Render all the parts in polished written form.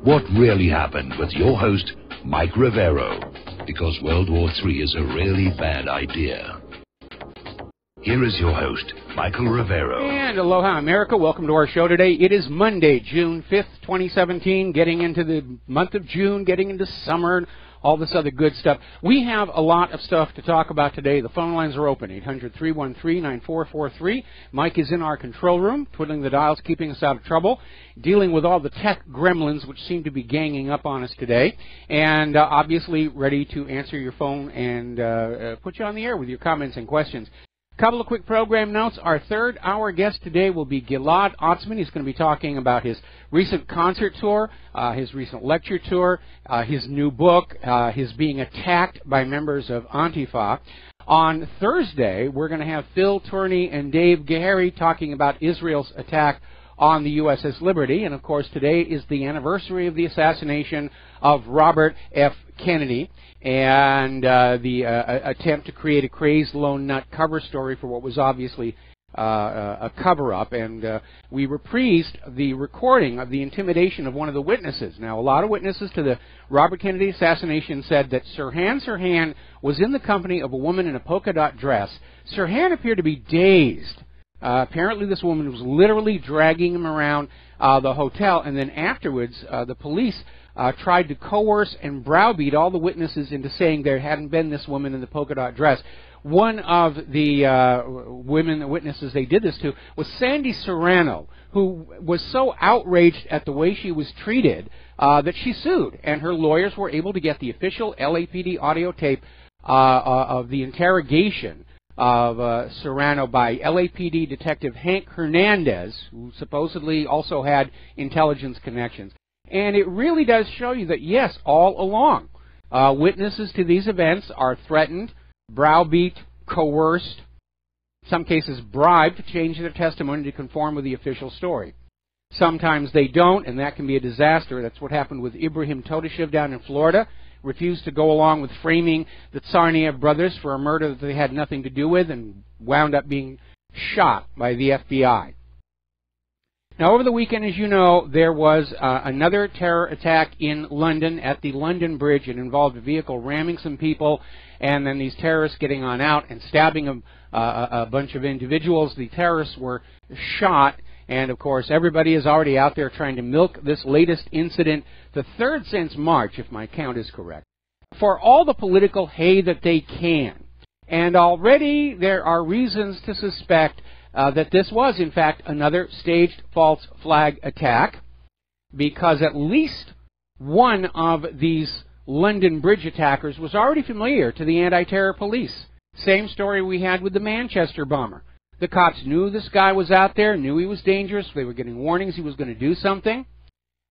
What really happened with your host, Mike Rivero, because World War III is a really bad idea. Here is your host, Michael Rivero. And aloha, America. Welcome to our show today. It is Monday, June 5th, 2017, getting into the month of June, getting into summer, and all this other good stuff. We have a lot of stuff to talk about today. The phone lines are open, 800-313-9443. Mike is in our control room, twiddling the dials, keeping us out of trouble, dealing with all the tech gremlins which seem to be ganging up on us today, and obviously ready to answer your phone and put you on the air with your comments and questions. Couple of quick program notes. Our third hour guest today will be Gilad Otzman. He's going to be talking about his recent concert tour, his recent lecture tour, his new book, his being attacked by members of Antifa. On Thursday, we're going to have Phil Tourney and Dave Gahary talking about Israel's attack on the USS Liberty. And, of course, today is the anniversary of the assassination of Robert F. Kennedy and the attempt to create a crazed lone nut cover story for what was obviously a cover-up. And we reprised the recording of the intimidation of one of the witnesses. Now, a lot of witnesses to the Robert Kennedy assassination said that Sirhan was in the company of a woman in a polka dot dress. Sirhan appeared to be dazed. Apparently this woman was literally dragging him around the hotel, and then afterwards the police tried to coerce and browbeat all the witnesses into saying there hadn't been this woman in the polka dot dress. One of the women witnesses they did this to was Sandy Serrano, who was so outraged at the way she was treated that she sued, and her lawyers were able to get the official LAPD audio tape of the interrogation of Serrano by LAPD Detective Hank Hernandez, who supposedly also had intelligence connections. And it really does show you that, yes, all along, witnesses to these events are threatened, browbeat, coerced, in some cases bribed to change their testimony to conform with the official story. Sometimes they don't, and that can be a disaster. That's what happened with Ibrahim Todashev down in Florida. Refused to go along with framing the Tsarnaev brothers for a murder that they had nothing to do with and wound up being shot by the FBI. Now, over the weekend, as you know, there was another terror attack in London at the London Bridge. It involved a vehicle ramming some people and then these terrorists getting on out and stabbing a bunch of individuals. The terrorists were shot. And, of course, everybody is already out there trying to milk this latest incident, the third since March, if my count is correct, for all the political hay that they can. And already there are reasons to suspect that this was, in fact, another staged false flag attack, because at least one of these London Bridge attackers was already familiar to the anti-terror police. Same story we had with the Manchester bomber. The cops knew this guy was out there, knew he was dangerous. They were getting warnings he was going to do something.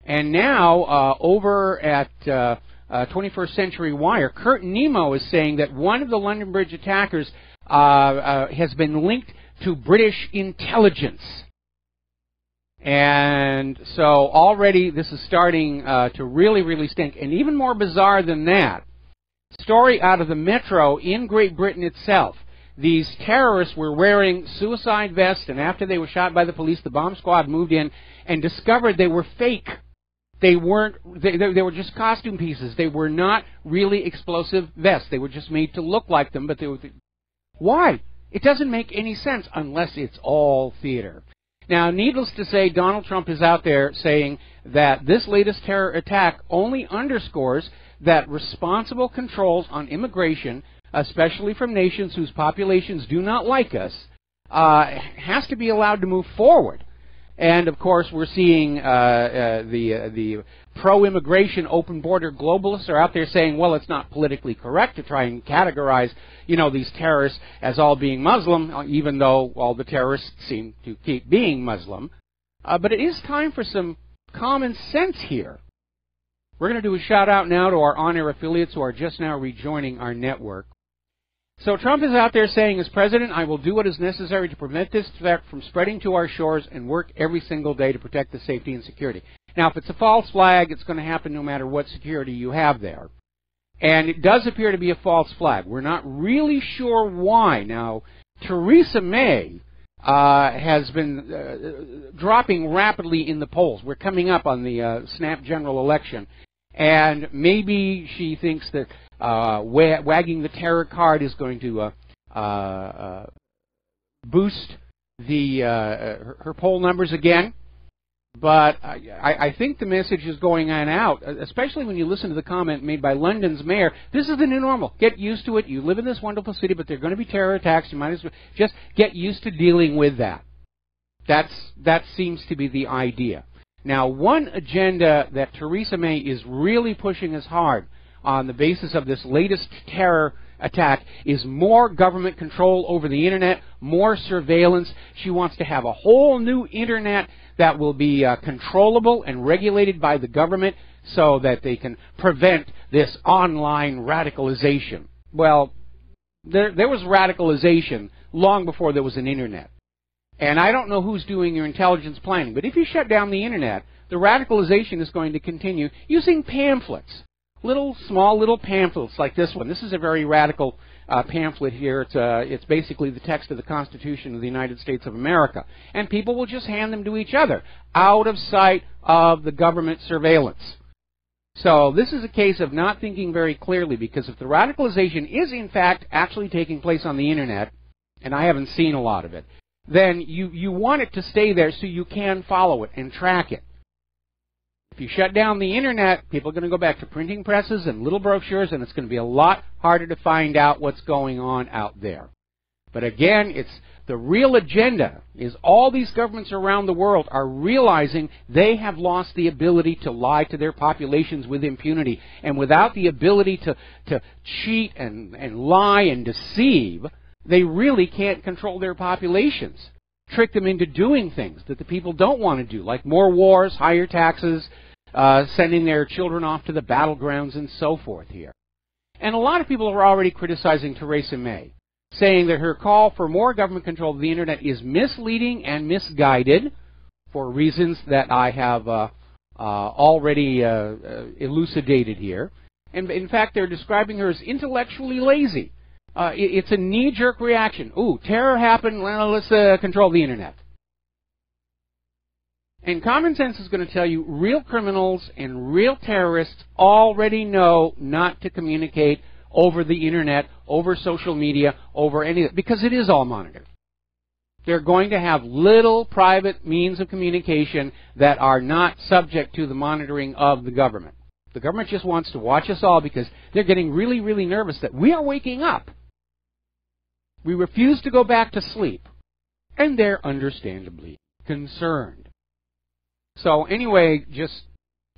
And now, over at 21st Century Wire, Kurt Nemo is saying that one of the London Bridge attackers has been linked to British intelligence. And so already this is starting to really, really stink. And even more bizarre than that, story out of the Metro in Great Britain itself. These terrorists were wearing suicide vests, and after they were shot by the police, the bomb squad moved in and discovered they were fake. They weren't. They were just costume pieces. They were not really explosive vests. They were just made to look like them, but they were. Why? It doesn't make any sense unless it's all theater. Now, needless to say, Donald Trump is out there saying that this latest terror attack only underscores that responsible controls on immigration, especially from nations whose populations do not like us, has to be allowed to move forward. And, of course, we're seeing the pro-immigration, open-border globalists are out there saying, well, it's not politically correct to try and categorize, these terrorists as all being Muslim, even though all the terrorists seem to keep being Muslim. But it is time for some common sense here. We're going to do a shout-out now to our on-air affiliates who are just now rejoining our network. So Trump is out there saying, as president, I will do what is necessary to prevent this threat from spreading to our shores and work every single day to protect the safety and security. Now, if it's a false flag, it's going to happen no matter what security you have there. And it does appear to be a false flag. We're not really sure why. Now, Theresa May has been dropping rapidly in the polls. We're coming up on the snap general election, and maybe she thinks that wagging the terror card is going to boost the her poll numbers again. But I think the message is going on out, especially when you listen to the comment made by London's mayor. This is the new normal. Get used to it. You live in this wonderful city, but there are going to be terror attacks. You might as well just get used to dealing with that. That seems to be the idea. Now, one agenda that Theresa May is really pushing as hard on the basis of this latest terror attack is more government control over the Internet, more surveillance. She wants to have a whole new Internet that will be controllable and regulated by the government so that they can prevent this online radicalization. Well, there was radicalization long before there was an Internet. And I don't know who's doing your intelligence planning, but if you shut down the Internet, the radicalization is going to continue using pamphlets. Small little pamphlets like this one. This is a very radical pamphlet here. It's basically the text of the Constitution of the United States of America. And people will just hand them to each other, out of sight of the government surveillance. So this is a case of not thinking very clearly, because if the radicalization is in fact actually taking place on the Internet, and I haven't seen a lot of it, then you want it to stay there so you can follow it and track it. If you shut down the Internet, people are going to go back to printing presses and little brochures, and it's going to be a lot harder to find out what's going on out there. But again, it's the real agenda is all these governments around the world are realizing they have lost the ability to lie to their populations with impunity. And without the ability to cheat and lie and deceive, they really can't control their populations. Trick them into doing things that the people don't want to do, like more wars, higher taxes, sending their children off to the battlegrounds and so forth here. And a lot of people are already criticizing Theresa May, saying that her call for more government control of the Internet is misleading and misguided for reasons that I have already elucidated here. And in fact, they're describing her as intellectually lazy. It's a knee-jerk reaction. Ooh, terror happened, well, let's control the Internet. And common sense is going to tell you real criminals and real terrorists already know not to communicate over the Internet, over social media, over any, because it is all monitored. They're going to have little private means of communication that are not subject to the monitoring of the government. The government just wants to watch us all because they're getting really, really nervous that we are waking up. We refuse to go back to sleep, and they're understandably concerned. So anyway, just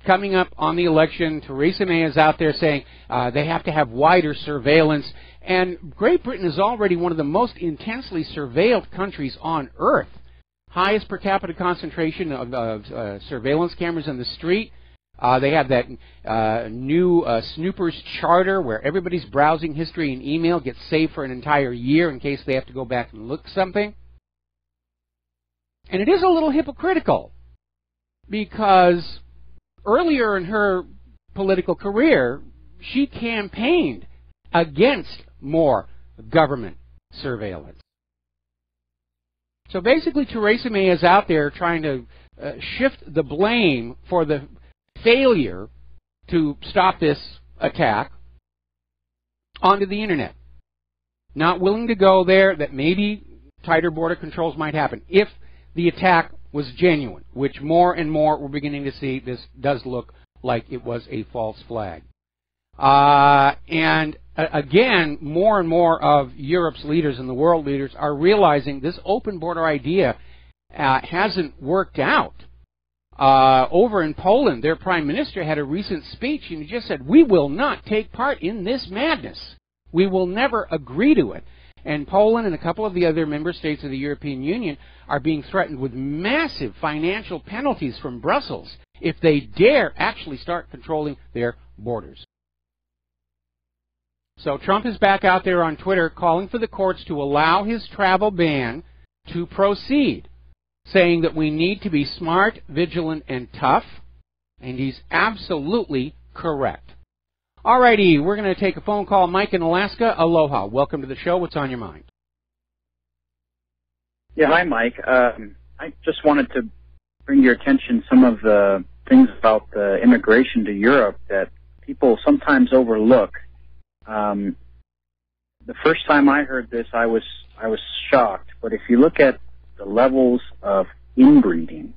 coming up on the election, Theresa May is out there saying they have to have wider surveillance, and Great Britain is already one of the most intensely surveilled countries on earth. Highest per capita concentration of surveillance cameras in the street. They have that new Snoopers charter where everybody's browsing history and email gets saved for an entire year in case they have to go back and look something. And it is a little hypocritical because earlier in her political career, she campaigned against more government surveillance. So basically, Theresa May is out there trying to shift the blame for the failure to stop this attack onto the Internet. Not willing to go there that maybe tighter border controls might happen if the attack was genuine, which more and more we're beginning to see this does look like it was a false flag. And again, more and more of Europe's leaders and the world leaders are realizing this open border idea hasn't worked out. Over in Poland, their prime minister had a recent speech and he just said, we will not take part in this madness. We will never agree to it. And Poland and a couple of the other member states of the European Union are being threatened with massive financial penalties from Brussels if they dare actually start controlling their borders. So Trump is back out there on Twitter calling for the courts to allow his travel ban to proceed, saying that we need to be smart, vigilant, and tough, and he's absolutely correct. Alrighty, we're going to take a phone call. Mike in Alaska, aloha. Welcome to the show. What's on your mind? Yeah, hi, Mike. I just wanted to bring to your attention some of the things about the immigration to Europe that people sometimes overlook. The first time I heard this, I was shocked. But if you look at the levels of inbreeding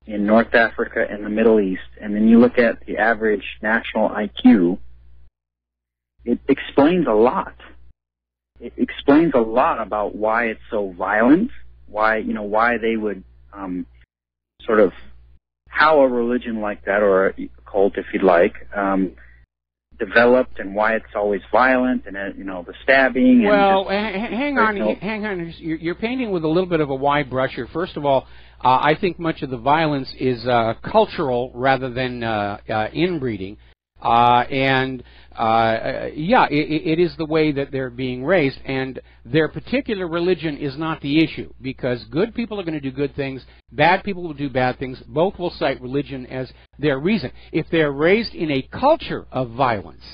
in North Africa and the Middle East, and then you look at the average national IQ, it explains a lot. It explains a lot about why it's so violent, why they would sort of how a religion like that, or a cult, if you'd like, developed, and why it's always violent, and the stabbing. Well, and hang on. You're painting with a little bit of a wide brush here. First of all, I think much of the violence is cultural rather than inbreeding. It is the way that they're being raised, and their particular religion is not the issue, because good people are going to do good things, bad people will do bad things. Both will cite religion as their reason. If they're raised in a culture of violence,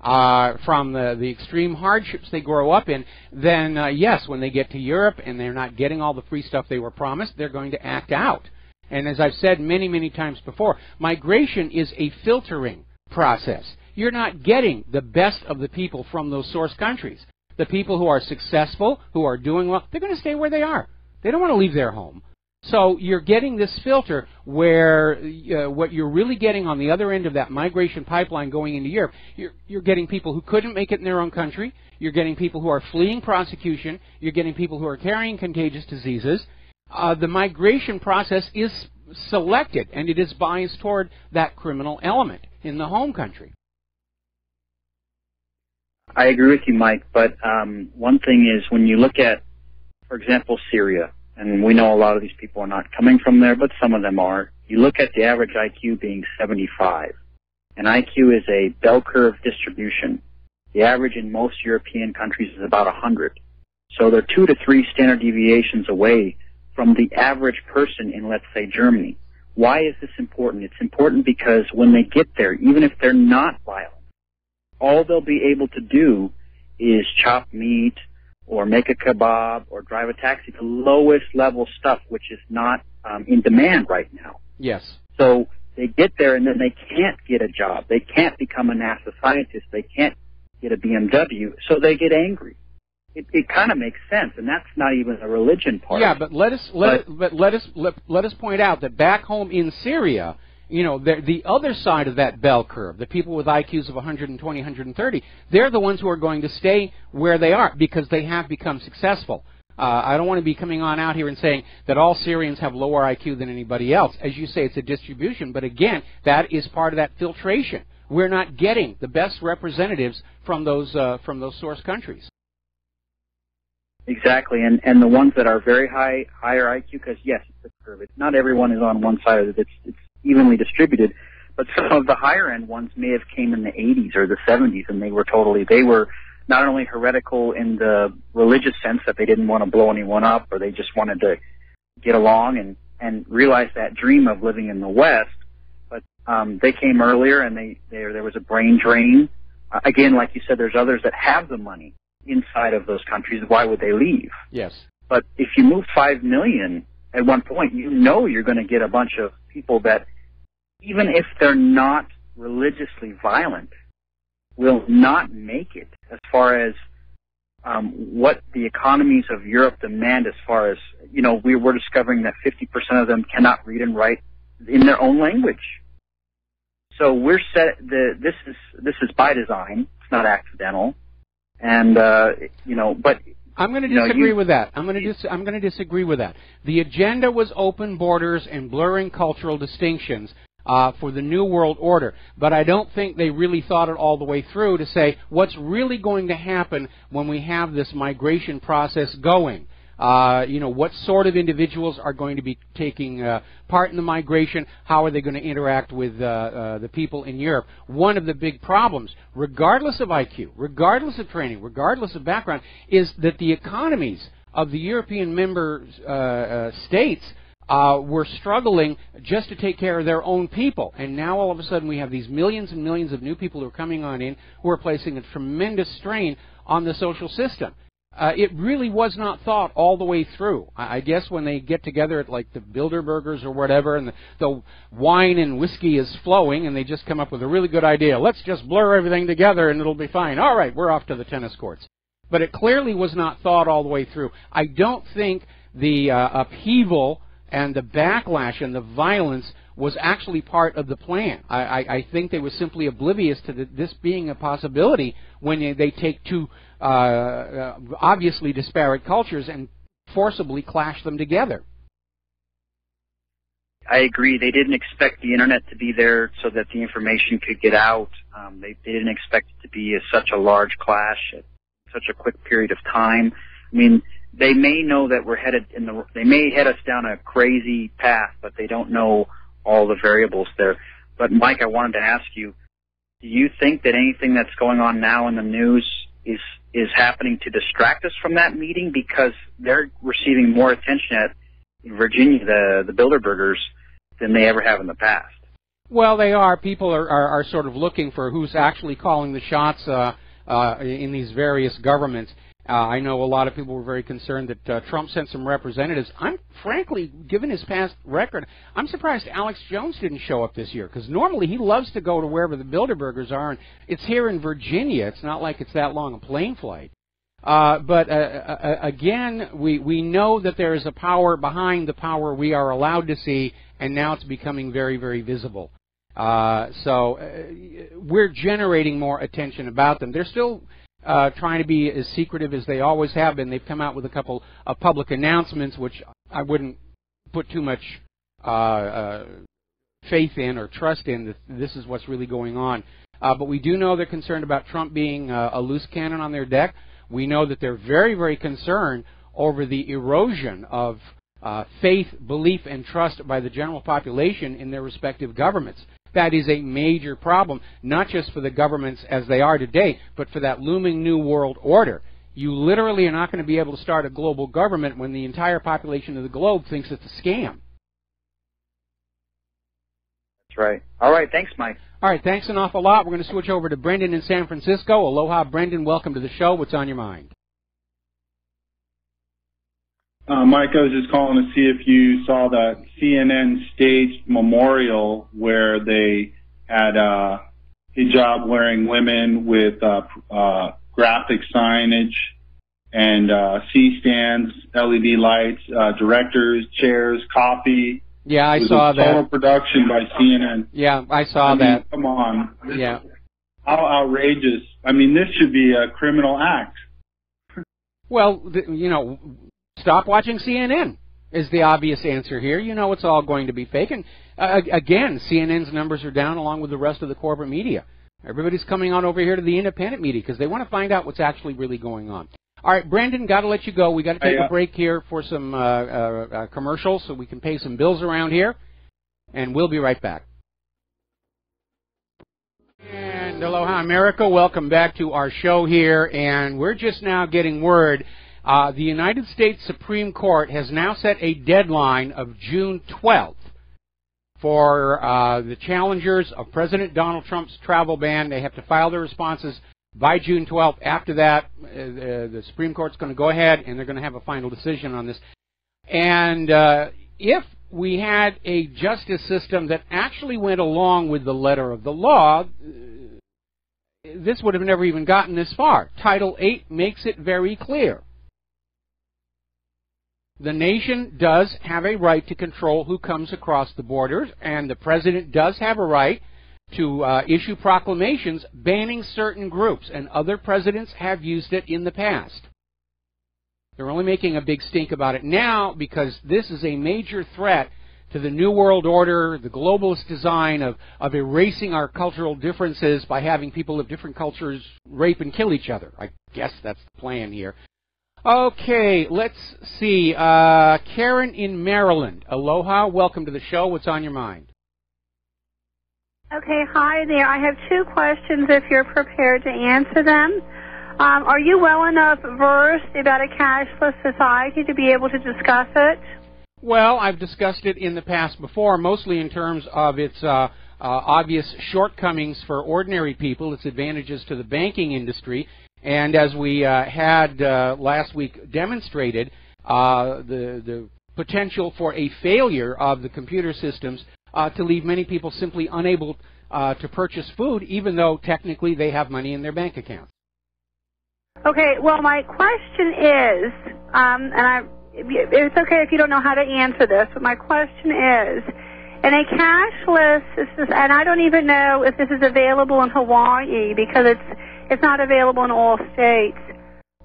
from the extreme hardships they grow up in, then yes, when they get to Europe and they're not getting all the free stuff they were promised, they're going to act out. And as I've said many, many times before, migration is a filtering process. You're not getting the best of the people from those source countries. The people who are successful, who are doing well, they're going to stay where they are. They don't want to leave their home. So you're getting this filter where what you're really getting on the other end of that migration pipeline going into Europe, you're getting people who couldn't make it in their own country. You're getting people who are fleeing prosecution. You're getting people who are carrying contagious diseases. The migration process is selected, and it is biased toward that criminal element in the home country. I agree with you, Mike, but one thing is when you look at, for example, Syria, and we know a lot of these people are not coming from there, but some of them are. You look at the average IQ being 75, and IQ is a bell curve distribution. The average in most European countries is about 100. So they're 2 to 3 standard deviations away from the average person in, let's say, Germany. Why is this important? It's important because when they get there, even if they're not violent, all they'll be able to do is chop meat or make a kebab or drive a taxi, the lowest level stuff, which is not in demand right now. Yes. So they get there and then they can't get a job. They can't become a NASA scientist. They can't get a BMW, so they get angry. It kind of makes sense, and that's not even a religion part. Yeah, but let us point out that back home in Syria, the other side of that bell curve, the people with IQs of 120, 130, they're the ones who are going to stay where they are because they have become successful. I don't want to be coming on out here and saying that all Syrians have lower IQ than anybody else. As you say, it's a distribution, but again, that is part of that filtration. We're not getting the best representatives from those source countries. Exactly, and the ones that are very higher IQ, because yes, it's a curve. Not everyone is on one side of it. It's evenly distributed, but some of the higher end ones may have came in the 80s or the 70s, and they were not only heretical in the religious sense that they didn't want to blow anyone up, or they just wanted to get along and realize that dream of living in the West, but they came earlier, and there was a brain drain. Again, like you said, there's others that have the money inside of those countries. Why would they leave? Yes. But if you move 5 million at one point, you're going to get a bunch of people that, even if they're not religiously violent, will not make it as far as what the economies of Europe demand. As far as, we're discovering that 50% of them cannot read and write in their own language. So we're this is by design. It's not accidental. And but I'm going to disagree with that. I'm going to disagree with that. The agenda was open borders and blurring cultural distinctions for the New World Order, but I don't think they really thought it all the way through to say what's really going to happen when we have this migration process going. What sort of individuals are going to be taking part in the migration? How are they going to interact with the people in Europe? One of the big problems, regardless of IQ, regardless of training, regardless of background, is that the economies of the European member states were struggling just to take care of their own people. And now all of a sudden we have these millions and millions of new people who are coming on in who are placing a tremendous strain on the social system. it really was not thought all the way through. I guess when they get together at like the Bilderbergers or whatever, and the wine and whiskey is flowing, and they just come up with a really good idea. Let's just blur everything together and it'll be fine. All right, we're off to the tennis courts. But it clearly was not thought all the way through. I don't think the upheaval and the backlash and the violence was actually part of the plan. I think they were simply oblivious to this being a possibility when they take two obviously disparate cultures and forcibly clash them together. I agree. They didn't expect the internet to be there so that the information could get out. They didn't expect it to be such a large clash at such a quick period of time. I mean, they may know that we're headed they may head us down a crazy path, but they don't know all the variables there. But Mike, I wanted to ask you, do you think that anything that's going on now in the news is happening to distract us from that meeting, because they're receiving more attention at Virginia, the Bilderbergers, than they ever have in the past? Well, they are. People are sort of looking for who's actually calling the shots in these various governments. I know a lot of people were very concerned that Trump sent some representatives. I'm frankly, given his past record, I'm surprised Alex Jones didn't show up this year, because normally he loves to go to wherever the Bilderbergers are, and it's here in Virginia. It's not like it's that long a plane flight. But again, we know that there is a power behind the power we are allowed to see, and now it's becoming very, very visible. So we're generating more attention about them. They're still trying to be as secretive as they always have been. They've come out with a couple of public announcements, which I wouldn't put too much faith in or trust in that this is what's really going on. But we do know they're concerned about Trump being a loose cannon on their deck. We know that they're very, very concerned over the erosion of faith, belief, and trust by the general population in their respective governments. That is a major problem, not just for the governments as they are today, but for that looming new world order. You literally are not going to be able to start a global government when the entire population of the globe thinks it's a scam. That's right. All right, thanks, Mike. All right, thanks an awful lot. We're going to switch over to Brendan in San Francisco. Aloha, Brendan. Welcome to the show. What's on your mind? Mike, I was just calling to see if you saw that CNN staged memorial where they had hijab-wearing women with graphic signage and C-stands, LED lights, directors, chairs, coffee. Yeah, I saw that. Total production by CNN. Yeah, I saw that. Come on. Yeah. How outrageous. I mean, this should be a criminal act. Well, you know, stop watching CNN is the obvious answer here. You know it's all going to be fake. And again, CNN's numbers are down along with the rest of the corporate media. Everybody's coming on over here to the independent media because they want to find out what's actually really going on. All right, Brendan, got to let you go. We got to take a break here for some commercials so we can pay some bills around here, and we'll be right back. And aloha, America. Welcome back to our show here, and we're just now getting word. The United States Supreme Court has now set a deadline of June 12th for the challengers of President Donald Trump's travel ban. They have to file their responses by June 12th. After that, the Supreme Court's going to go ahead and they're going to have a final decision on this. And if we had a justice system that actually went along with the letter of the law, this would have never even gotten this far. Title 8 makes it very clear. The nation does have a right to control who comes across the borders, and the president does have a right to issue proclamations banning certain groups, and other presidents have used it in the past. They're only making a big stink about it now because this is a major threat to the New World Order, the globalist design of erasing our cultural differences by having people of different cultures rape and kill each other. I guess that's the plan here. Okay, let's see. Karen in Maryland. Aloha, welcome to the show. What's on your mind? Okay, hi there. I have two questions if you're prepared to answer them. Are you well enough versed about a cashless society to be able to discuss it? Well, I've discussed it in the past before, mostly in terms of its obvious shortcomings for ordinary people, its advantages to the banking industry, And as we had last week demonstrated, the potential for a failure of the computer systems to leave many people simply unable to purchase food, even though technically they have money in their bank accounts. Okay, well, my question is, it's okay if you don't know how to answer this, but my question is, in a cashless, and I don't even know if this is available in Hawaii because it's not available in all states,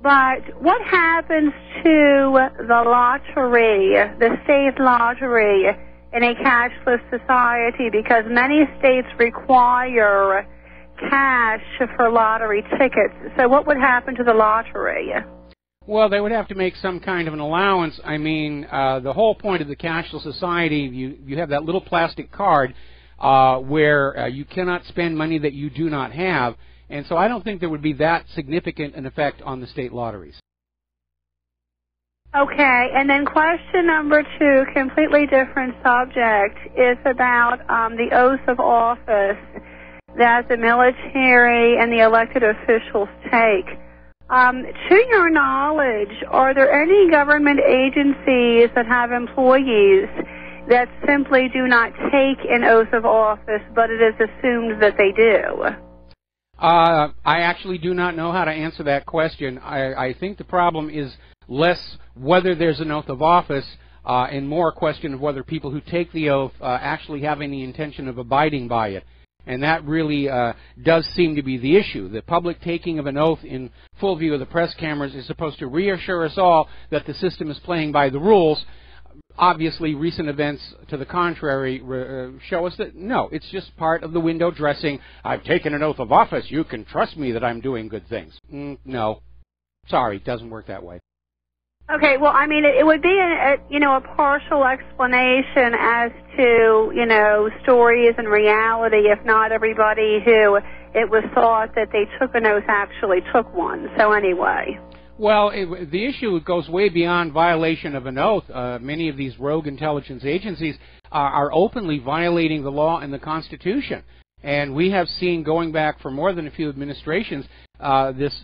but what happens to the lottery, the state lottery, in a cashless society? Because many states require cash for lottery tickets. So what would happen to the lottery? Well, they would have to make some kind of an allowance. I mean, the whole point of the cashless society, you have that little plastic card where you cannot spend money that you do not have. And so I don't think there would be that significant an effect on the state lotteries. Okay, and then question number 2, completely different subject, is about the oath of office that the military and the elected officials take. To your knowledge, are there any government agencies that have employees that simply do not take an oath of office, but it is assumed that they do? I actually do not know how to answer that question. I think the problem is less whether there's an oath of office and more a question of whether people who take the oath actually have any intention of abiding by it. And that really does seem to be the issue. The public taking of an oath in full view of the press cameras is supposed to reassure us all that the system is playing by the rules. Obviously, recent events to the contrary show us that, no, it's just part of the window dressing. I've taken an oath of office. You can trust me that I'm doing good things. No. Sorry, it doesn't work that way. Okay, well, I mean, it would be a partial explanation as to, stories and reality, if not everybody who it was thought that they took an oath actually took one. So anyway. Well, the issue goes way beyond violation of an oath. Many of these rogue intelligence agencies are openly violating the law and the Constitution. And we have seen, going back for more than a few administrations, this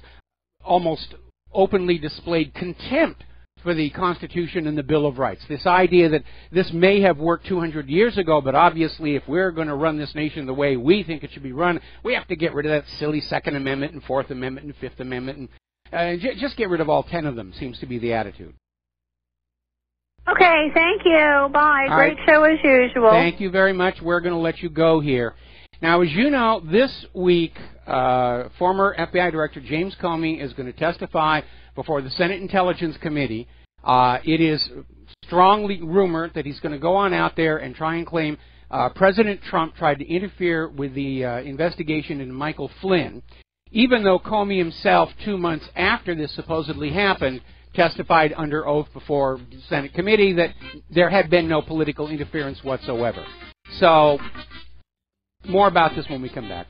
almost openly displayed contempt for the Constitution and the Bill of Rights. This idea that this may have worked 200 years ago, but obviously if we're going to run this nation the way we think it should be run, we have to get rid of that silly Second Amendment and Fourth Amendment and Fifth Amendment, and just get rid of all 10 of them, seems to be the attitude. Okay, thank you. Bye. All Great right. show as usual. Thank you very much. We're going to let you go here. Now, as you know, this week, former FBI Director James Comey is going to testify before the Senate Intelligence Committee. It is strongly rumored that he's going to go on out there and try and claim President Trump tried to interfere with the investigation into Michael Flynn, even though Comey himself, 2 months after this supposedly happened, testified under oath before the Senate committee that there had been no political interference whatsoever. So, more about this when we come back.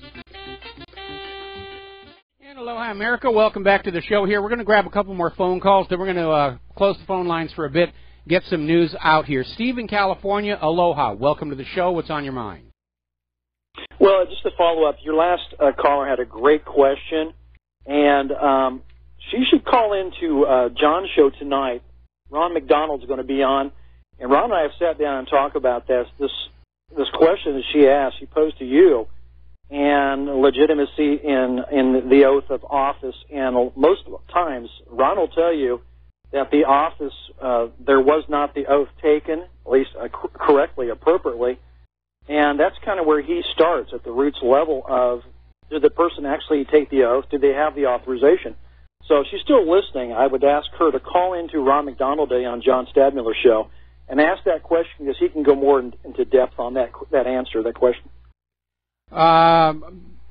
And aloha, America. Welcome back to the show here. We're going to grab a couple more phone calls, then we're going to close the phone lines for a bit, get some news out here. Steve in California, aloha. Welcome to the show. What's on your mind? Well, just to follow up, your last caller had a great question, and she should call into John's show tonight. Ron McDonald's going to be on, and Ron and I have sat down and talked about this question that she asked, she posed to you, and legitimacy in the oath of office. And most times, Ron will tell you that the office, there was not the oath taken, at least correctly, appropriately. And that's kind of where he starts, at the roots level of, did the person actually take the oath? Did they have the authorization? So if she's still listening, I would ask her to call into Ron McDonald Day on John Stadmiller's show and ask that question, because he can go more into depth on that answer, that question.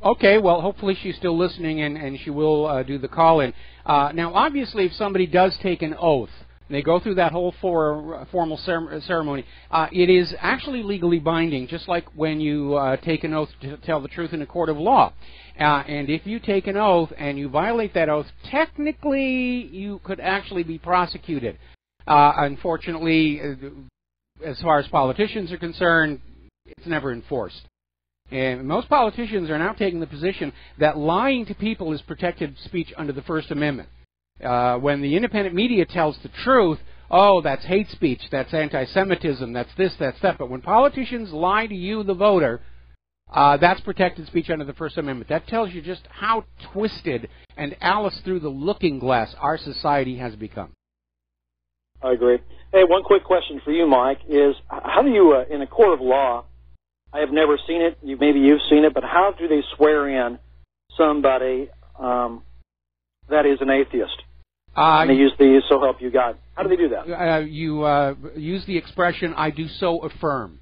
Okay, well, hopefully she's still listening, and she will do the call-in. Now, obviously, if somebody does take an oath, and they go through that whole formal ceremony, it is actually legally binding, just like when you take an oath to tell the truth in a court of law. And if you take an oath and you violate that oath, technically you could actually be prosecuted. Unfortunately, as far as politicians are concerned, it's never enforced. And most politicians are now taking the position that lying to people is protected speech under the First Amendment. When the independent media tells the truth, oh, that's hate speech, that's anti-Semitism, that's this, that's that. But when politicians lie to you, the voter, that's protected speech under the First Amendment. That tells you just how twisted and Alice through the looking glass our society has become. I agree. Hey, one quick question for you, Mike, is how do you, in a court of law, I have never seen it, maybe you've seen it, but how do they swear in somebody that is an atheist? And they use the "so help you God." How do they do that? You use the expression, "I do so affirm."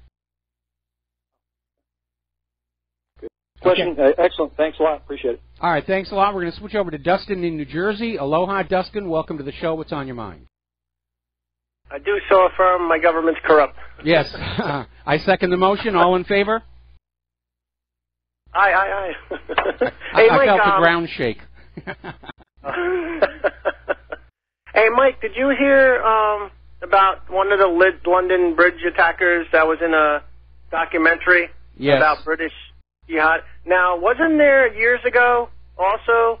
Good question. Okay. Excellent. Thanks a lot. Appreciate it. All right. Thanks a lot. We're going to switch over to Dustin in New Jersey. Aloha, Dustin. Welcome to the show. What's on your mind? I do so affirm my government's corrupt. Yes. I second the motion. All in favor? Aye. Hey, Mike, I felt the ground shake. Hey, Mike, did you hear about one of the London Bridge attackers that was in a documentary about British jihad? Now, wasn't there years ago also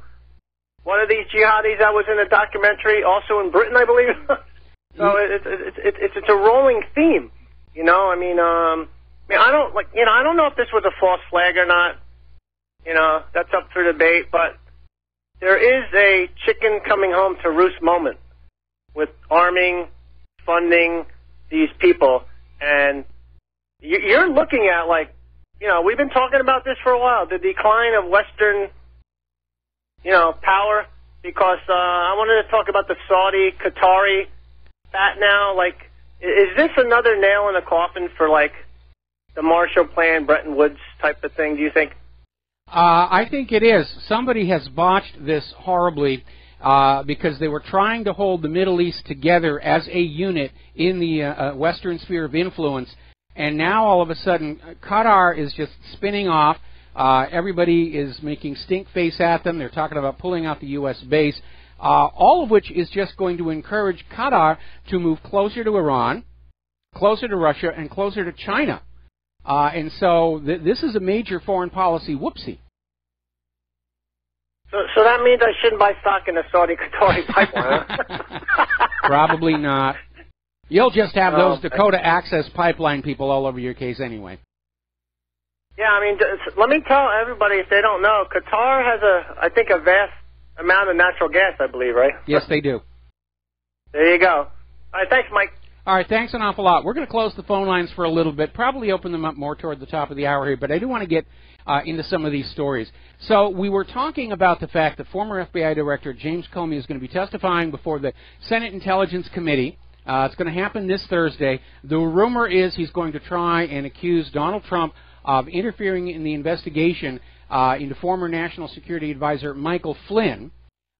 one of these jihadis that was in a documentary also in Britain, I believe? So it's a rolling theme, you know. I don't know if this was a false flag or not. You know, that's up for debate. But there is a chicken coming home to roost moment with arming, funding these people, and you're looking at, like, you know, we've been talking about this for a while, the decline of Western, you know, power. Because I wanted to talk about the Saudi, Qatari. That now, like, is this another nail in the coffin for, like, the Marshall Plan, Bretton Woods type of thing, do you think? I think it is. Somebody has botched this horribly because they were trying to hold the Middle East together as a unit in the Western sphere of influence, and now all of a sudden Qatar is just spinning off. Everybody is making stink face at them. They're talking about pulling out the U.S. base. All of which is just going to encourage Qatar to move closer to Iran, closer to Russia, and closer to China. And so this is a major foreign policy whoopsie. So that means I shouldn't buy stock in the Saudi-Qatari pipeline, huh? Probably not. You'll just have those Dakota Access Pipeline people all over your case anyway. Yeah, I mean, let me tell everybody, if they don't know, Qatar has I think a vast amount of natural gas, I believe, right? Yes, they do. There you go. All right, thanks, Mike. All right, thanks an awful lot. We're going to close the phone lines for a little bit, probably open them up more toward the top of the hour here, but I do want to get into some of these stories. So we were talking about the fact that former FBI Director James Comey is going to be testifying before the Senate Intelligence Committee. It's going to happen this Thursday. The rumor is he's going to try and accuse Donald Trump of interfering in the investigation into former National Security Advisor Michael Flynn.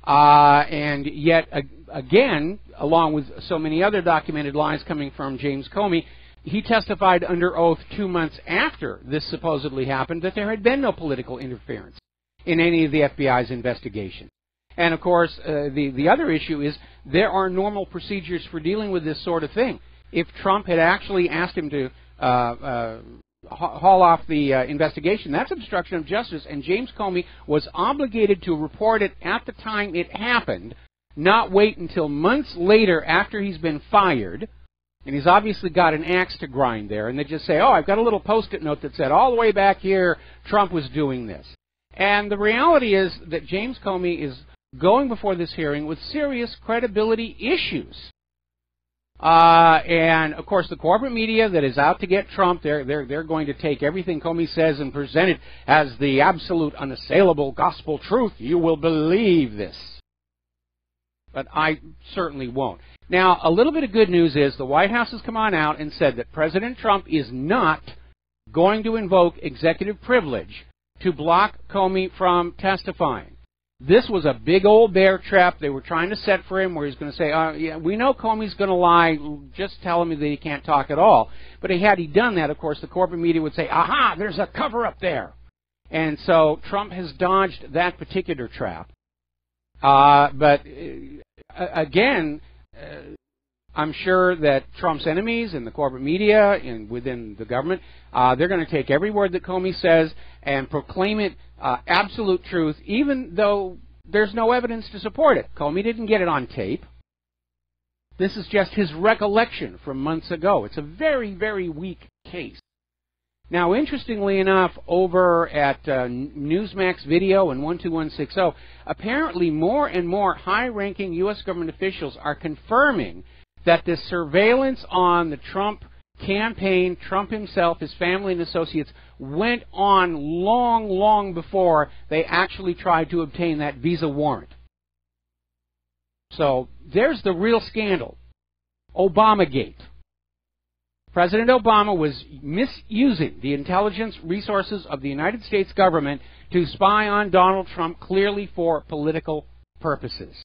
And yet, again, along with so many other documented lies coming from James Comey, he testified under oath 2 months after this supposedly happened that there had been no political interference in any of the FBI's investigation. And, of course, the other issue is there are normal procedures for dealing with this sort of thing. If Trump had actually asked him to haul off the investigation, that's obstruction of justice, and James Comey was obligated to report it at the time it happened, not wait until months later after he's been fired, and he's obviously got an axe to grind there, and they just say, oh, I've got a little Post-it note that said, all the way back here, Trump was doing this. And the reality is that James Comey is going before this hearing with serious credibility issues. And, of course, the corporate media that is out to get Trump, they're going to take everything Comey says and present it as the absolute unassailable gospel truth. You will believe this. But I certainly won't. Now, a little bit of good news is the White House has come on out and said that President Trump is not going to invoke executive privilege to block Comey from testifying. This was a big old bear trap they were trying to set for him, where he's going to say, yeah, we know Comey's going to lie, just tell him that he can't talk at all. But had he done that, of course, the corporate media would say, aha, there's a cover-up there. And so Trump has dodged that particular trap. But again, I'm sure that Trump's enemies in the corporate media and within the government, they're going to take every word that Comey says and proclaim it absolute truth, even though there's no evidence to support it. Comey didn't get it on tape. This is just his recollection from months ago. It's a very, very weak case. Now, interestingly enough, over at Newsmax Video and 12160, apparently more and more high-ranking U.S. government officials are confirming that this surveillance on the Trump campaign, Trump himself, his family and associates, went on long, long before they actually tried to obtain that visa warrant. So there's the real scandal. Obamagate. President Obama was misusing the intelligence resources of the United States government to spy on Donald Trump, clearly for political purposes.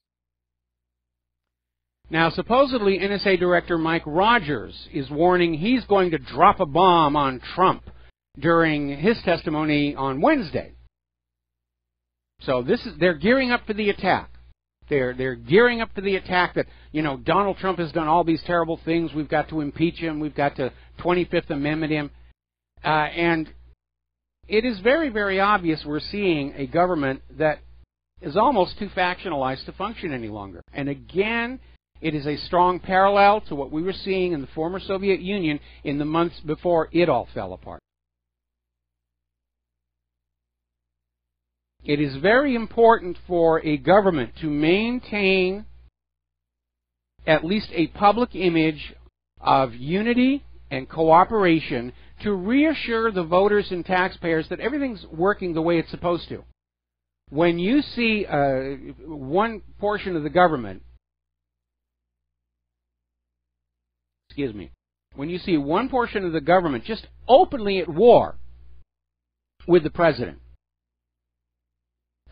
Now, supposedly, NSA Director Mike Rogers is warning he's going to drop a bomb on Trump during his testimony on Wednesday. So they're gearing up for the attack. They're gearing up for the attack that, Donald Trump has done all these terrible things. We've got to impeach him. We've got to 25th Amendment him. And it is very, very obvious we're seeing a government that is almost too factionalized to function any longer. And again, it is a strong parallel to what we were seeing in the former Soviet Union in the months before it all fell apart. It is very important for a government to maintain at least a public image of unity and cooperation to reassure the voters and taxpayers that everything's working the way it's supposed to. When you see one portion of the government, when you see one portion of the government just openly at war with the president,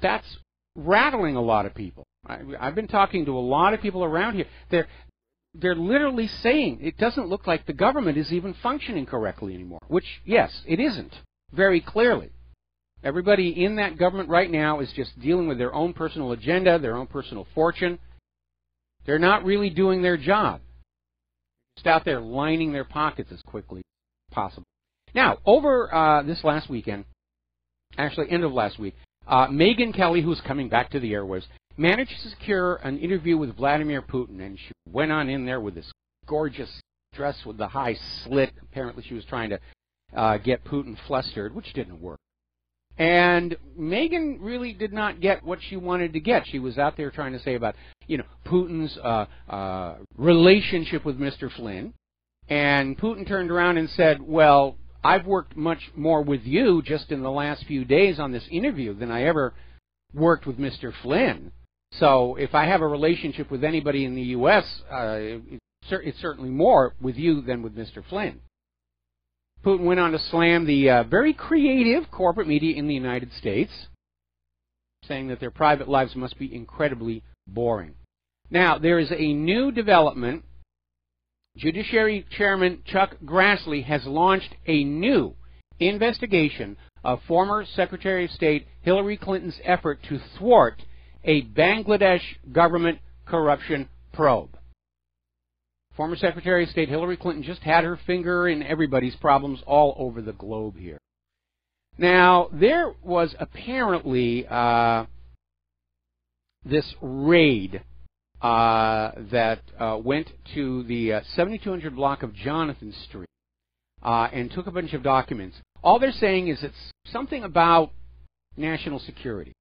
that's rattling a lot of people. I've been talking to a lot of people around here. They're literally saying it doesn't look like the government is even functioning correctly anymore, which, yes, it isn't, very clearly. Everybody in that government right now is just dealing with their own personal agenda, their own personal fortune. They're not really doing their job. Just out there lining their pockets as quickly as possible. Now, over this last weekend, actually end of last week, Megyn Kelly, who's coming back to the airwaves, managed to secure an interview with Vladimir Putin, and she went on in there with this gorgeous dress with the high slit. Apparently she was trying to get Putin flustered, which didn't work. And Megyn really did not get what she wanted to get. She was out there trying to say about, Putin's relationship with Mr. Flynn. And Putin turned around and said, well, I've worked much more with you just in the last few days on this interview than I ever worked with Mr. Flynn. So if I have a relationship with anybody in the U.S., it's certainly more with you than with Mr. Flynn. Putin went on to slam the very creative corporate media in the United States, saying that their private lives must be incredibly boring. Now, there is a new development. Judiciary Chairman Chuck Grassley has launched a new investigation of former Secretary of State Hillary Clinton's effort to thwart a Bangladesh government corruption probe. Former Secretary of State Hillary Clinton just had her finger in everybody's problems all over the globe here. Now, there was apparently this raid that went to the 7200 block of Jonathan Street and took a bunch of documents. All they're saying is it's something about national security.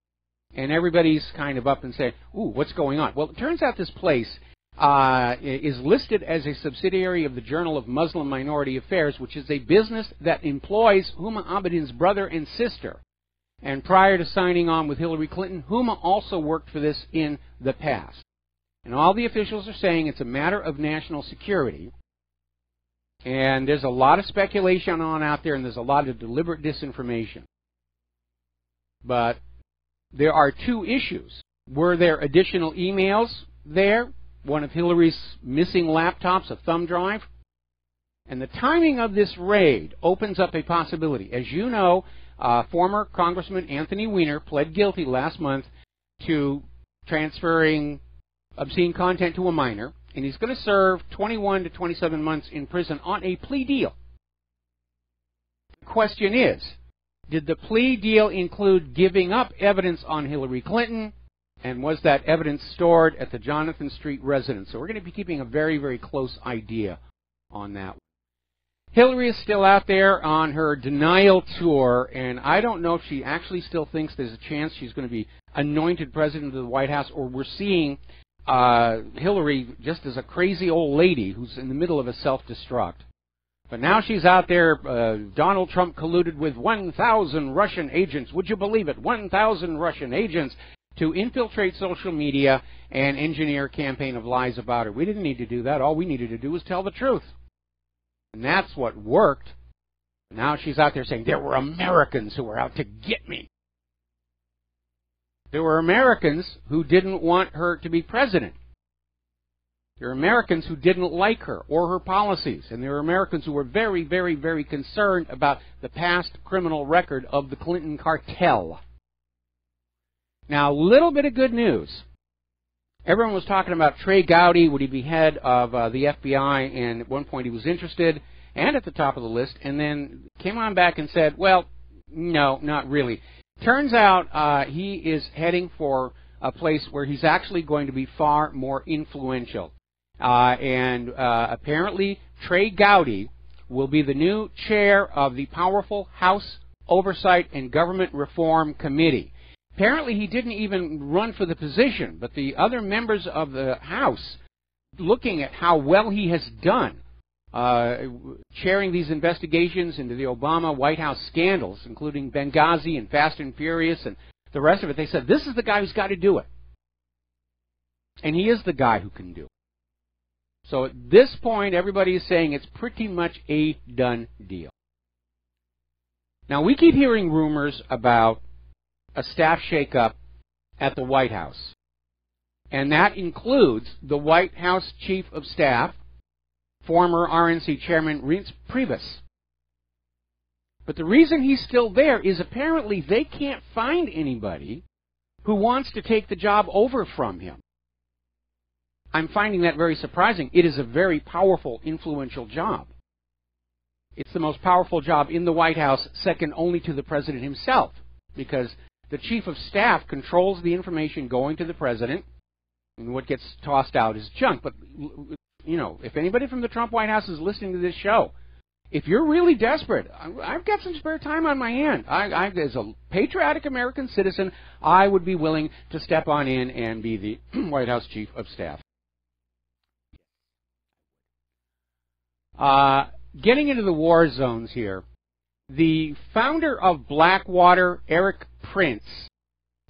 And everybody's kind of up and saying, ooh, what's going on? Well, it turns out this place is listed as a subsidiary of the Journal of Muslim Minority Affairs, which is a business that employs Huma Abedin's brother and sister. And prior to signing on with Hillary Clinton, Huma also worked for this in the past. And all the officials are saying it's a matter of national security. And there's a lot of speculation on out there, and there's a lot of deliberate disinformation. But there are two issues. Were there additional emails there? One of Hillary's missing laptops, a thumb drive? And the timing of this raid opens up a possibility. As you know, former Congressman Anthony Weiner pled guilty last month to transferring obscene content to a minor, and he's going to serve 21 to 27 months in prison on a plea deal. The question is, did the plea deal include giving up evidence on Hillary Clinton, and was that evidence stored at the Jonathan Street residence? So we're going to be keeping a very, very close idea on that. Hillary is still out there on her denial tour, and I don't know if she actually still thinks there's a chance she's going to be anointed president of the White House, or we're seeing Hillary just as a crazy old lady who's in the middle of a self-destruct. But now she's out there, Donald Trump colluded with 1,000 Russian agents. Would you believe it? 1,000 Russian agents to infiltrate social media and engineer a campaign of lies about her. We didn't need to do that. All we needed to do was tell the truth. And that's what worked. Now she's out there saying, there were Americans who were out to get me. There were Americans who didn't want her to be president. There are Americans who didn't like her or her policies. And there are Americans who were very, very, very concerned about the past criminal record of the Clinton cartel. Now, a little bit of good news. Everyone was talking about Trey Gowdy. Would he be head of the FBI? And at one point he was interested and at the top of the list, and then came on back and said, well, no, not really. Turns out he is heading for a place where he's actually going to be far more influential. Apparently Trey Gowdy will be the new chair of the powerful House Oversight and Government Reform Committee. Apparently he didn't even run for the position, but the other members of the House, looking at how well he has done, chairing these investigations into the Obama White House scandals, including Benghazi and Fast and Furious and the rest of it, they said, this is the guy who's got to do it. And he is the guy who can do it. So at this point, everybody is saying it's pretty much a done deal. Now, we keep hearing rumors about a staff shakeup at the White House. And that includes the White House Chief of Staff, former RNC Chairman Reince Priebus. But the reason he's still there is apparently they can't find anybody who wants to take the job over from him. I'm finding that very surprising. It is a very powerful, influential job. It's the most powerful job in the White House, second only to the President himself, because the Chief of Staff controls the information going to the President, and what gets tossed out is junk. But, you know, if anybody from the Trump White House is listening to this show, if you're really desperate, I've got some spare time on my hand. As a patriotic American citizen, I would be willing to step on in and be the White House Chief of Staff. Getting into the war zones here, the founder of Blackwater, Eric Prince,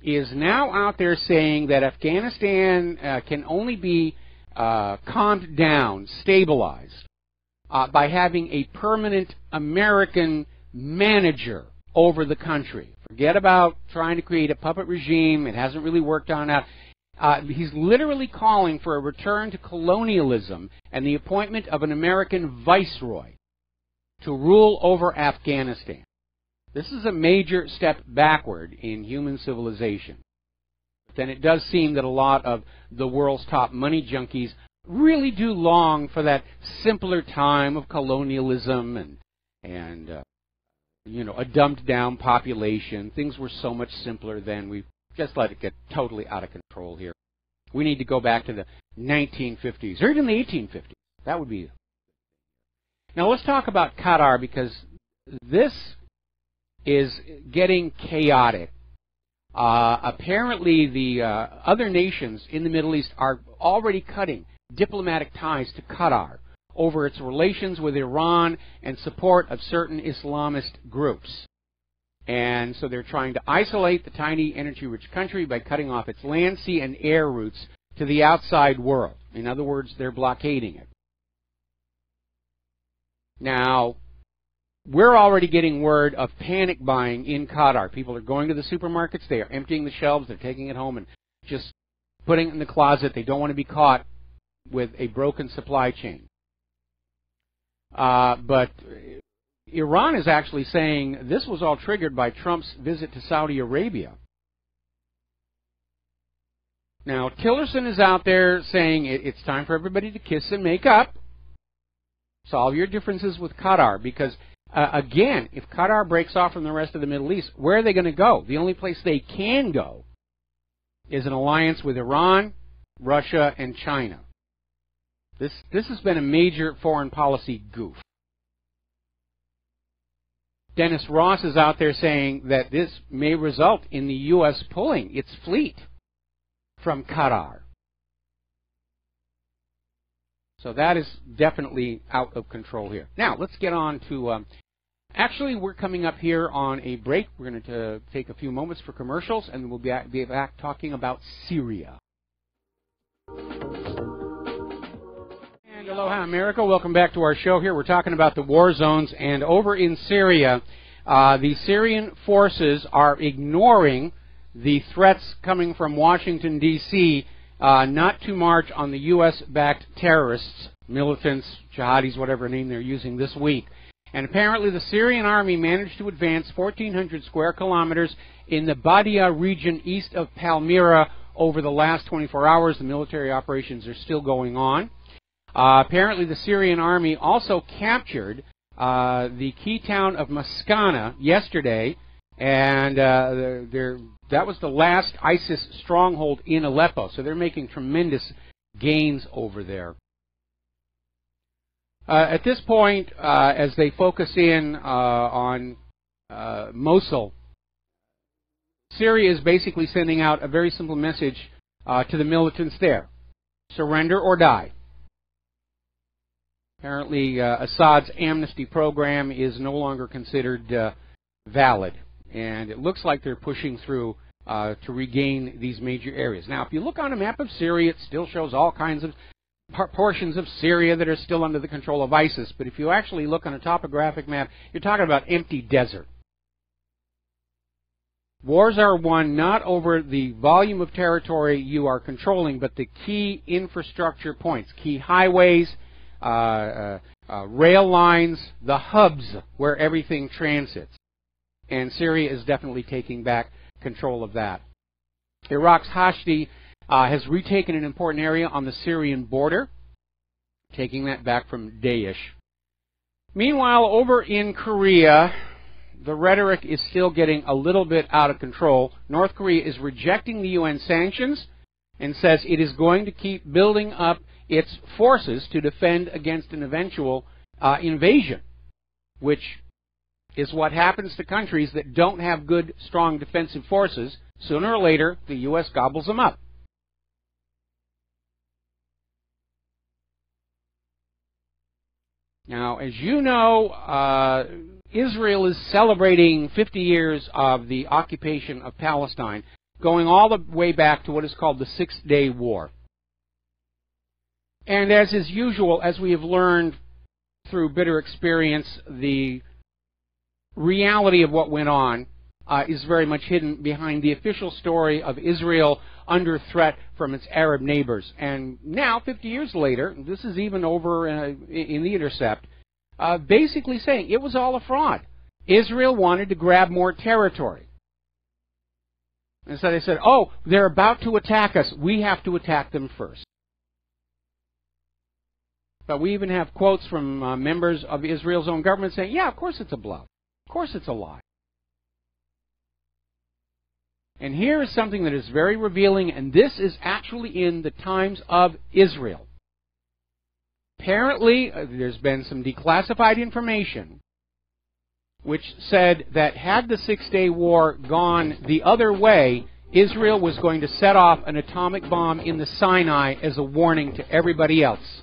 is now out there saying that Afghanistan can only be calmed down, stabilized, by having a permanent American manager over the country. Forget about trying to create a puppet regime. It hasn't really worked on that. He's literally calling for a return to colonialism and the appointment of an American viceroy to rule over Afghanistan. This is a major step backward in human civilization. But then it does seem that a lot of the world's top money junkies really do long for that simpler time of colonialism and you know, a dumbed down population. Things were so much simpler then. We've just let it get totally out of control here. We need to go back to the 1950s or even the 1850s. That would be. Now let's talk about Qatar, because this is getting chaotic. Apparently the other nations in the Middle East are already cutting diplomatic ties to Qatar over its relations with Iran and support of certain Islamist groups. And so they're trying to isolate the tiny energy-rich country by cutting off its land, sea, and air routes to the outside world. In other words, they're blockading it. Now, we're already getting word of panic buying in Qatar. People are going to the supermarkets, they are emptying the shelves, they're taking it home and just putting it in the closet. They don't want to be caught with a broken supply chain. But Iran is actually saying this was all triggered by Trump's visit to Saudi Arabia. Now, Tillerson is out there saying it's time for everybody to kiss and make up. Solve your differences with Qatar, because, again, if Qatar breaks off from the rest of the Middle East, where are they going to go? The only place they can go is an alliance with Iran, Russia, and China. This has been a major foreign policy goof. Dennis Ross is out there saying that this may result in the U.S. pulling its fleet from Qatar. So that is definitely out of control here. Now, let's get on to... actually, we're coming up here on a break. We're going to take a few moments for commercials, and we'll be back talking about Syria. And aloha, America. Welcome back to our show here. We're talking about the war zones. And over in Syria, the Syrian forces are ignoring the threats coming from Washington, D.C., not to march on the U.S.-backed terrorists, militants, jihadis, whatever name they're using this week. And apparently the Syrian army managed to advance 1,400 square kilometers in the Badia region east of Palmyra over the last 24 hours. The military operations are still going on. Apparently the Syrian army also captured the key town of Maskana yesterday, and that was the last ISIS stronghold in Aleppo. So they're making tremendous gains over there. At this point, as they focus in on Mosul, Syria is basically sending out a very simple message to the militants there. Surrender or die. Apparently, Assad's amnesty program is no longer considered valid. And it looks like they're pushing through to regain these major areas. Now, if you look on a map of Syria, it still shows all kinds of portions of Syria that are still under the control of ISIS. But if you actually look on a topographic map, you're talking about empty desert. Wars are won not over the volume of territory you are controlling, but the key infrastructure points, key highways, rail lines, the hubs where everything transits. And Syria is definitely taking back control of that. Iraq's Hashdi has retaken an important area on the Syrian border, taking that back from Daesh. Meanwhile, over in Korea, the rhetoric is still getting a little bit out of control. North Korea is rejecting the UN sanctions and says it is going to keep building up its forces to defend against an eventual invasion, which is what happens to countries that don't have good, strong defensive forces. Sooner or later, the U.S. gobbles them up. Now, as you know, Israel is celebrating 50 years of the occupation of Palestine, going all the way back to what is called the Six-Day War. And as is usual, as we have learned through bitter experience, the reality of what went on is very much hidden behind the official story of Israel under threat from its Arab neighbors. And now, 50 years later, this is even over in The Intercept, basically saying it was all a fraud. Israel wanted to grab more territory. And so they said, oh, they're about to attack us. We have to attack them first. But we even have quotes from members of Israel's own government saying, yeah, of course it's a bluff. Of course it's a lie. And here is something that is very revealing, and this is actually in the Times of Israel. Apparently, there's been some declassified information which said that had the Six-Day War gone the other way, Israel was going to set off an atomic bomb in the Sinai as a warning to everybody else.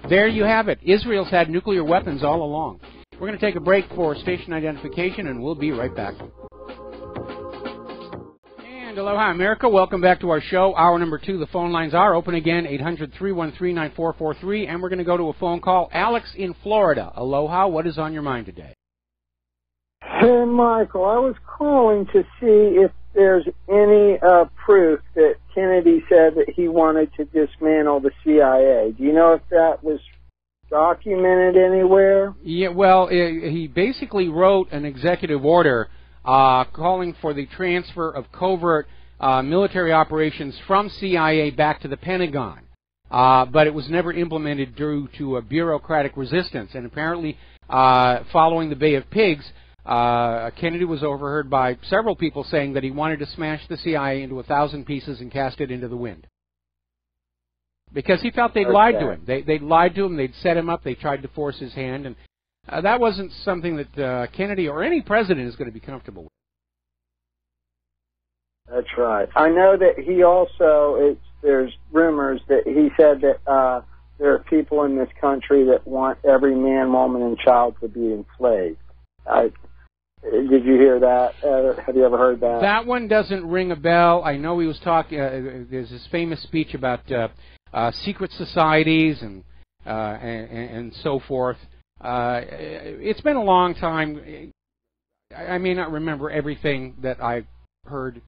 There you have it. Israel's had nuclear weapons all along. We're going to take a break for station identification, and we'll be right back. And aloha, America. Welcome back to our show. Hour number 2. The phone lines are open again, 800-313-9443, and we're going to go to a phone call. Alex in Florida. Aloha. What is on your mind today? Hey, Michael. I was calling to see if there's any proof that Kennedy said that he wanted to dismantle the CIA. Do you know if that was documented anywhere? Yeah, well, he basically wrote an executive order calling for the transfer of covert military operations from CIA back to the Pentagon. But it was never implemented due to a bureaucratic resistance. And apparently, following the Bay of Pigs, Kennedy was overheard by several people saying that he wanted to smash the CIA into 1,000 pieces and cast it into the wind. Because he felt they'd lied to him. They'd lied to him, they'd set him up, they tried to force his hand, and that wasn't something that Kennedy or any president is going to be comfortable with. That's right. I know that he also, there's rumors that he said that there are people in this country that want every man, woman, and child to be enslaved. Did you hear that? Have you ever heard that? That one doesn't ring a bell. I know he was talking, there's this famous speech about secret societies and so forth. It's been a long time. I may not remember everything that I heard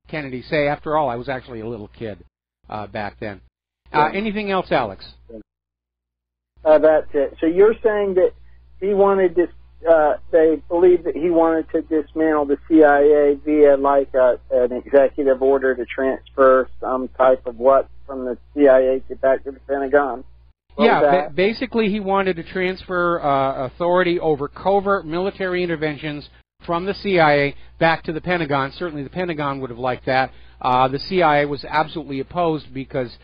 Kennedy say. After all, I was actually a little kid back then. Anything else, Alex? That's it. So you're saying that he wanted to, they believe that he wanted to dismantle the CIA via like an executive order to transfer some type of what from the CIA to back to the Pentagon? Basically he wanted to transfer authority over covert military interventions from the CIA back to the Pentagon. Certainly the Pentagon would have liked that. The CIA was absolutely opposed because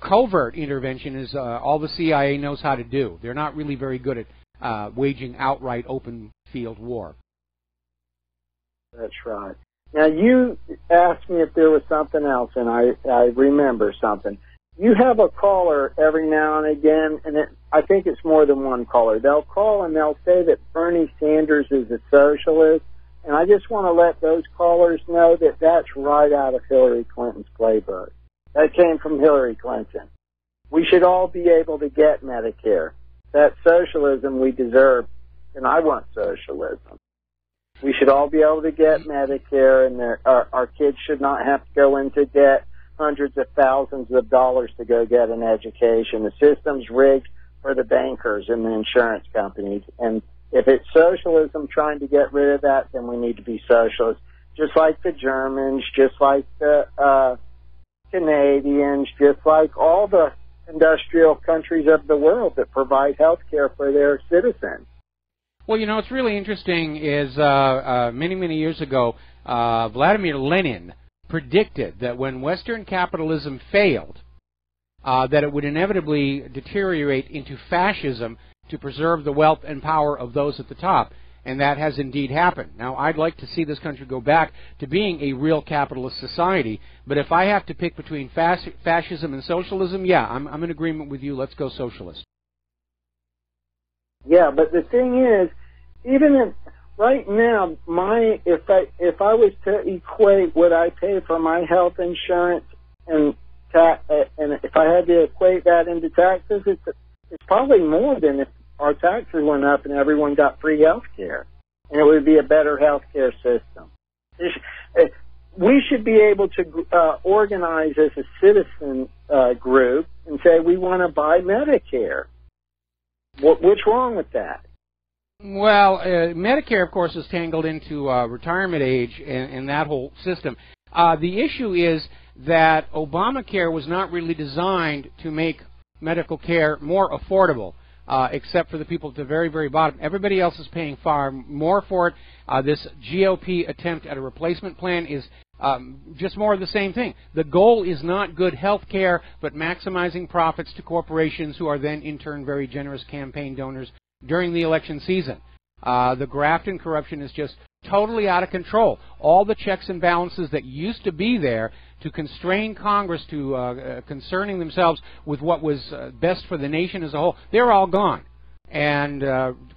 covert intervention is all the CIA knows how to do. They're not really very good at waging outright open field war. That's right. Now, you asked me if there was something else, and I remember something. You have a caller every now and again, and I think it's more than one caller. They'll call and they'll say that Bernie Sanders is a socialist, and I just want to let those callers know that that's right out of Hillary Clinton's playbook. That came from Hillary Clinton. We should all be able to get Medicare. That's socialism we deserve, and I want socialism. We should all be able to get Medicare, and our kids should not have to go into debt hundreds of thousands of dollars to go get an education. The system's rigged for the bankers and the insurance companies. And if it's socialism trying to get rid of that, then we need to be socialists, just like the Germans, just like the Canadians, just like all the industrial countries of the world that provide health care for their citizens. Well, you know, what's really interesting is many, many years ago, Vladimir Lenin predicted that when Western capitalism failed, that it would inevitably deteriorate into fascism to preserve the wealth and power of those at the top. And that has indeed happened. Now, I'd like to see this country go back to being a real capitalist society, but if I have to pick between fascism and socialism, yeah, I'm in agreement with you. Let's go socialist. Yeah, but the thing is, even right now, if I was to equate what I pay for my health insurance and if I had to equate that into taxes, it's probably more than if our taxes went up and everyone got free health care, and it would be a better health care system. We should be able to organize as a citizen group and say we want to buy Medicare. What's wrong with that? Well, Medicare, of course, is tangled into retirement age and that whole system. The issue is that Obamacare was not really designed to make medical care more affordable, except for the people at the very, very bottom. Everybody else is paying far more for it. This GOP attempt at a replacement plan is just more of the same thing. The goal is not good health care, but maximizing profits to corporations who are then, in turn, very generous campaign donors during the election season. The graft and corruption is just totally out of control. All the checks and balances that used to be there to constrain Congress to concerning themselves with what was best for the nation as a whole, they're all gone. And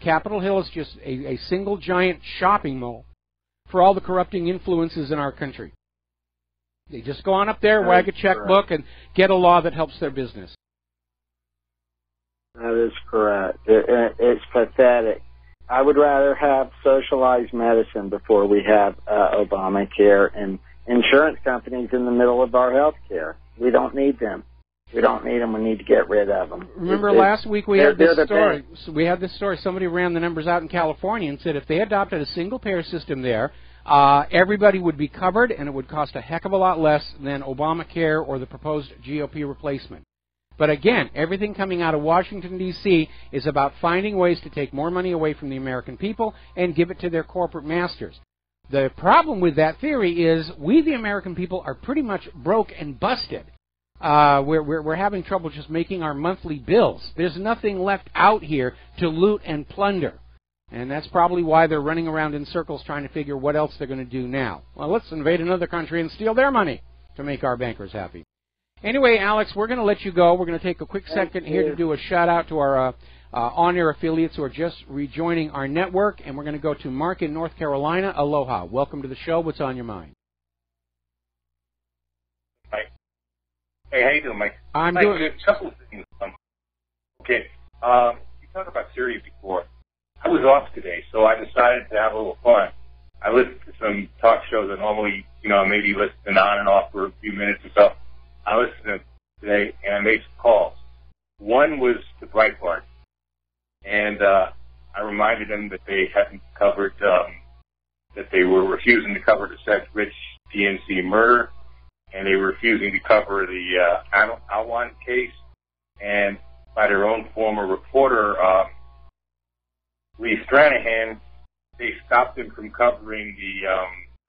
Capitol Hill is just a single giant shopping mall for all the corrupting influences in our country. They just go on up there, wag a checkbook, and get a law that helps their business. That is correct. It's pathetic. I would rather have socialized medicine before we have Obamacare and insurance companies in the middle of our health care. We don't need them. We don't need them. We need to get rid of them. Remember last week we had this story. Somebody ran the numbers out in California and said if they adopted a single-payer system there, everybody would be covered, and it would cost a heck of a lot less than Obamacare or the proposed GOP replacement. But again, everything coming out of Washington, D.C. is about finding ways to take more money away from the American people and give it to their corporate masters. The problem with that theory is we, the American people, are pretty much broke and busted. We're having trouble just making our monthly bills. There's nothing left out here to loot and plunder. And that's probably why they're running around in circles trying to figure what else they're going to do now. Well, let's invade another country and steal their money to make our bankers happy. Anyway, Alex, we're going to let you go. We're going to take a quick second here to do a shout-out to our on-air affiliates who are just rejoining our network. And we're going to go to Mark in North Carolina. Aloha. Welcome to the show. What's on your mind? Hi. Hey, how you doing, Mike? I'm doing... A couple of things. Okay. You talked about Syria before. I was off today, so I decided to have a little fun. I listened to some talk shows that normally, maybe listen on and off for a few minutes or so. I listened to today, and I made some calls. One was to Breitbart, and I reminded them that they hadn't covered, that they were refusing to cover the sex-rich DNC murder, and they were refusing to cover the Aiea case, and by their own former reporter, Lee Stranahan, they stopped him from covering the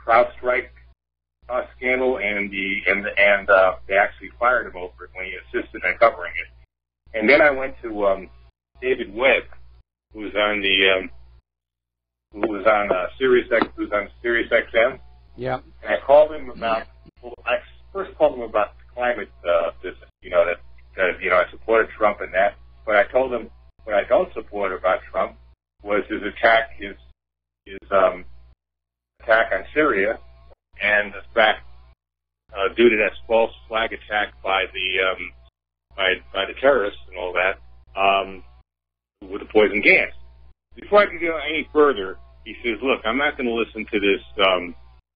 CrowdStrike scandal, and they actually fired him over it when he assisted in covering it. And then I went to David Webb, who was on Sirius XM. Yeah. And I called him about. Well, I first called him about the climate business. I supported Trump and that, but I told him what I don't support about Trump was his attack on Syria, and the fact due to that false flag attack by the terrorists and all that with the poison gas. Before I can go any further, he says, "Look, I'm not going to listen to this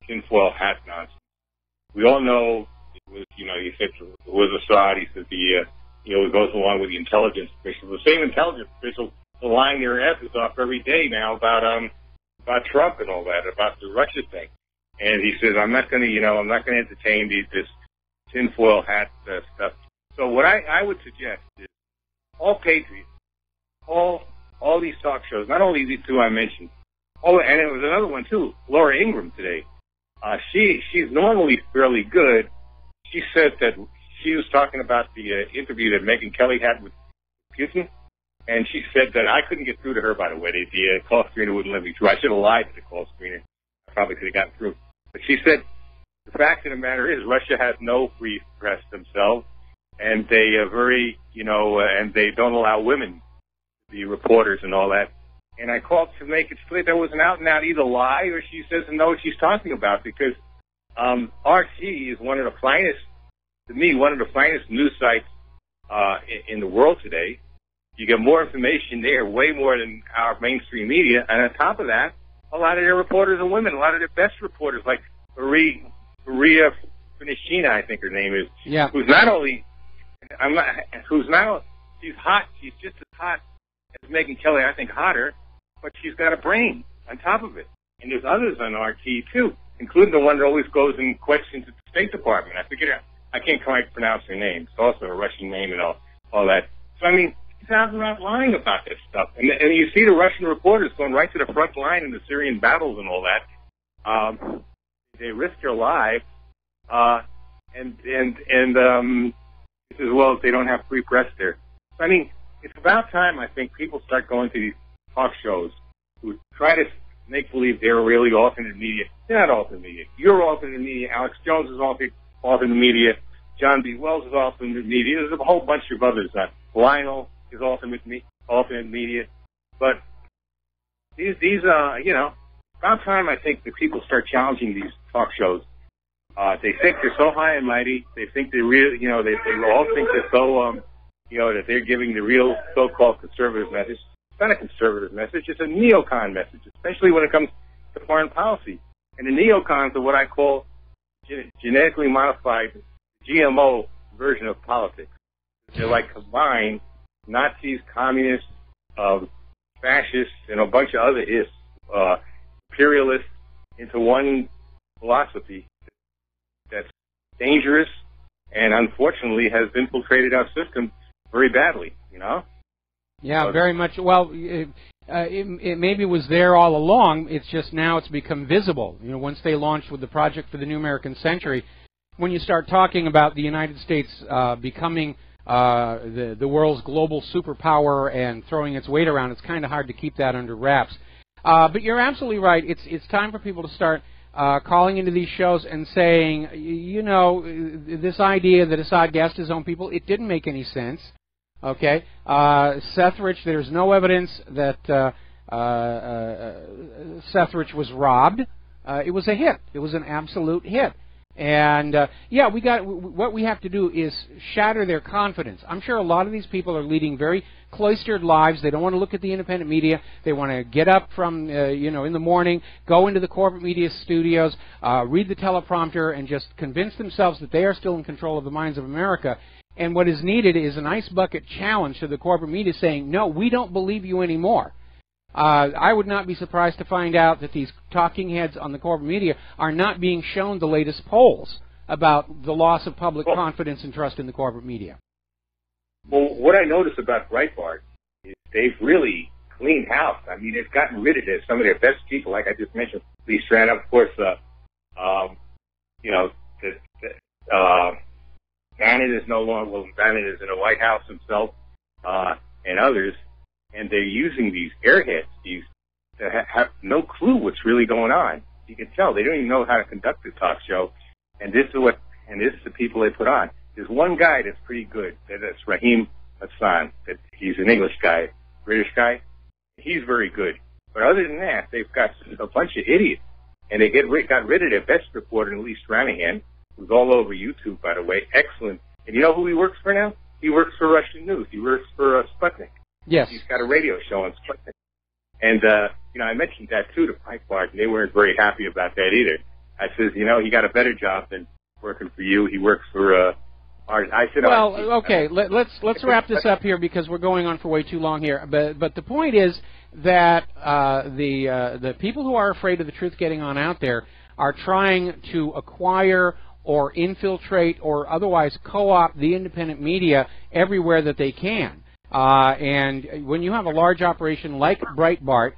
tinfoil hat nonsense. We all know it was, he said it was Assad. He said it goes along with the intelligence officials. The same intelligence officials are lying their asses off every day now about Trump and all that, about the Russia thing." And he says, I'm not going to entertain this tinfoil hat stuff. So what I would suggest is all patriots, all these talk shows, not only these two I mentioned, and it was another one too, Laura Ingraham today. She's normally fairly good. She said that she was talking about the interview that Megyn Kelly had with Putin, and she said that I couldn't get through to her, by the way. The call screener wouldn't let me through. I should have lied to the call screener. I probably could have gotten through. But she said the fact of the matter is Russia has no free press themselves, and they are very, and they don't allow women to be reporters and all that. And I called to make it clear there was an out-and-out either lie or she doesn't know what she's talking about, because RT is one of the finest, to me, one of the finest news sites in the world today. You get more information there, way more than our mainstream media. And on top of that, a lot of their reporters are women. A lot of their best reporters, like Maria Finishina, I think her name is. Yeah. She's hot. She's just as hot as Megyn Kelly, I think hotter, but she's got a brain on top of it. And there's others on RT too, including the one that always goes and questions at the State Department. I can't quite pronounce her name. It's also a Russian name and all that. So he's out around lying about that stuff. And you see the Russian reporters going right to the front line in the Syrian battles and all that. They risk their lives, and as well as they don't have free press there. So, it's about time, I think, people start going to these talk shows who try to make believe they're really alternate media. They're not alternate media. You're alternate media. Alex Jones is alternate media. John B. Wells is alternate media. There's a whole bunch of others. Lionel is alternate media. But these about time, I think, that people start challenging these talk shows. They think they're so high and mighty. They think they're real, they all think they're so, that they're giving the real so-called conservative message. It's not a conservative message. It's a neocon message, especially when it comes to foreign policy. And the neocons are what I call genetically modified GMO version of politics. They're like combined Nazis, communists, fascists, and a bunch of other imperialists, into one philosophy that's dangerous and unfortunately has infiltrated our system very badly, you know? Yeah, So very much. Well, it maybe was there all along. It's just now it's become visible. You know, once they launched with the Project for the New American Century, when you start talking about the United States becoming the world's global superpower and throwing its weight around, it's kind of hard to keep that under wraps. But you're absolutely right. It's time for people to start calling into these shows and saying, you know, this idea that Assad gassed his own people, it didn't make any sense. Okay, Sethridge, there's no evidence that Sethridge was robbed. It was a hit. It was an absolute hit. And yeah, what we have to do is shatter their confidence. I'm sure a lot of these people are leading very cloistered lives. They don't want to look at the independent media. They want to get up from you know, in the morning, go into the corporate media studios, read the teleprompter, and just convince themselves that they are still in control of the minds of America. And what is needed is an ice bucket challenge to the corporate media saying, no, we don't believe you anymore. I would not be surprised to find out that these talking heads on the corporate media are not being shown the latest polls about the loss of public confidence and trust in the corporate media. Well, what I noticed about Breitbart is they've really cleaned house. I mean, they've gotten rid of some of their best people, like I just mentioned. Lee Strand, of course, you know, Bannon is no longer, well, Bannon is in the White House himself, and others, and they're using these airheads, these that have no clue what's really going on. You can tell they don't even know how to conduct a talk show, and this is the people they put on. There's one guy that's pretty good. That's Raheem Hassan. That he's an English guy, British guy. He's very good. But other than that, they've got a bunch of idiots, and they got rid of their best reporter, Lee Stranahan, who's all over YouTube, by the way. Excellent. And you know who he works for now? He works for Russian news. He works for Sputnik. Yes. He's got a radio show on Sputnik. And, you know, I mentioned that, too, to Breitbart, and they weren't very happy about that either. I says, you know, he got a better job than working for you. He works for I said, well, okay, let's wrap this up here because we're going on for way too long here. But the point is that the people who are afraid of the truth getting on out there are trying to acquire or infiltrate or otherwise co-opt the independent media everywhere that they can. And when you have a large operation like Breitbart,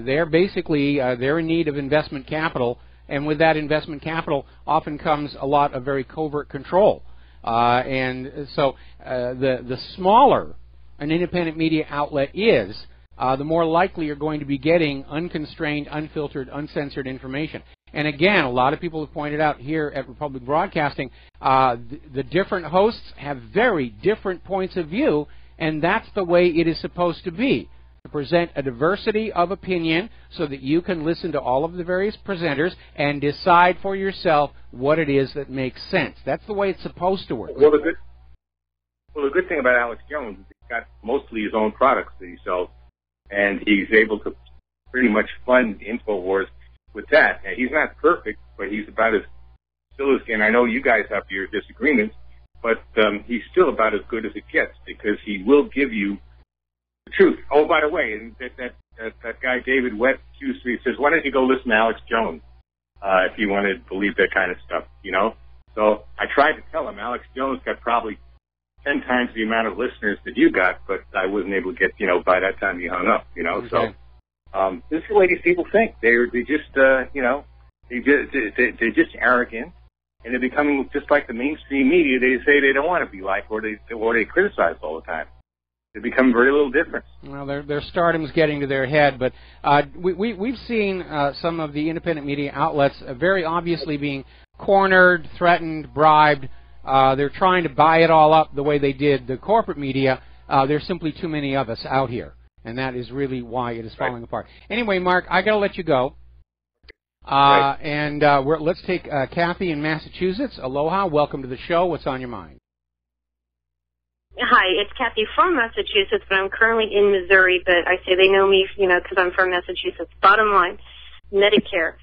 they're basically they're in need of investment capital, and with that investment capital often comes a lot of very covert control. And so the smaller an independent media outlet is, the more likely you're going to be getting unconstrained, unfiltered, uncensored information. And again, a lot of people have pointed out here at Republic Broadcasting, the different hosts have very different points of view, and that's the way it is supposed to be. To present a diversity of opinion so that you can listen to all of the various presenters and decide for yourself what it is that makes sense. That's the way it's supposed to work. Well, the good thing about Alex Jones is he's got mostly his own products that he sells, and he's able to pretty much fund InfoWars with that. And he's not perfect, but he's about as still as, and I know you guys have your disagreements, but he's still about as good as it gets because he will give you the truth. Oh, by the way, and that guy David Wett Q3 says, why don't you go listen to Alex Jones if you want to believe that kind of stuff, you know? So I tried to tell him Alex Jones got probably 10 times the amount of listeners that you got, but I wasn't able to get, you know, by that time he hung up, you know? Okay. So this is the way these people think. They just, you know, they're just arrogant, and they're becoming just like the mainstream media. They say they don't want to be like, or they criticize all the time. They become very little different. Well, their stardom's getting to their head, but we've seen some of the independent media outlets very obviously being cornered, threatened, bribed. They're trying to buy it all up the way they did the corporate media. There's simply too many of us out here, and that is really why it is falling apart. Anyway, Mark, I got to let you go. And let's take Kathy in Massachusetts. Aloha, welcome to the show. What's on your mind? Hi, it's Kathy from Massachusetts, but I'm currently in Missouri, but I say they know me, you know, because I'm from Massachusetts. Bottom line, Medicare.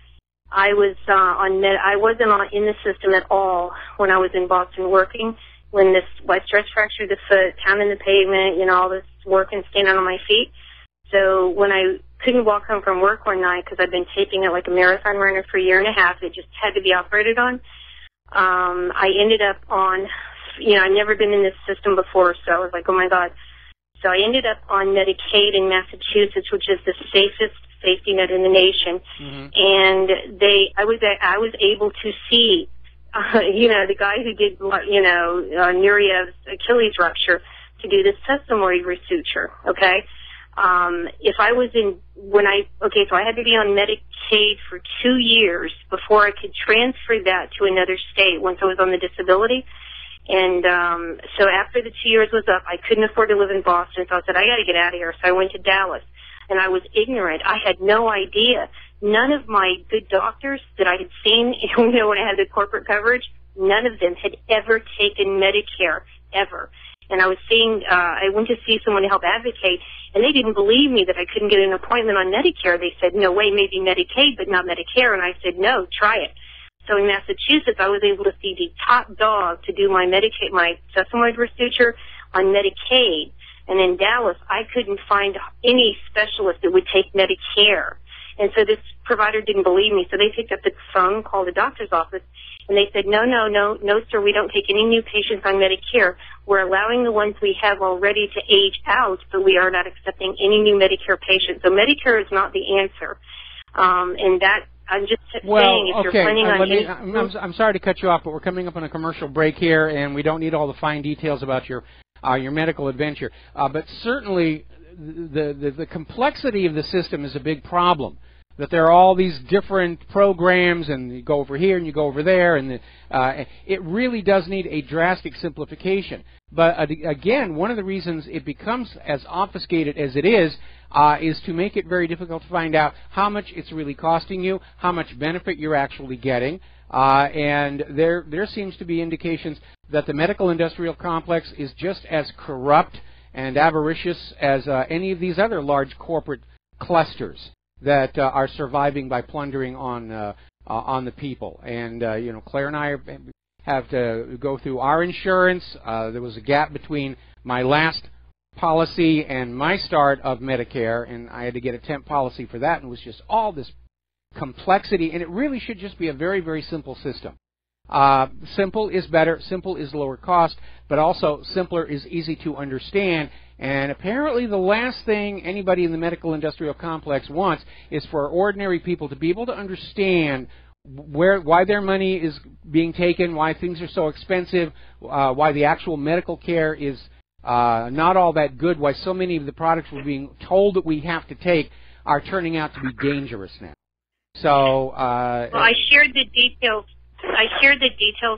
I wasn't in the system at all when I was in Boston working, when I stress fractured the foot, pounding the pavement, you know, all this work and standing on my feet. So when I couldn't walk home from work one night because I'd been taping it like a marathon runner for a year and a half. It just had to be operated on. I ended up on, I'd never been in this system before, so I was like, oh my God. So I ended up on Medicaid in Massachusetts, which is the safest safety net in the nation. Mm-hmm. And I was able to see, the guy who did, Nuriev's Achilles rupture to do this sesamoid suture, okay? If I was so I had to be on Medicaid for 2 years before I could transfer that to another state once I was on the disability. And so after the 2 years was up, I couldn't afford to live in Boston, so I said, I got to get out of here. So I went to Dallas, and I was ignorant. I had no idea. None of my good doctors that I had seen, when I had the corporate coverage, none of them had ever taken Medicare, ever. And I went to see someone to help advocate, and they didn't believe me that I couldn't get an appointment on Medicare. They said, no way, maybe Medicaid, but not Medicare. And I said, no, try it. So in Massachusetts, I was able to see the top dog to do my sesamoid suture on Medicaid. And in Dallas, I couldn't find any specialist that would take Medicare. And so this provider didn't believe me. So they picked up the phone, called the doctor's office, and they said, no, sir, we don't take any new patients on Medicare. We're allowing the ones we have already to age out, but we are not accepting any new Medicare patients. So Medicare is not the answer. And that, I'm just saying, if you're planning on... I'm sorry to cut you off, but we're coming up on a commercial break here, and we don't need all the fine details about your medical adventure. But certainly, the complexity of the system is a big problem. That there are all these different programs, and you go over here and you go over there, and it really does need a drastic simplification. But again, one of the reasons it becomes as obfuscated as it is to make it very difficult to find out how much it's really costing you, how much benefit you're actually getting, and there seems to be indications that the medical industrial complex is just as corrupt and avaricious as any of these other large corporate clusters that are surviving by plundering on the people. And Claire and I have to go through our insurance. There was a gap between my last policy and my start of Medicare, and I had to get a temp policy for that, and it was just all this complexity, and it really should just be a very, very simple system. Simple is better, simple is lower cost, but also simpler is easy to understand. And apparently the last thing anybody in the medical industrial complex wants is for ordinary people to be able to understand why their money is being taken, why things are so expensive, why the actual medical care is not all that good, why so many of the products we're being told that we have to take are turning out to be dangerous now. So well, I shared the details.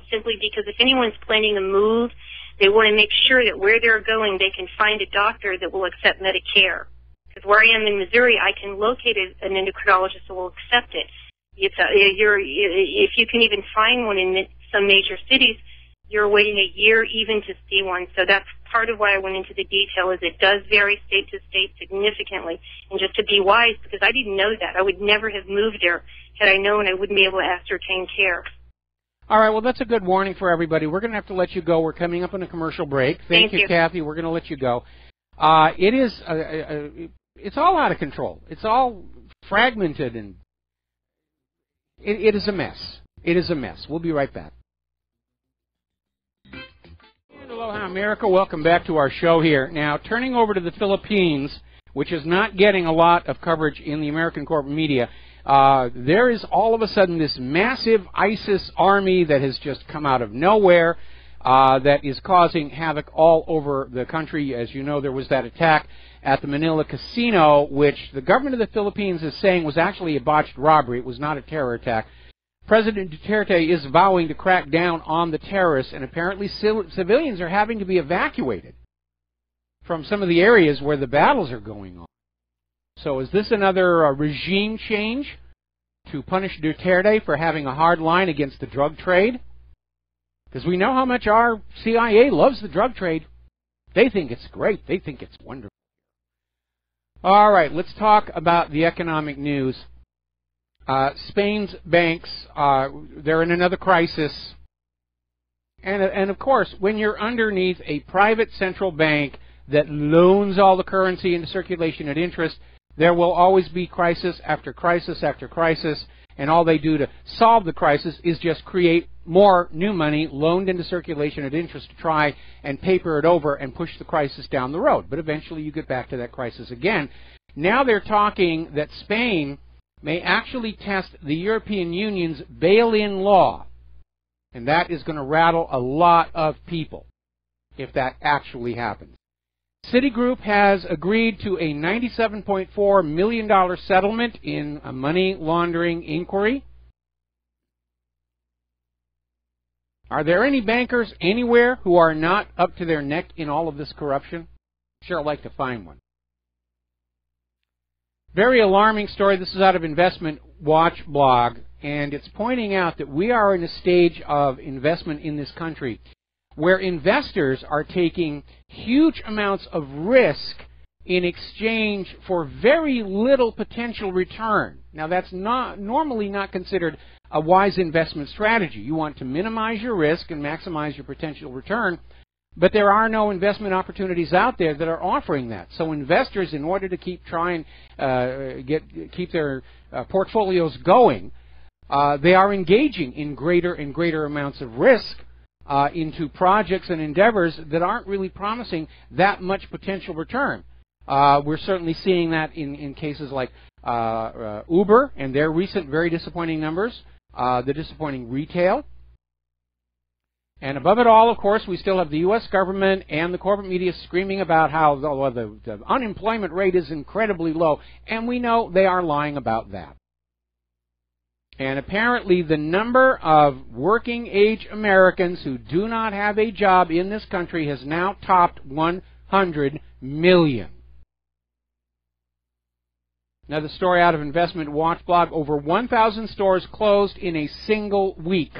Simply because if anyone's planning a move, they want to make sure that where they're going, they can find a doctor that will accept Medicare. Because where I am in Missouri, I can locate an endocrinologist that will accept it. If you can even find one in some major cities, you're waiting a year even to see one. So that's part of why I went into the detail, is it does vary state to state significantly. And just to be wise, because I didn't know that. I would never have moved there had I known I wouldn't be able to ascertain care. All right, well, that's a good warning for everybody. We're going to have to let you go. We're coming up on a commercial break. Thank you, Kathy. We're going to let you go. It's all out of control. It's all fragmented, and it is a mess. It is a mess. We'll be right back. And aloha, America. Welcome back to our show here. Now, turning over to the Philippines, which is not getting a lot of coverage in the American corporate media, there is all of a sudden this massive ISIS army that has just come out of nowhere that is causing havoc all over the country. As you know, there was that attack at the Manila casino, which the government of the Philippines is saying was actually a botched robbery. It was not a terror attack. President Duterte is vowing to crack down on the terrorists, and apparently civilians are having to be evacuated from some of the areas where the battles are going on. So is this another regime change to punish Duterte for having a hard line against the drug trade? Because we know how much our CIA loves the drug trade. They think it's great. They think it's wonderful. All right, let's talk about the economic news. Spain's banks, they're in another crisis. And of course, when you're underneath a private central bank that loans all the currency into circulation at interest, There will always be crisis after crisis after crisis, and all they do to solve the crisis is just create more new money loaned into circulation at interest to try and paper it over and push the crisis down the road. But eventually you get back to that crisis again. Now they're talking that Spain may actually test the European Union's bail-in law, and that is going to rattle a lot of people if that actually happens. Citigroup has agreed to a $97.4 million settlement in a money laundering inquiry. Are there any bankers anywhere who are not up to their neck in all of this corruption? Sure, I'd like to find one. Very alarming story. This is out of Investment Watch blog, and it's pointing out that we are in a stage of investment in this country where investors are taking huge amounts of risk in exchange for very little potential return. Now, that's normally not considered a wise investment strategy. You want to minimize your risk and maximize your potential return, but there are no investment opportunities out there that are offering that. So investors, in order to keep keep their portfolios going, they are engaging in greater and greater amounts of risk into projects and endeavors that aren't really promising that much potential return. We're certainly seeing that in cases like Uber and their recent very disappointing numbers, the disappointing retail. And above it all, of course, we still have the U.S. government and the corporate media screaming about how the unemployment rate is incredibly low, and we know they are lying about that. And apparently the number of working-age Americans who do not have a job in this country has now topped 100 million. Another story out of Investment Watch blog, over 1,000 stores closed in a single week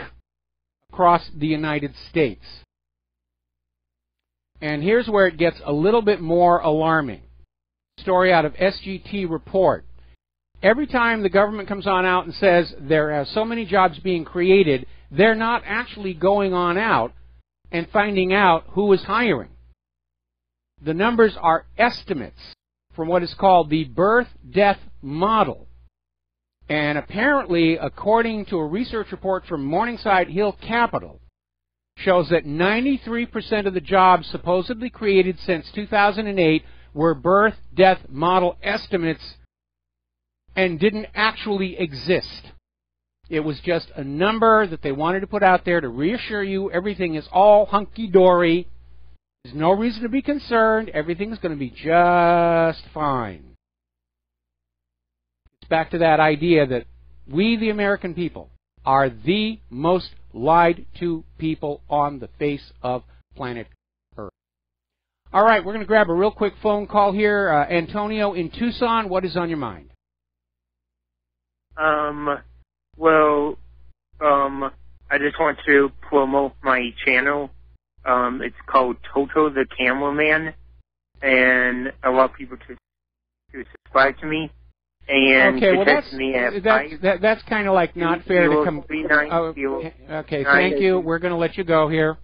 across the United States. And here's where it gets a little bit more alarming. Story out of SGT Report. Every time the government comes on out and says there are so many jobs being created, they're not actually going on out and finding out who is hiring. The numbers are estimates from what is called the birth-death model. And apparently, according to a research report from Morningside Hill Capital, shows that 93% of the jobs supposedly created since 2008 were birth-death model estimates and didn't actually exist. It was just a number that they wanted to put out there to reassure you everything is all hunky-dory. There's no reason to be concerned. Everything's going to be just fine. It's back to that idea that we, the American people, are the most lied to people on the face of planet Earth. All right, we're going to grab a real quick phone call here. Antonio in Tucson, what is on your mind? I just want to promote my channel. It's called Toto the Cameraman, and I want people to subscribe to me. And okay, well that's kind of like not fair to come. Okay, thank you. We're going to let you go here.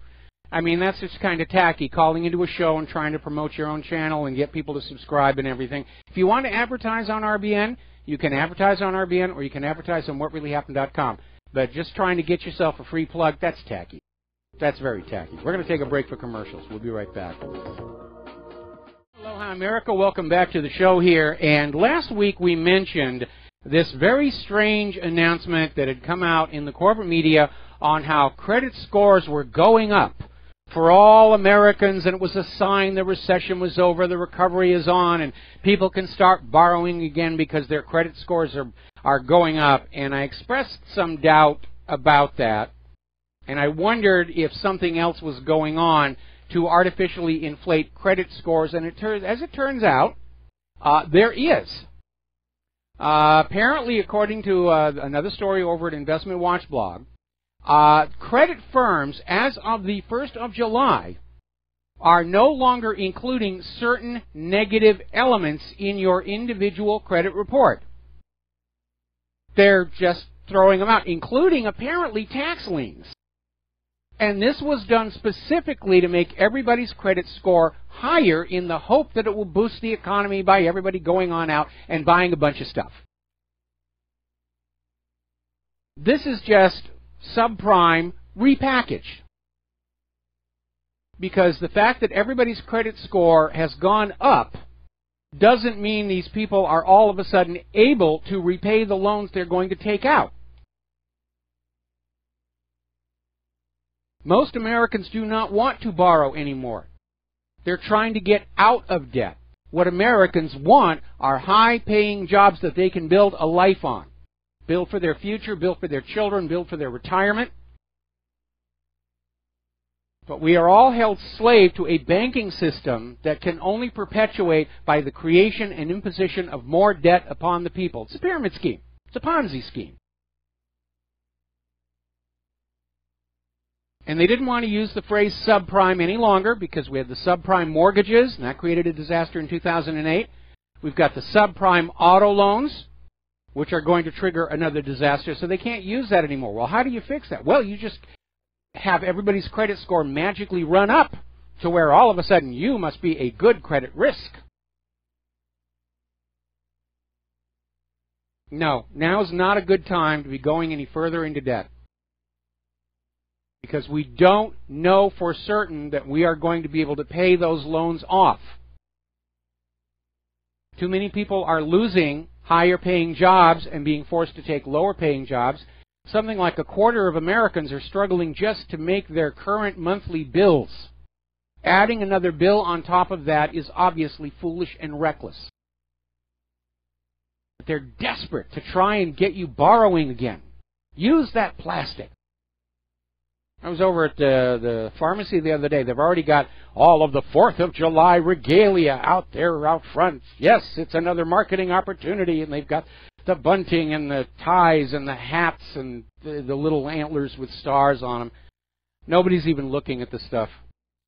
I mean, that's just kind of tacky, calling into a show and trying to promote your own channel and get people to subscribe and everything. If you want to advertise on RBN, you can advertise on RBN or you can advertise on whatreallyhappened.com. But just trying to get yourself a free plug, that's tacky. That's very tacky. We're going to take a break for commercials. We'll be right back. Aloha, America. Welcome back to the show here. And last week we mentioned this very strange announcement that had come out in the corporate media on how credit scores were going up for all Americans, and it was a sign the recession was over, the recovery is on, and people can start borrowing again because their credit scores are going up. And I expressed some doubt about that, and I wondered if something else was going on to artificially inflate credit scores, and as it turns out, there is. Apparently, according to another story over at Investment Watch blog, credit firms, as of the 1st of July, are no longer including certain negative elements in your individual credit report. They're just throwing them out, including apparently tax liens. And this was done specifically to make everybody's credit score higher in the hope that it will boost the economy by everybody going on out and buying a bunch of stuff. This is just subprime repackaged. Because the fact that everybody's credit score has gone up doesn't mean these people are all of a sudden able to repay the loans they're going to take out. Most Americans do not want to borrow anymore. They're trying to get out of debt. What Americans want are high-paying jobs that they can build a life on. Build for their future, build for their children, build for their retirement. But we are all held slave to a banking system that can only perpetuate by the creation and imposition of more debt upon the people. It's a pyramid scheme. It's a Ponzi scheme. And they didn't want to use the phrase subprime any longer because we had the subprime mortgages, and that created a disaster in 2008. We've got the subprime auto loans, which are going to trigger another disaster, so they can't use that anymore. Well, how do you fix that? Well, you just have everybody's credit score magically run up to where all of a sudden you must be a good credit risk. No, now is not a good time to be going any further into debt. Because we don't know for certain that we are going to be able to pay those loans off. Too many people are losing higher paying jobs and being forced to take lower paying jobs. Something like a quarter of Americans are struggling just to make their current monthly bills. Adding another bill on top of that is obviously foolish and reckless. But they're desperate to try and get you borrowing again. Use that plastic. I was over at the pharmacy the other day. They've already got all of the 4th of July regalia out there out front. Yes, it's another marketing opportunity, and they've got the bunting and the ties and the hats and the little antlers with stars on them. Nobody's even looking at the stuff.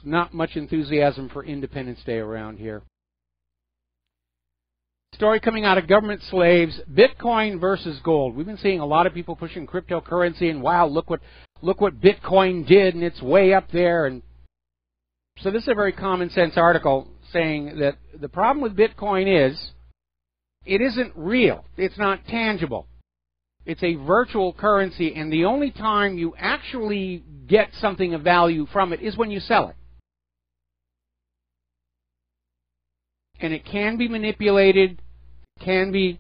Not much enthusiasm for Independence Day around here. Story coming out of Government Slaves, Bitcoin versus gold. We've been seeing a lot of people pushing cryptocurrency, and wow, look what Bitcoin did, and it's way up there. And so this is a very common sense article saying that the problem with Bitcoin is it isn't real. It's not tangible. It's a virtual currency, and the only time you actually get something of value from it is when you sell it. And it can be manipulated, can be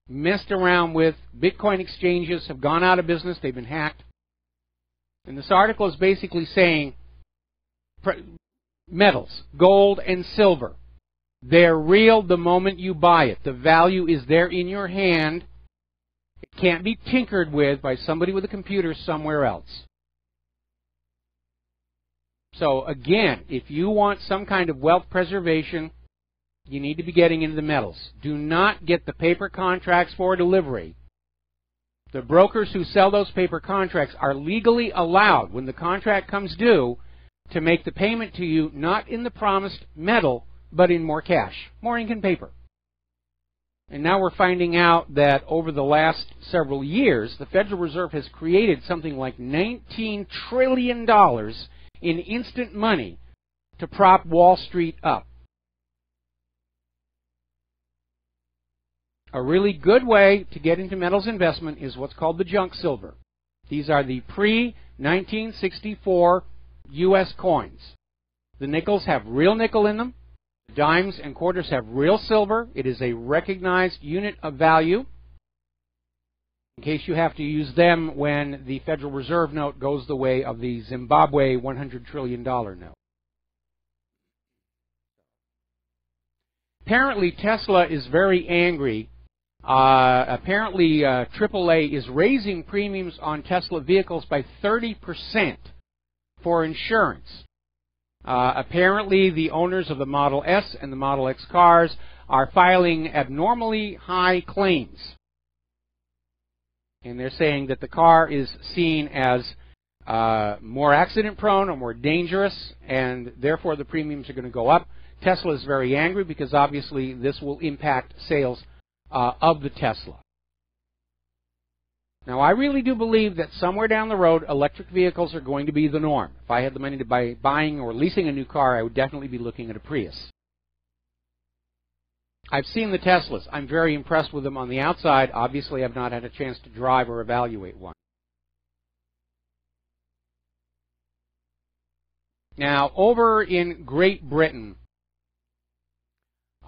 messed around with. Bitcoin exchanges have gone out of business. They've been hacked. And this article is basically saying metals, gold and silver, they're real the moment you buy it. The value is there in your hand. It can't be tinkered with by somebody with a computer somewhere else. So again, if you want some kind of wealth preservation, you need to be getting into the metals. Do not get the paper contracts for delivery. The brokers who sell those paper contracts are legally allowed, when the contract comes due, to make the payment to you not in the promised metal, but in more cash, more ink and paper. And now we're finding out that over the last several years, the Federal Reserve has created something like $19 trillion in instant money to prop Wall Street up. A really good way to get into metals investment is what's called the junk silver. These are the pre-1964 U.S. coins. The nickels have real nickel in them. The dimes and quarters have real silver. It is a recognized unit of value, in case you have to use them when the Federal Reserve note goes the way of the Zimbabwe $100 trillion note. Apparently, Tesla is very angry. Apparently, AAA is raising premiums on Tesla vehicles by 30% for insurance. Apparently, the owners of the Model S and the Model X cars are filing abnormally high claims. And they're saying that the car is seen as more accident-prone or more dangerous, and therefore the premiums are going to go up. Tesla is very angry because obviously this will impact sales of the Tesla. Now, I really do believe that somewhere down the road, electric vehicles are going to be the norm. If I had the money to buy buying or leasing a new car, I would definitely be looking at a Prius. I've seen the Teslas. I'm very impressed with them on the outside. Obviously, I've not had a chance to drive or evaluate one. Now, over in Great Britain,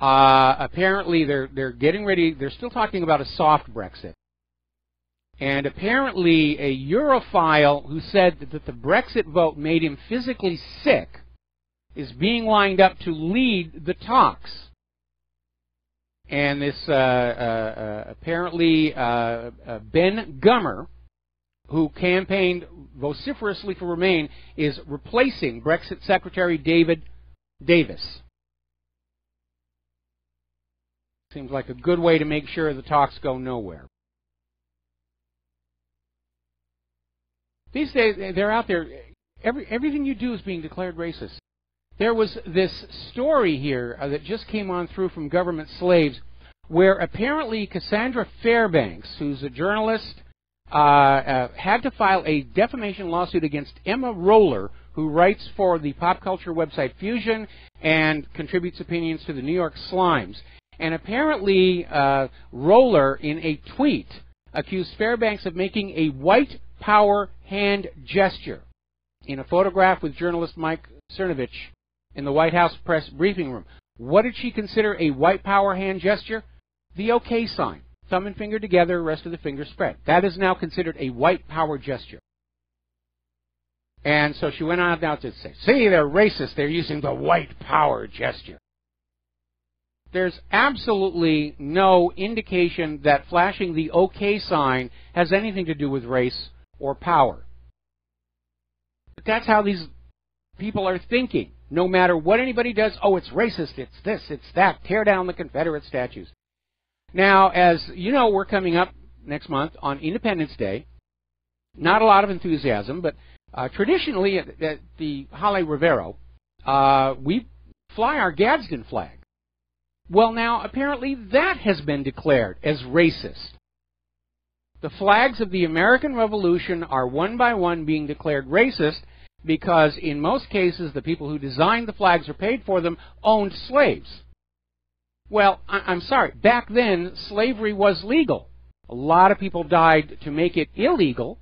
apparently they're getting ready. They're still talking about a soft Brexit. And apparently a Europhile who said that the Brexit vote made him physically sick is being lined up to lead the talks. And this apparently Ben Gummer, who campaigned vociferously for Remain, is replacing Brexit Secretary David Davis. Seems like a good way to make sure the talks go nowhere. These days, they're out there. Everything you do is being declared racist. There was this story here that just came on through from Government Slaves, where apparently Cassandra Fairbanks, who's a journalist, had to file a defamation lawsuit against Emma Roller, who writes for the pop culture website Fusion and contributes opinions to the New York Slimes. And apparently, Roller, in a tweet, accused Fairbanks of making a white power hand gesture in a photograph with journalist Mike Cernovich in the White House press briefing room. What did she consider a white power hand gesture? The OK sign. Thumb and finger together, rest of the finger spread. That is now considered a white power gesture. And so she went on now to say, see, they're racist. They're using the white power gesture. There's absolutely no indication that flashing the OK sign has anything to do with race or power. But that's how these people are thinking. No matter what anybody does, oh, it's racist, it's this, it's that, tear down the Confederate statues. Now, as you know, we're coming up next month on Independence Day. Not a lot of enthusiasm, but traditionally at the Mike Rivero, we fly our Gadsden flag. Well, now, apparently that has been declared as racist. The flags of the American Revolution are one by one being declared racist because in most cases the people who designed the flags or paid for them owned slaves. Well, I'm sorry, back then slavery was legal. A lot of people died to make it illegal.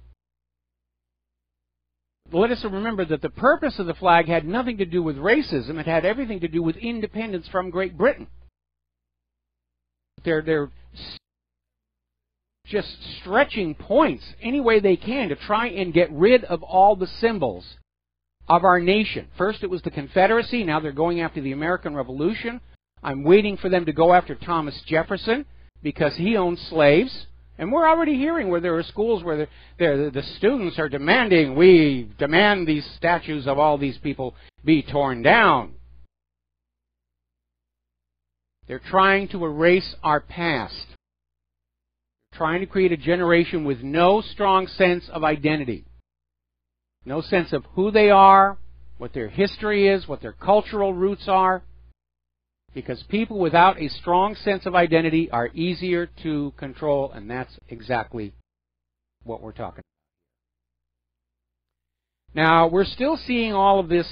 Let us remember that the purpose of the flag had nothing to do with racism. It had everything to do with independence from Great Britain. They're just stretching points any way they can to try and get rid of all the symbols of our nation. First it was the Confederacy, now they're going after the American Revolution. I'm waiting for them to go after Thomas Jefferson because he owned slaves. And we're already hearing where there are schools where the students are demanding, we demand these statues of all these people be torn down. They're trying to erase our past. Trying to create a generation with no strong sense of identity. No sense of who they are, what their history is, what their cultural roots are. Because people without a strong sense of identity are easier to control, and that's exactly what we're talking about. Now, we're still seeing all of this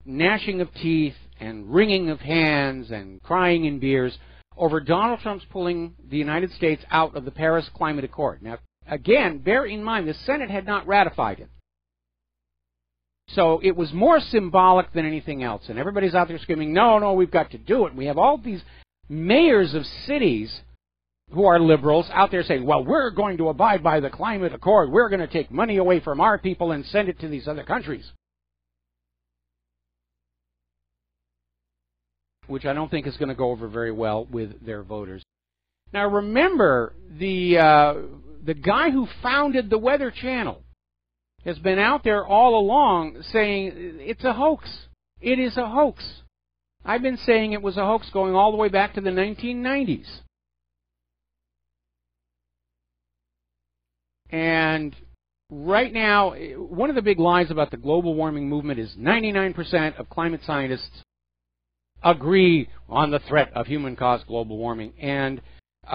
gnashing of teeth and wringing of hands and crying in beers over Donald Trump's pulling the United States out of the Paris Climate Accord. Now, again, bear in mind, the Senate had not ratified it. So it was more symbolic than anything else. And everybody's out there screaming, no, no, we've got to do it. And we have all these mayors of cities who are liberals out there saying, well, we're going to abide by the Climate Accord. We're going to take money away from our people and send it to these other countries. Which I don't think is going to go over very well with their voters. Now remember, the guy who founded the Weather Channel has been out there all along saying it's a hoax. It is a hoax. I've been saying it was a hoax going all the way back to the 1990s. And right now, one of the big lies about the global warming movement is 99% of climate scientists agree on the threat of human-caused global warming. And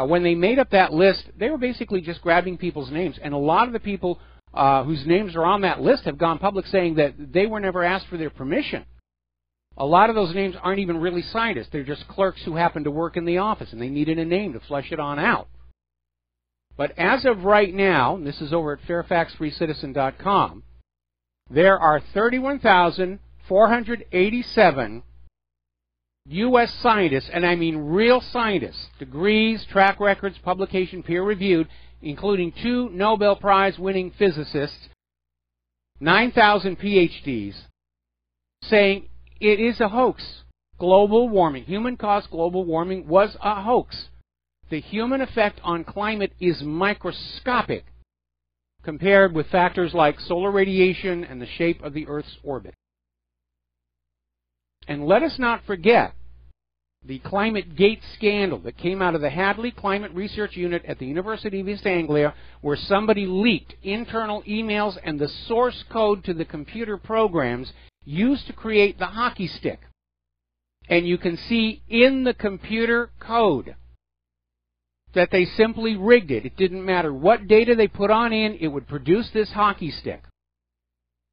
when they made up that list, they were basically just grabbing people's names. And a lot of the people whose names are on that list have gone public saying that they were never asked for their permission. A lot of those names aren't even really scientists. They're just clerks who happen to work in the office, and they needed a name to flesh it on out. But as of right now, and this is over at fairfaxfreecitizen.com, there are 31,487 U.S. scientists, and I mean real scientists, degrees, track records, publication, peer-reviewed, including 2 Nobel Prize-winning physicists, 9,000 PhDs, saying it is a hoax. Global warming, human-caused global warming was a hoax. The human effect on climate is microscopic compared with factors like solar radiation and the shape of the Earth's orbit. And let us not forget the Climate Gate scandal that came out of the Hadley Climate Research Unit at the University of East Anglia, where somebody leaked internal emails and the source code to the computer programs used to create the hockey stick. And you can see in the computer code that they simply rigged it. It didn't matter what data they put on in, it would produce this hockey stick.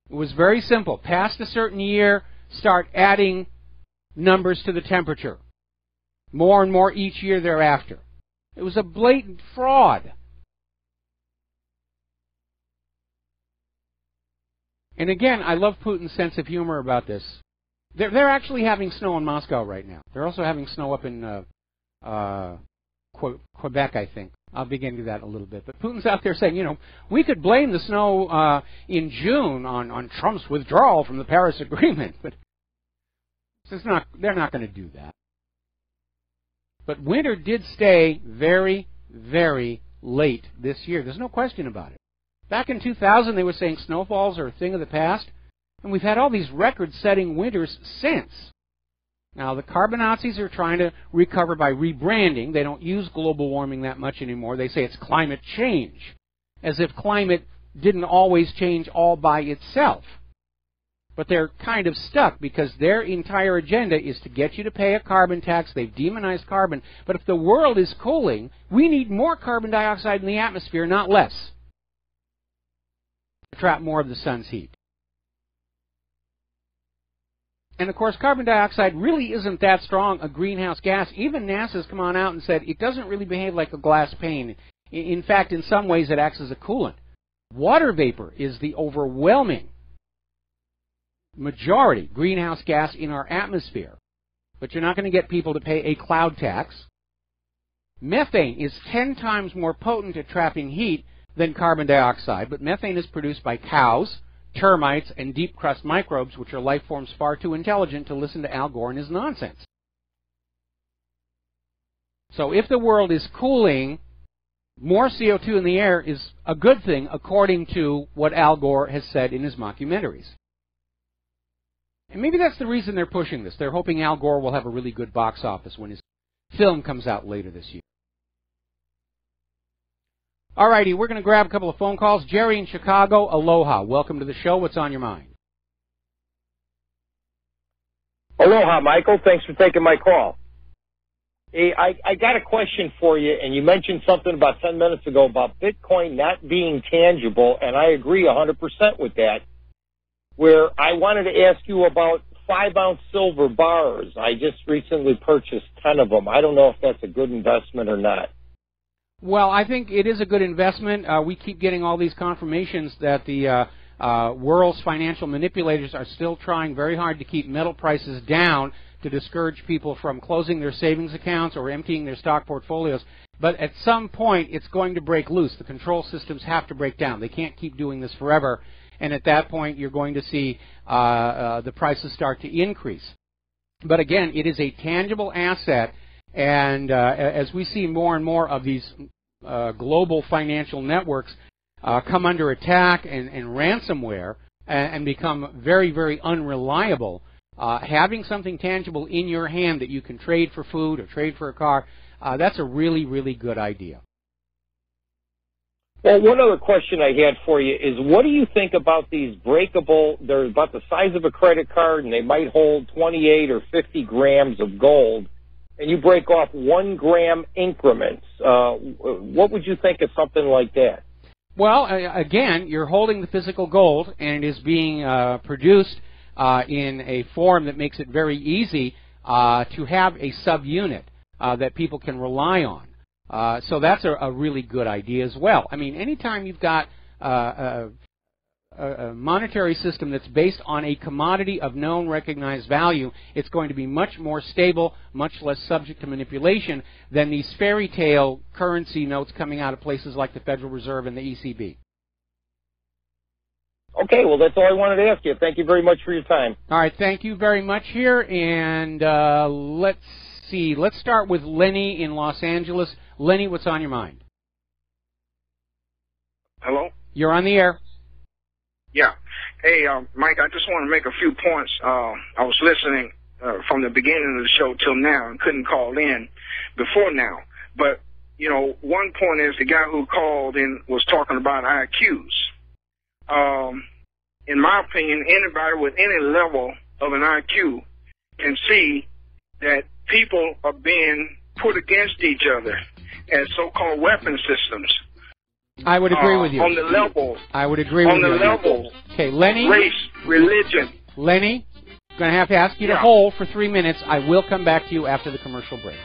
It was very simple. Past a certain year, start adding numbers to the temperature. More and more each year thereafter. It was a blatant fraud. And again, I love Putin's sense of humor about this. They're actually having snow in Moscow right now. They're also having snow up in Quebec, I think. I'll dig into that a little bit. But Putin's out there saying, you know, we could blame the snow in June on Trump's withdrawal from the Paris Agreement. But they're not going to do that. But winter did stay very, very late this year. There's no question about it. Back in 2000, they were saying snowfalls are a thing of the past. And we've had all these record-setting winters since. Now, the carbon Nazis are trying to recover by rebranding. They don't use global warming that much anymore. They say it's climate change, as if climate didn't always change all by itself. But they're kind of stuck because their entire agenda is to get you to pay a carbon tax. They've demonized carbon. But if the world is cooling, we need more carbon dioxide in the atmosphere, not less, to trap more of the sun's heat. And, of course, carbon dioxide really isn't that strong a greenhouse gas. Even NASA's come on out and said it doesn't really behave like a glass pane. In fact, in some ways, it acts as a coolant. Water vapor is the overwhelming majority greenhouse gas in our atmosphere. But you're not going to get people to pay a cloud tax. Methane is 10 times more potent at trapping heat than carbon dioxide, but methane is produced by cows, termites, and deep crust microbes, which are life forms far too intelligent to listen to Al Gore and his nonsense. So if the world is cooling, more CO2 in the air is a good thing, according to what Al Gore has said in his mockumentaries. And maybe that's the reason they're pushing this. They're hoping Al Gore will have a really good box office when his film comes out later this year. All righty, we're going to grab a couple of phone calls. Jerry in Chicago, aloha. Welcome to the show. What's on your mind? Aloha, Michael. Thanks for taking my call. Hey, I got a question for you, and you mentioned something about 10 minutes ago about Bitcoin not being tangible, and I agree 100% with that, where I wanted to ask you about 5-ounce silver bars. I just recently purchased 10 of them. I don't know if that's a good investment or not. Well, I think it is a good investment. We keep getting all these confirmations that the world's financial manipulators are still trying very hard to keep metal prices down to discourage people from closing their savings accounts or emptying their stock portfolios. But at some point, it's going to break loose. The control systems have to break down. They can't keep doing this forever. And at that point, you're going to see the prices start to increase. But again, it is a tangible asset. And as we see more and more of these global financial networks come under attack and ransomware and become very, very unreliable, having something tangible in your hand that you can trade for food or trade for a car, that's a really, really good idea. Well, one other question I had for you is, what do you think about these breakable, they're about the size of a credit card and they might hold 28 or 50 grams of gold, and you break off 1 gram increments. What would you think of something like that? Well, again, you're holding the physical gold, and it is being produced in a form that makes it very easy to have a subunit that people can rely on. So that's a really good idea as well. I mean, anytime you've got a monetary system that's based on a commodity of known recognized value, it's going to be much more stable, much less subject to manipulation than these fairy tale currency notes coming out of places like the Federal Reserve and the ECB. Okay, well, that's all I wanted to ask you. Thank you very much for your time. All right, thank you very much here, and let's see. Let's start with Lenny in Los Angeles. Lenny, what's on your mind? Hello? You're on the air. Yeah. Hey, Mike, I just want to make a few points. I was listening from the beginning of the show till now and couldn't call in before now. But, you know, one point is the guy who called in was talking about IQs. In my opinion, anybody with any level of an IQ can see that people are being put against each other as so-called weapon systems. I would agree with you. On the level. I would agree with you. On the level. Okay, Lenny. Race, religion. Lenny, I'm going to have to ask you to hold for 3 minutes. I will come back to you after the commercial break.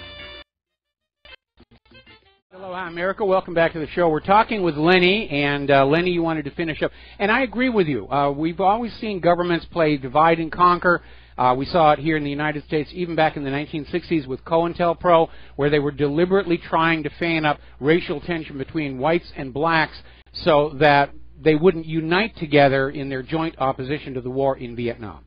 Aloha, America. Welcome back to the show. We're talking with Lenny, and Lenny, you wanted to finish up. And I agree with you. We've always seen governments play divide and conquer. We saw it here in the United States even back in the 1960s with COINTELPRO, where they were deliberately trying to fan up racial tension between whites and blacks so that they wouldn't unite together in their joint opposition to the war in Vietnam.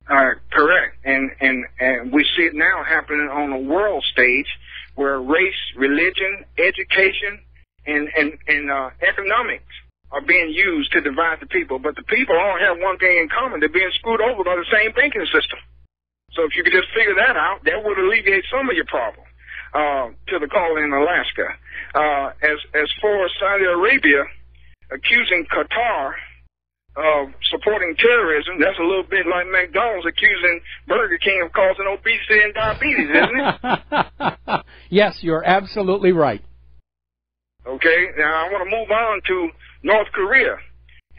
Correct. And we see it now happening on a world stage where race, religion, education, and economics are being used to divide the people. But the people all have one thing in common. They're being screwed over by the same banking system. So if you could just figure that out, that would alleviate some of your problem. To the caller in Alaska. As far as Saudi Arabia accusing Qatar of supporting terrorism, that's a little bit like McDonald's accusing Burger King of causing obesity and diabetes, isn't it? Yes, you're absolutely right. Okay, now I want to move on to North Korea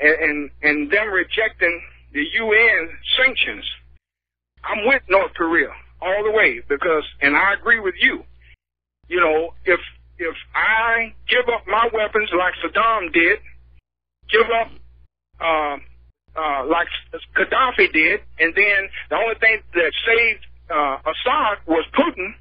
and them rejecting the UN sanctions. I'm with North Korea all the way because, and I agree with you, you know, if I give up my weapons like Saddam did, give up like Gaddafi did, and then the only thing that saved Assad was Putin,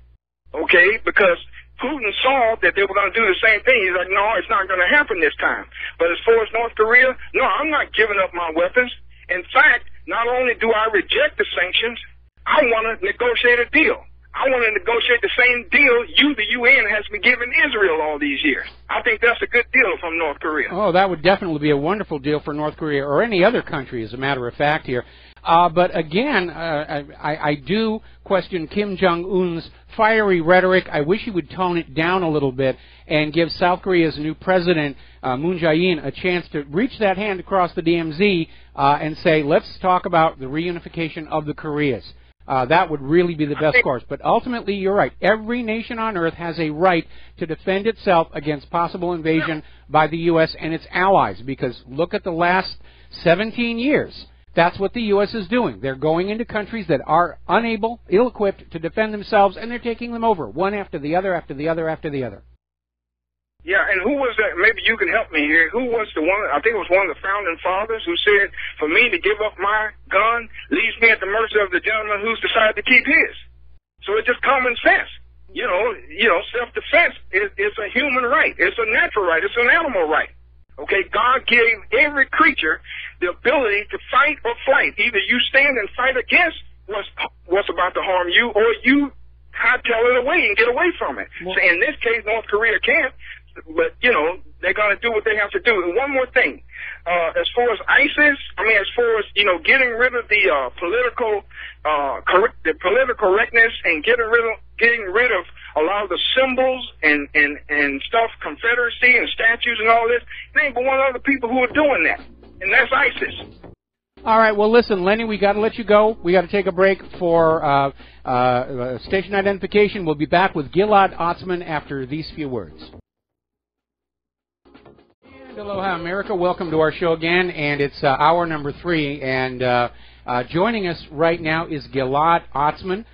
okay, because Putin saw that they were going to do the same thing. He's like, no, it's not going to happen this time. But as far as North Korea, no, I'm not giving up my weapons. In fact, not only do I reject the sanctions, I want to negotiate a deal. I want to negotiate the same deal the UN, has been giving Israel all these years. I think that's a good deal from North Korea. Oh, that would definitely be a wonderful deal for North Korea or any other country, as a matter of fact here. But again, I do question Kim Jong-un's fiery rhetoric. I wish he would tone it down a little bit and give South Korea's new president, Moon Jae-in, a chance to reach that hand across the DMZ and say, let's talk about the reunification of the Koreas. That would really be the best course. But ultimately, you're right. Every nation on earth has a right to defend itself against possible invasion by the U.S. and its allies, because look at the last 17 years. That's what the U.S. is doing. They're going into countries that are unable, ill-equipped to defend themselves, and they're taking them over, one after the other, after the other, after the other. Yeah, and who was that? Maybe you can help me here. Who was the one, I think it was one of the founding fathers who said, for me to give up my gun leaves me at the mercy of the gentleman who's decided to keep his. So it's just common sense. You know, self-defense is a human right. It's a natural right. It's an animal right. Okay, God gave every creature the ability to fight or flight. Either you stand and fight against what's about to harm you, or you hightail it away and get away from it. So in this case, North Korea can't. But, you know, they're going to do what they have to do. And one more thing. As far as ISIS, as far as, you know, getting rid of the political correctness and getting rid of a lot of the symbols and stuff, Confederacy and statues and all this, there ain't but one other people who are doing that, and that's ISIS. All right, well, listen, Lenny, we got to let you go. We got to take a break for station identification. We'll be back with Gilad Otzman after these few words. And aloha, America. Welcome to our show again, and it's hour number 3. And joining us right now is Gilad Otzman,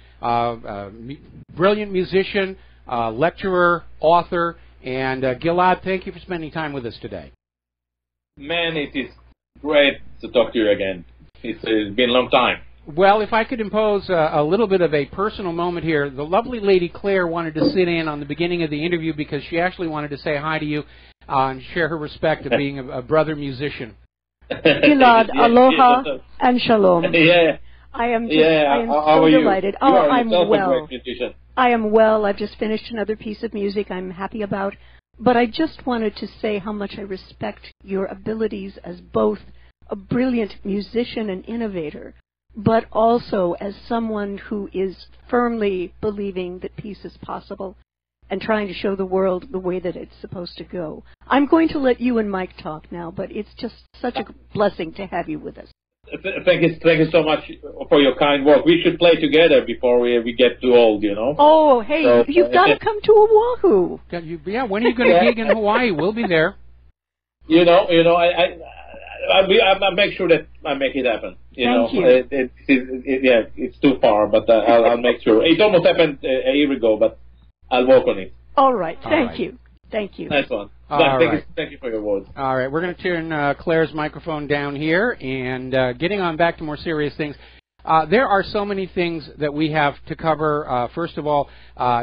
brilliant musician, lecturer, author. And Gilad, thank you for spending time with us today. Man, it is great to talk to you again. It's been a long time. Well, if I could impose a little bit of a personal moment here, the lovely lady Claire wanted to sit in on the beginning of the interview because she actually wanted to say hi to you and share her respect of being a brother musician. Gilad, aloha and shalom. Yeah. I am so delighted. Oh, I'm well. A great musician. I am well. I've just finished another piece of music I'm happy about. But I just wanted to say how much I respect your abilities as both a brilliant musician and innovator, but also as someone who is firmly believing that peace is possible and trying to show the world the way that it's supposed to go. I'm going to let you and Mike talk now, but it's just such a blessing to have you with us. Thank you so much for your kind work. We should play together before we get too old, you know. Oh, hey, so, you've got to come to Oahu. Yeah, when are you going to gig in Hawaii? We'll be there. I make sure that I make it happen. Thank you. It's too far, but I'll make sure. It almost happened a year ago, but I'll work on it. All right. Thank you. Thank you. Nice one. Thank you for your words. All right, we're going to turn Claire's microphone down here, and getting on back to more serious things. There are so many things that we have to cover. First of all,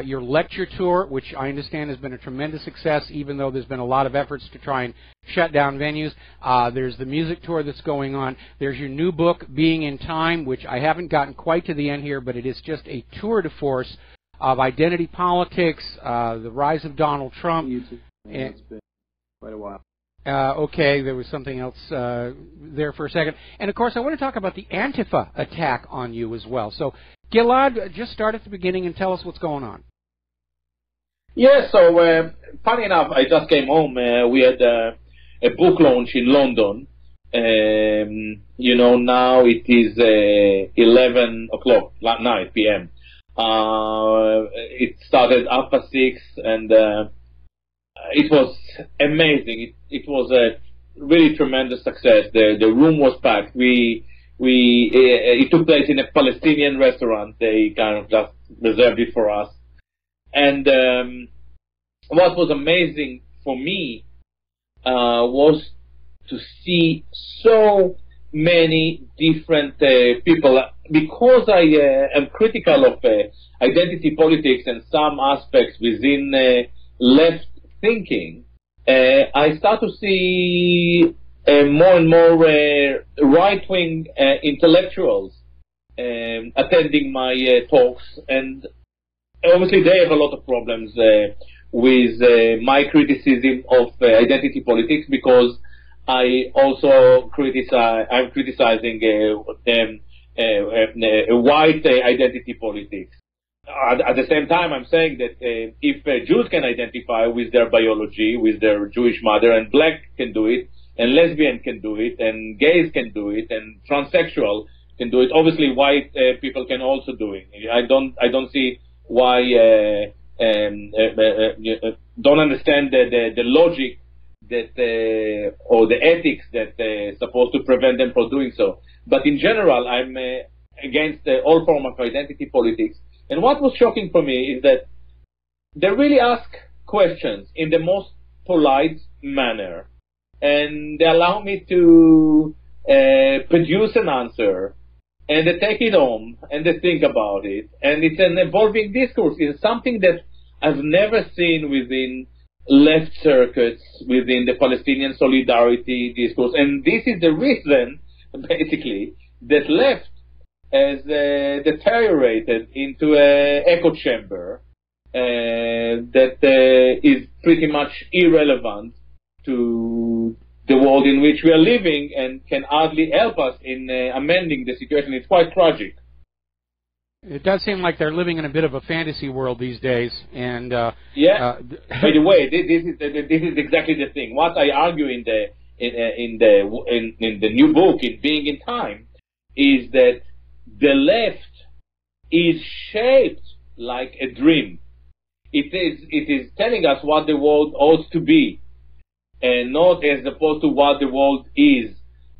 your lecture tour, which I understand has been a tremendous success, even though there's been a lot of efforts to try and shut down venues. There's the music tour that's going on. There's your new book, Being in Time, which I haven't gotten quite to the end here, but it is just a tour de force of identity politics, the rise of Donald Trump. It's been quite a while. Okay, there was something else there for a second. And, of course, I want to talk about the Antifa attack on you as well. So, Gilad, just start at the beginning and tell us what's going on. Yeah, so funny enough, I just came home. We had a book launch in London. Now it is 11 o'clock, 9 p.m. It started 6:30, and it was amazing. It was a really tremendous success. The room was packed. It took place in a Palestinian restaurant. They kind of just reserved it for us. And what was amazing for me was to see so many different people. Because I am critical of identity politics and some aspects within left thinking, I start to see more and more right-wing intellectuals attending my talks, and obviously they have a lot of problems with my criticism of identity politics, because I also I'm criticizing white identity politics. At the same time, I'm saying that if Jews can identify with their biology, with their Jewish mother, and black can do it, and lesbian can do it, and gays can do it, and transsexual can do it, obviously white people can also do it. I don't see why don't understand the logic that or the ethics that supposed to prevent them from doing so. But in general, I'm against all form of identity politics. And what was shocking for me is that they really ask questions in the most polite manner, and they allow me to produce an answer, and they take it home and they think about it, and it's an evolving discourse. It's something that I've never seen within left circuits, within the Palestinian solidarity discourse, and this is the reason, basically, that left has deteriorated into an echo chamber that is pretty much irrelevant to the world in which we are living and can hardly help us in amending the situation. It's quite tragic. It does seem like they're living in a bit of a fantasy world these days. And by the way, this is exactly the thing. What I argue in in the new book, in Being in Time, is that the left is shaped like a dream. It is telling us what the world ought to be, and not as opposed to what the world is.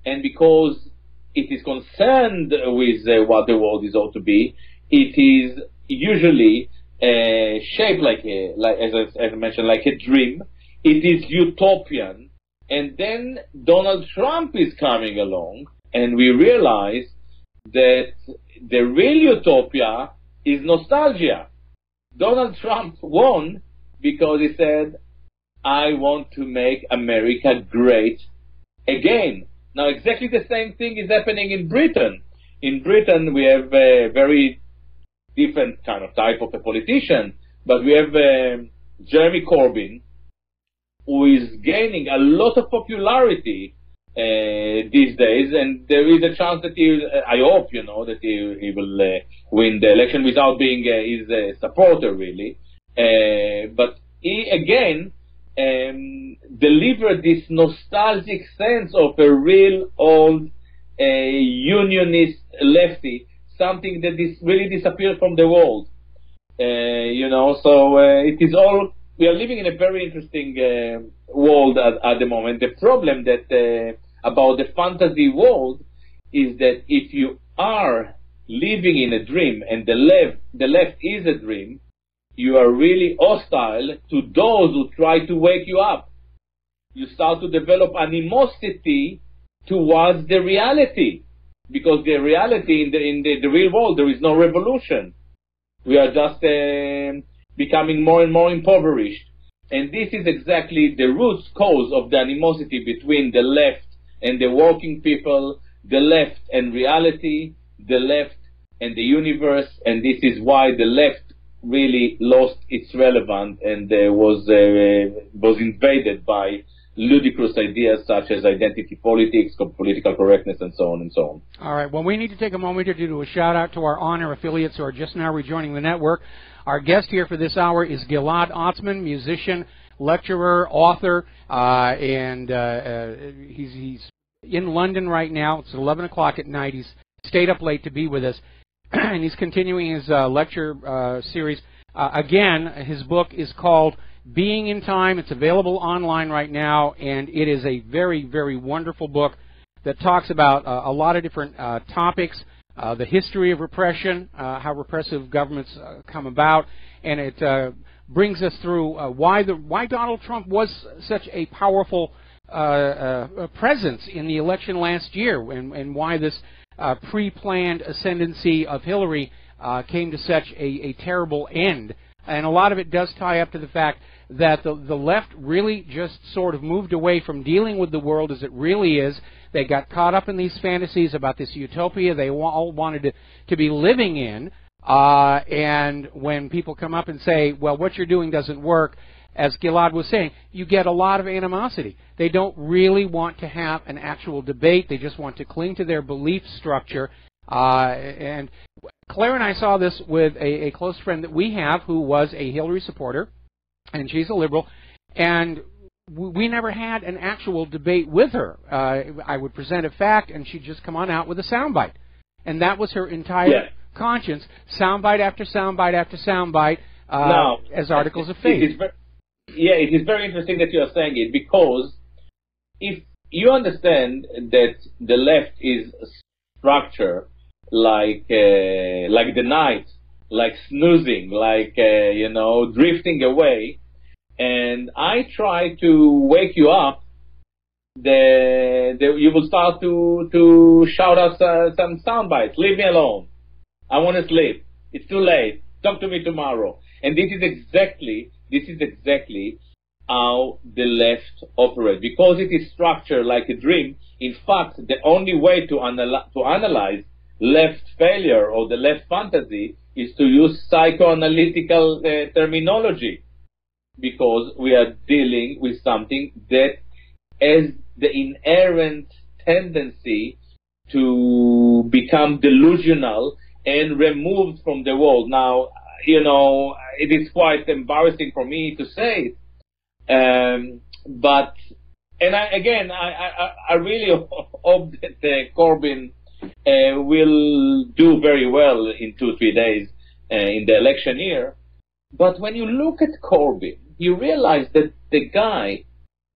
And because it is concerned with what the world is ought to be, it is usually shaped as I mentioned, like a dream. It is utopian. And then Donald Trump is coming along, and we realize that the real utopia is nostalgia. Donald Trump won because he said, I want to make America great again. Now, exactly the same thing is happening in Britain. In Britain, we have a very different kind of type of a politician, but we have Jeremy Corbyn, who is gaining a lot of popularity these days, and there is a chance that I hope, that he will win the election without being his supporter, really. But he, again, delivered this nostalgic sense of a real old unionist lefty, something that really disappeared from the world. So it is all, we are living in a very interesting world at the moment. The problem that about the fantasy world is that if you are living in a dream and the left is a dream, you are really hostile to those who try to wake you up. You start to develop animosity towards the reality, because the reality in the real world, there is no revolution. We are just becoming more and more impoverished. And this is exactly the root cause of the animosity between the left and the working people, the left and reality, the left and the universe, and this is why the left really lost its relevance and was invaded by ludicrous ideas such as identity politics, political correctness, and so on and so on. All right. Well, we need to take a moment to do a shout-out to our on-air affiliates who are just now rejoining the network. Our guest here for this hour is Gilad Otzman, musician, lecturer, author, and he's in London right now. It's 11 o'clock at night. He's stayed up late to be with us, and he's continuing his lecture series. Again, his book is called Being in Time. It's available online right now, and it is a very, very wonderful book that talks about a lot of different topics, the history of repression, how repressive governments come about, and it brings us through why Donald Trump was such a powerful presence in the election last year, and why this pre-planned ascendancy of Hillary came to such a terrible end. And a lot of it does tie up to the fact that the left really just sort of moved away from dealing with the world as it really is. They got caught up in these fantasies about this utopia they all wanted to be living in. And when people come up and say, well, what you're doing doesn't work, as Gilad was saying, you get a lot of animosity. They don't really want to have an actual debate. They just want to cling to their belief structure. And Claire and I saw this with a close friend that we have who was a Hillary supporter, and she's a liberal, and we never had an actual debate with her. I would present a fact, and she'd just come on out with a soundbite. And that was her entire conscience, soundbite after soundbite after soundbite, as articles of faith. It is very interesting that you are saying it, because if you understand that the left is structure like the night, like snoozing, like drifting away, and I try to wake you up, you will start to shout out some sound bites. Leave me alone. I want to sleep. It's too late. Talk to me tomorrow. And this is exactly how the left operates, because it is structured like a dream. In fact, the only way to analyze left failure or the left fantasy is to use psychoanalytical terminology, because we are dealing with something that has the inherent tendency to become delusional and removed from the world. Now, it is quite embarrassing for me to say it, but And I really hope that Corbyn will do very well in 2-3 days in the election year. But when you look at Corbyn, you realize that the guy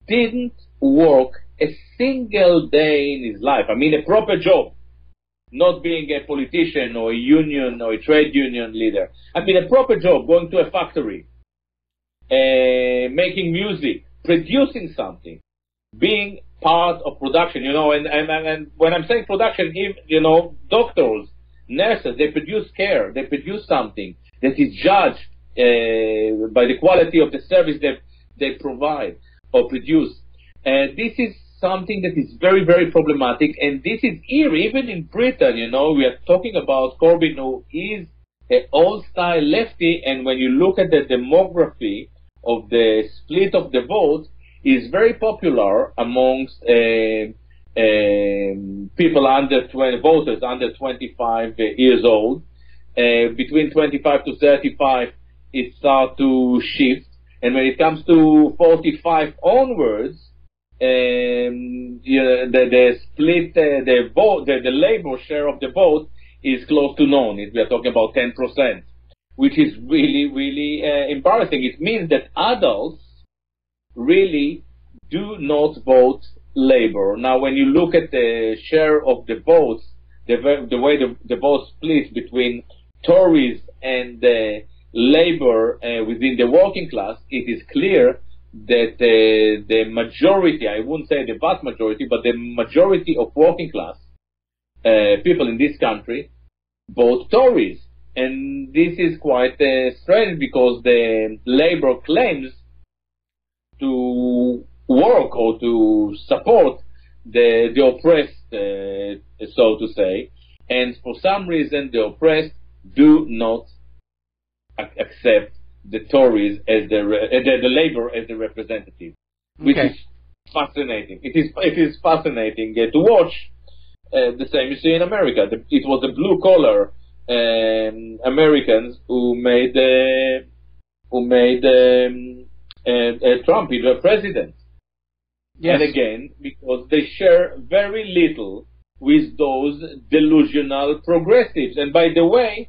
didn't work a single day in his life. I mean, a proper job, not being a politician or a union or a trade union leader. I mean, a proper job, going to a factory, making music, producing something, being part of production, you know, and when I'm saying production, you know, doctors, nurses, they produce care, they produce something that is judged by the quality of the service that they provide or produce. This is something that is very, very problematic, and this is here, even in Britain, you know, we are talking about Corbyn, who is an old-style lefty, and when you look at the demography of the split of the vote, is very popular amongst people under 20, voters under 25 years old. Between 25 to 35, it starts to shift, and when it comes to 45 onwards, the split, the vote, the labor share of the vote is close to none. We are talking about 10%, which is really, really embarrassing. It means that adults really do not vote labor. Now, when you look at the share of the votes, the way the vote splits between Tories and labor within the working class, it is clear that the majority, I wouldn't say the vast majority, but the majority of working class people in this country vote Tories. And this is quite strange, because the labor claims to work or to support the oppressed, so to say, and for some reason the oppressed do not accept the Tories as the labor as the representative, which is fascinating. It is fascinating to watch. The same you see in America. It was the blue collar Americans who made Trump into a president. Yes. And again, because they share very little with those delusional progressives. And by the way,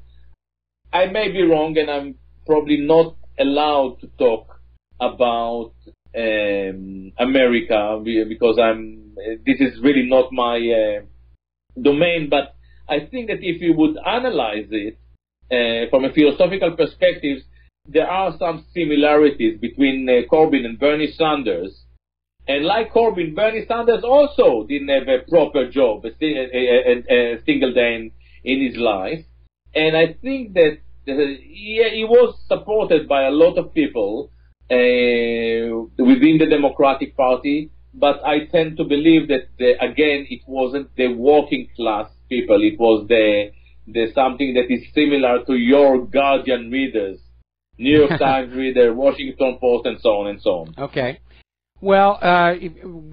I may be wrong, and I'm probably not allowed to talk about America, because this is really not my domain, but I think that if you would analyze it from a philosophical perspective, there are some similarities between Corbyn and Bernie Sanders. And like Corbyn, Bernie Sanders also didn't have a proper job, a single day in his life. And I think that he was supported by a lot of people within the Democratic Party, but I tend to believe that, again, it wasn't the working class people. It was the something that is similar to your Guardian readers, New York Times reader, Washington Post, and so on and so on. Okay. Well,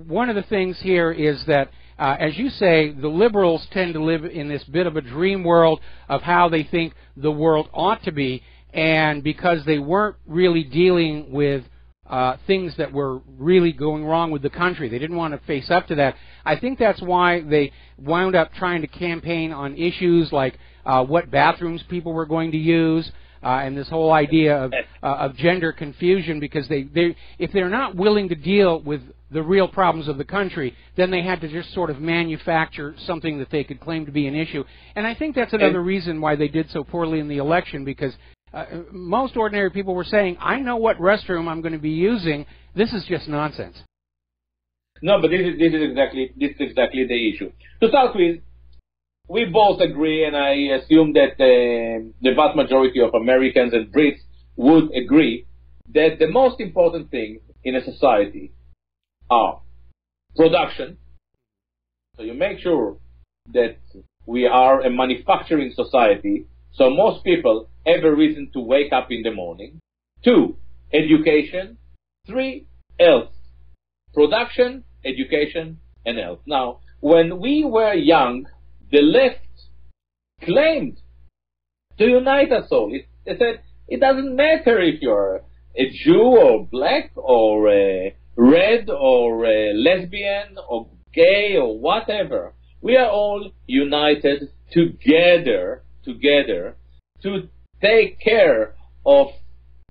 one of the things here is that, as you say, the liberals tend to live in this bit of a dream world of how they think the world ought to be, and because they weren't really dealing with things that were really going wrong with the country, they didn't want to face up to that. I think that's why they wound up trying to campaign on issues like what bathrooms people were going to use, and this whole idea of gender confusion, because if they're not willing to deal with the real problems of the country, then they had to just sort of manufacture something that they could claim to be an issue. And I think that's another reason why they did so poorly in the election, because most ordinary people were saying, I know what restroom I'm going to be using. This is just nonsense. No, but this is exactly the issue. To start with, we both agree, and I assume that the vast majority of Americans and Brits would agree, that the most important thing in a society are production. So you make sure that we are a manufacturing society, so most people have a reason to wake up in the morning. 2, education. 3, health. Production, education, and health. Now, when we were young, the left claimed to unite us all. They said, it doesn't matter if you're a Jew or black or red or lesbian or gay or whatever. We are all united together to take care of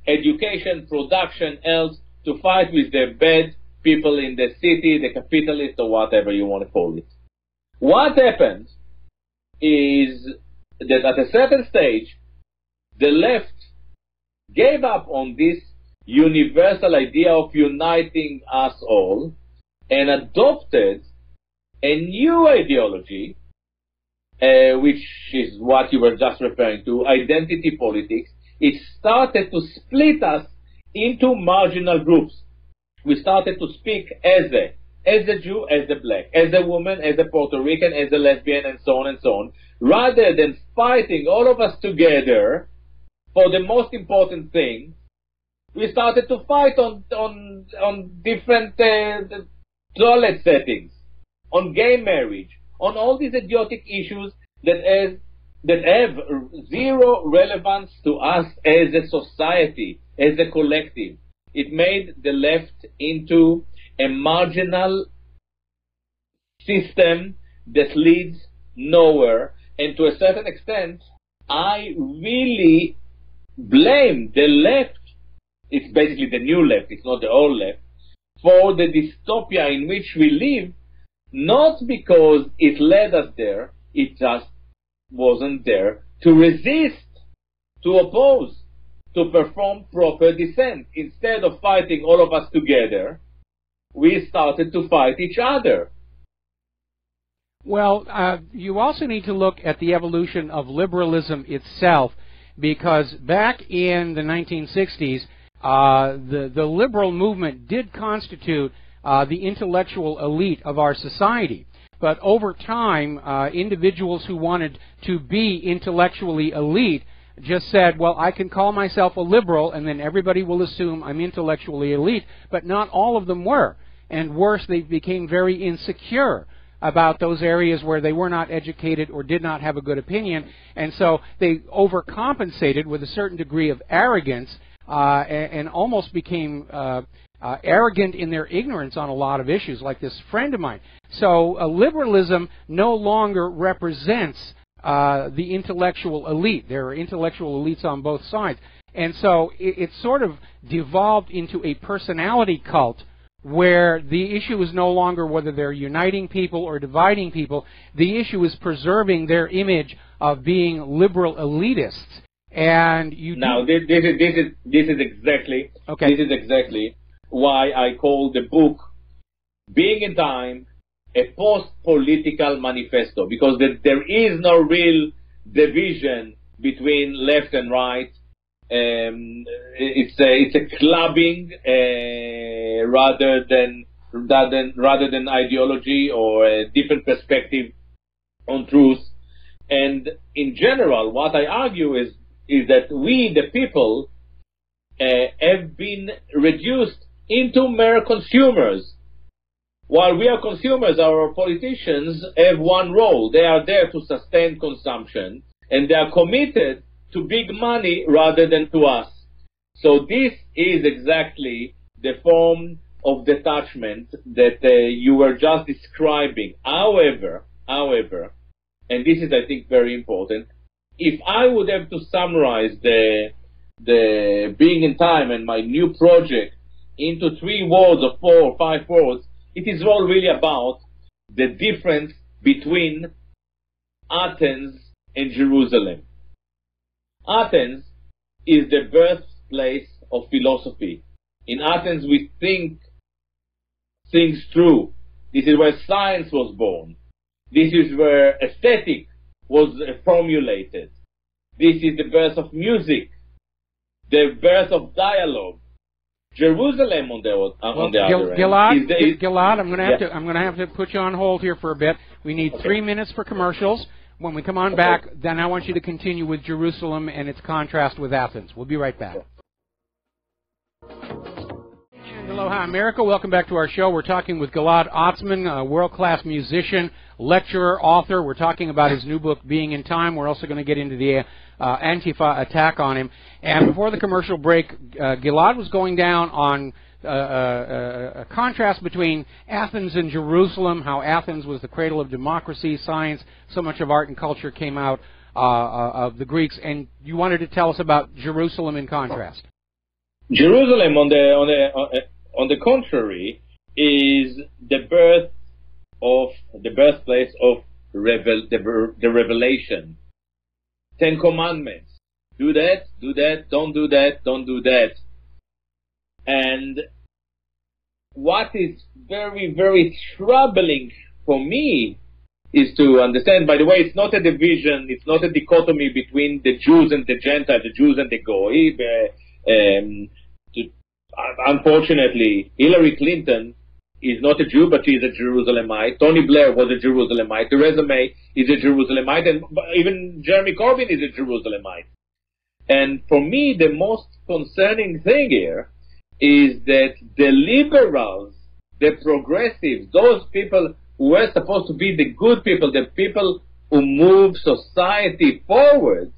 education, production, else to fight with the bad people in the city, the capitalists, or whatever you want to call it. What happened is that at a certain stage, the left gave up on this universal idea of uniting us all and adopted a new ideology, which is what you were just referring to, identity politics. It started to split us into marginal groups. We started to speak as a Jew, as a black, as a woman, as a Puerto Rican, as a lesbian, and so on, rather than fighting all of us together for the most important thing. We started to fight on different toilet settings, on gay marriage, on all these idiotic issues that have zero relevance to us as a society, as a collective. It made the left into a marginal system that leads nowhere. And to a certain extent, I really blame the left, it's basically the new left, it's not the old left, for the dystopia in which we live, not because it led us there, it just wasn't there to resist, to oppose, to perform proper dissent. Instead of fighting all of us together, we started to fight each other. Well, you also need to look at the evolution of liberalism itself, because back in the 1960s, the liberal movement did constitute the intellectual elite of our society. But over time, individuals who wanted to be intellectually elite just said, well, I can call myself a liberal, and then everybody will assume I'm intellectually elite, but not all of them were. And worse, they became very insecure about those areas where they were not educated or did not have a good opinion, and so they overcompensated with a certain degree of arrogance and almost became arrogant in their ignorance on a lot of issues, like this friend of mine. So liberalism no longer represents the intellectual elite. There are intellectual elites on both sides. And so it sort of devolved into a personality cult where the issue is no longer whether they're uniting people or dividing people. The issue is preserving their image of being liberal elitists. And you now this is exactly why I call the book "Being in Time" a post-political manifesto, because there is no real division between left and right. It's a clubbing rather than ideology or a different perspective on truth. And in general, what I argue is that we, the people, have been reduced into mere consumers. While we are consumers, our politicians have one role. They are there to sustain consumption, and they are committed to big money rather than to us. So this is exactly the form of detachment that you were just describing. However, and this is, I think, very important, if I would have to summarize the Being in Time and my new project into 3 words or 4 or 5 words, it is all really about the difference between Athens and Jerusalem. Athens is the birthplace of philosophy. In Athens we think things through. This is where science was born. This is where aesthetic was formulated. This is the birth of music, the birth of dialogue. Jerusalem on the other end. Gilad, I'm going to have to put you on hold here for a bit. We need 3 minutes for commercials. When we come on back, then I want you to continue with Jerusalem and its contrast with Athens. We'll be right back. And aloha, America. Welcome back to our show. We're talking with Gilad Atzmon, a world-class musician, lecturer, author. We're talking about his new book, Being in Time. We're also going to get into the Antifa attack on him. And before the commercial break, Gilad was going down on a contrast between Athens and Jerusalem, how Athens was the cradle of democracy, science, so much of art and culture came out of the Greeks, and you wanted to tell us about Jerusalem in contrast. Jerusalem, on the contrary, is the birthplace of the revelation. 10 Commandments. Do that, don't do that, don't do that. And what is very, very troubling for me is to understand, by the way, it's not a division, it's not a dichotomy between the Jews and the Gentiles, the Jews and the Goy. Unfortunately, Hillary Clinton is not a Jew, but she's a Jerusalemite. Tony Blair was a Jerusalemite. Theresa May is a Jerusalemite, and even Jeremy Corbyn is a Jerusalemite. And for me, the most concerning thing here is that the liberals, the progressives, those people who were supposed to be the good people, the people who move society forward,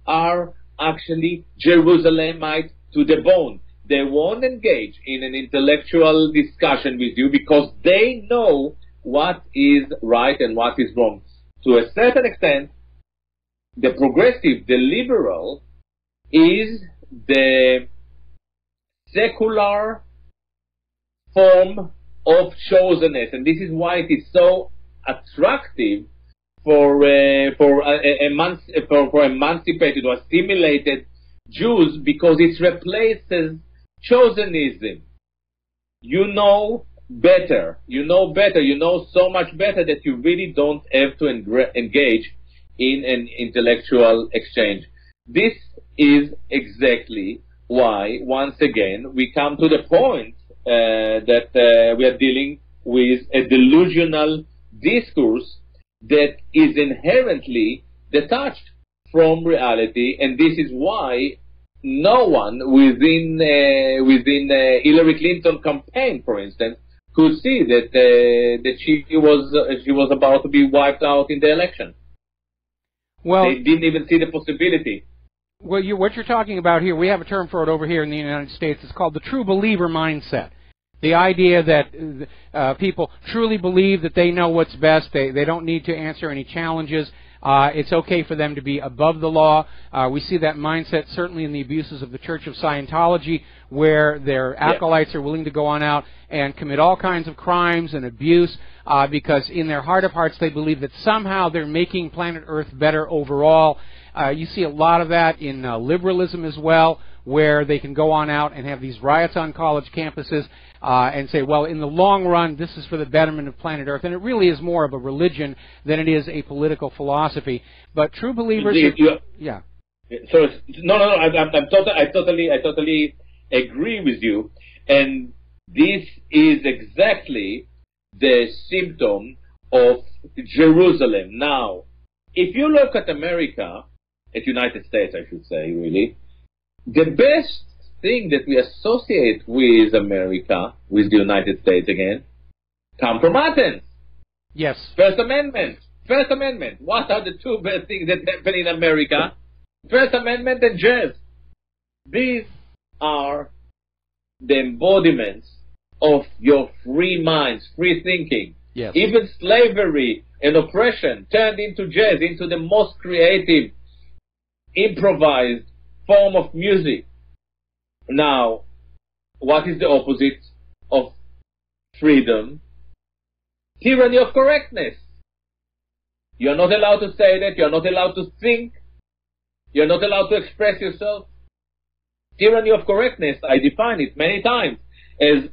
are actually Jerusalemites to the bone. They won't engage in an intellectual discussion with you because they know what is right and what is wrong. To a certain extent, the progressive, the liberal, is the secular form of chosenness, and this is why it is so attractive for emancipated or assimilated Jews, because it replaces chosenism. You know better. You know so much better that you really don't have to engage in an intellectual exchange. This is exactly why, once again, we come to the point that we are dealing with a delusional discourse that is inherently detached from reality, and this is why no one within Hillary Clinton campaign, for instance, could see that she was about to be wiped out in the election. Well, they didn't even see the possibility. Well, what you're talking about here, we have a term for it over here in the United States. It's called the true believer mindset. The idea that people truly believe that they know what's best. They don't need to answer any challenges. It's okay for them to be above the law. We see that mindset certainly in the abuses of the Church of Scientology, where their acolytes are willing to go on out and commit all kinds of crimes and abuse because in their heart of hearts they believe that somehow they're making planet Earth better overall. You see a lot of that in liberalism as well, where they can go on out and have these riots on college campuses and say, well, in the long run, this is for the betterment of planet Earth. And it really is more of a religion than it is a political philosophy. But true believers... Yeah. So, I totally agree with you. And this is exactly the symptom of Jerusalem. Now, if you look at America, at United States, I should say, really, the best thing that we associate with America, with the United States again, come from Athens. Yes. First Amendment. First Amendment. What are the two best things that happen in America? First Amendment and jazz. These are the embodiments of your free minds, free thinking. Yes. Even slavery and oppression turned into jazz, into the most creative, improvised form of music. Now, what is the opposite of freedom? Tyranny of correctness. You're not allowed to say that. You're not allowed to think. You're not allowed to express yourself. Tyranny of correctness, I define it many times as,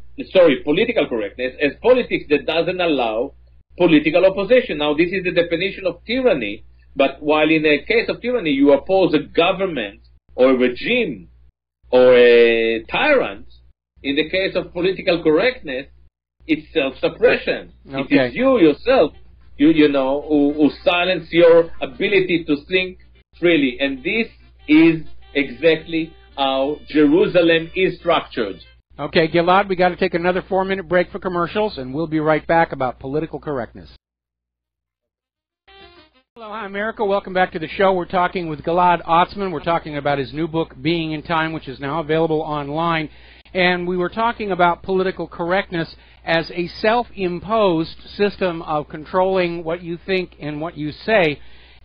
political correctness, as politics that doesn't allow political opposition. Now, this is the definition of tyranny, but while in a case of tyranny you oppose a government or a regime or a tyrant, in the case of political correctness, it's self-suppression. Okay. It is you yourself, who silence your ability to think freely. And this is exactly how Jerusalem is structured. Okay, Gilad, we got to take another 4-minute break for commercials, and we'll be right back about political correctness. Hello, hi, America. Welcome back to the show. We're talking with Gilad Atzmon. We're talking about his new book, Being in Time, which is now available online. and we were talking about political correctness as a self-imposed system of controlling what you think and what you say.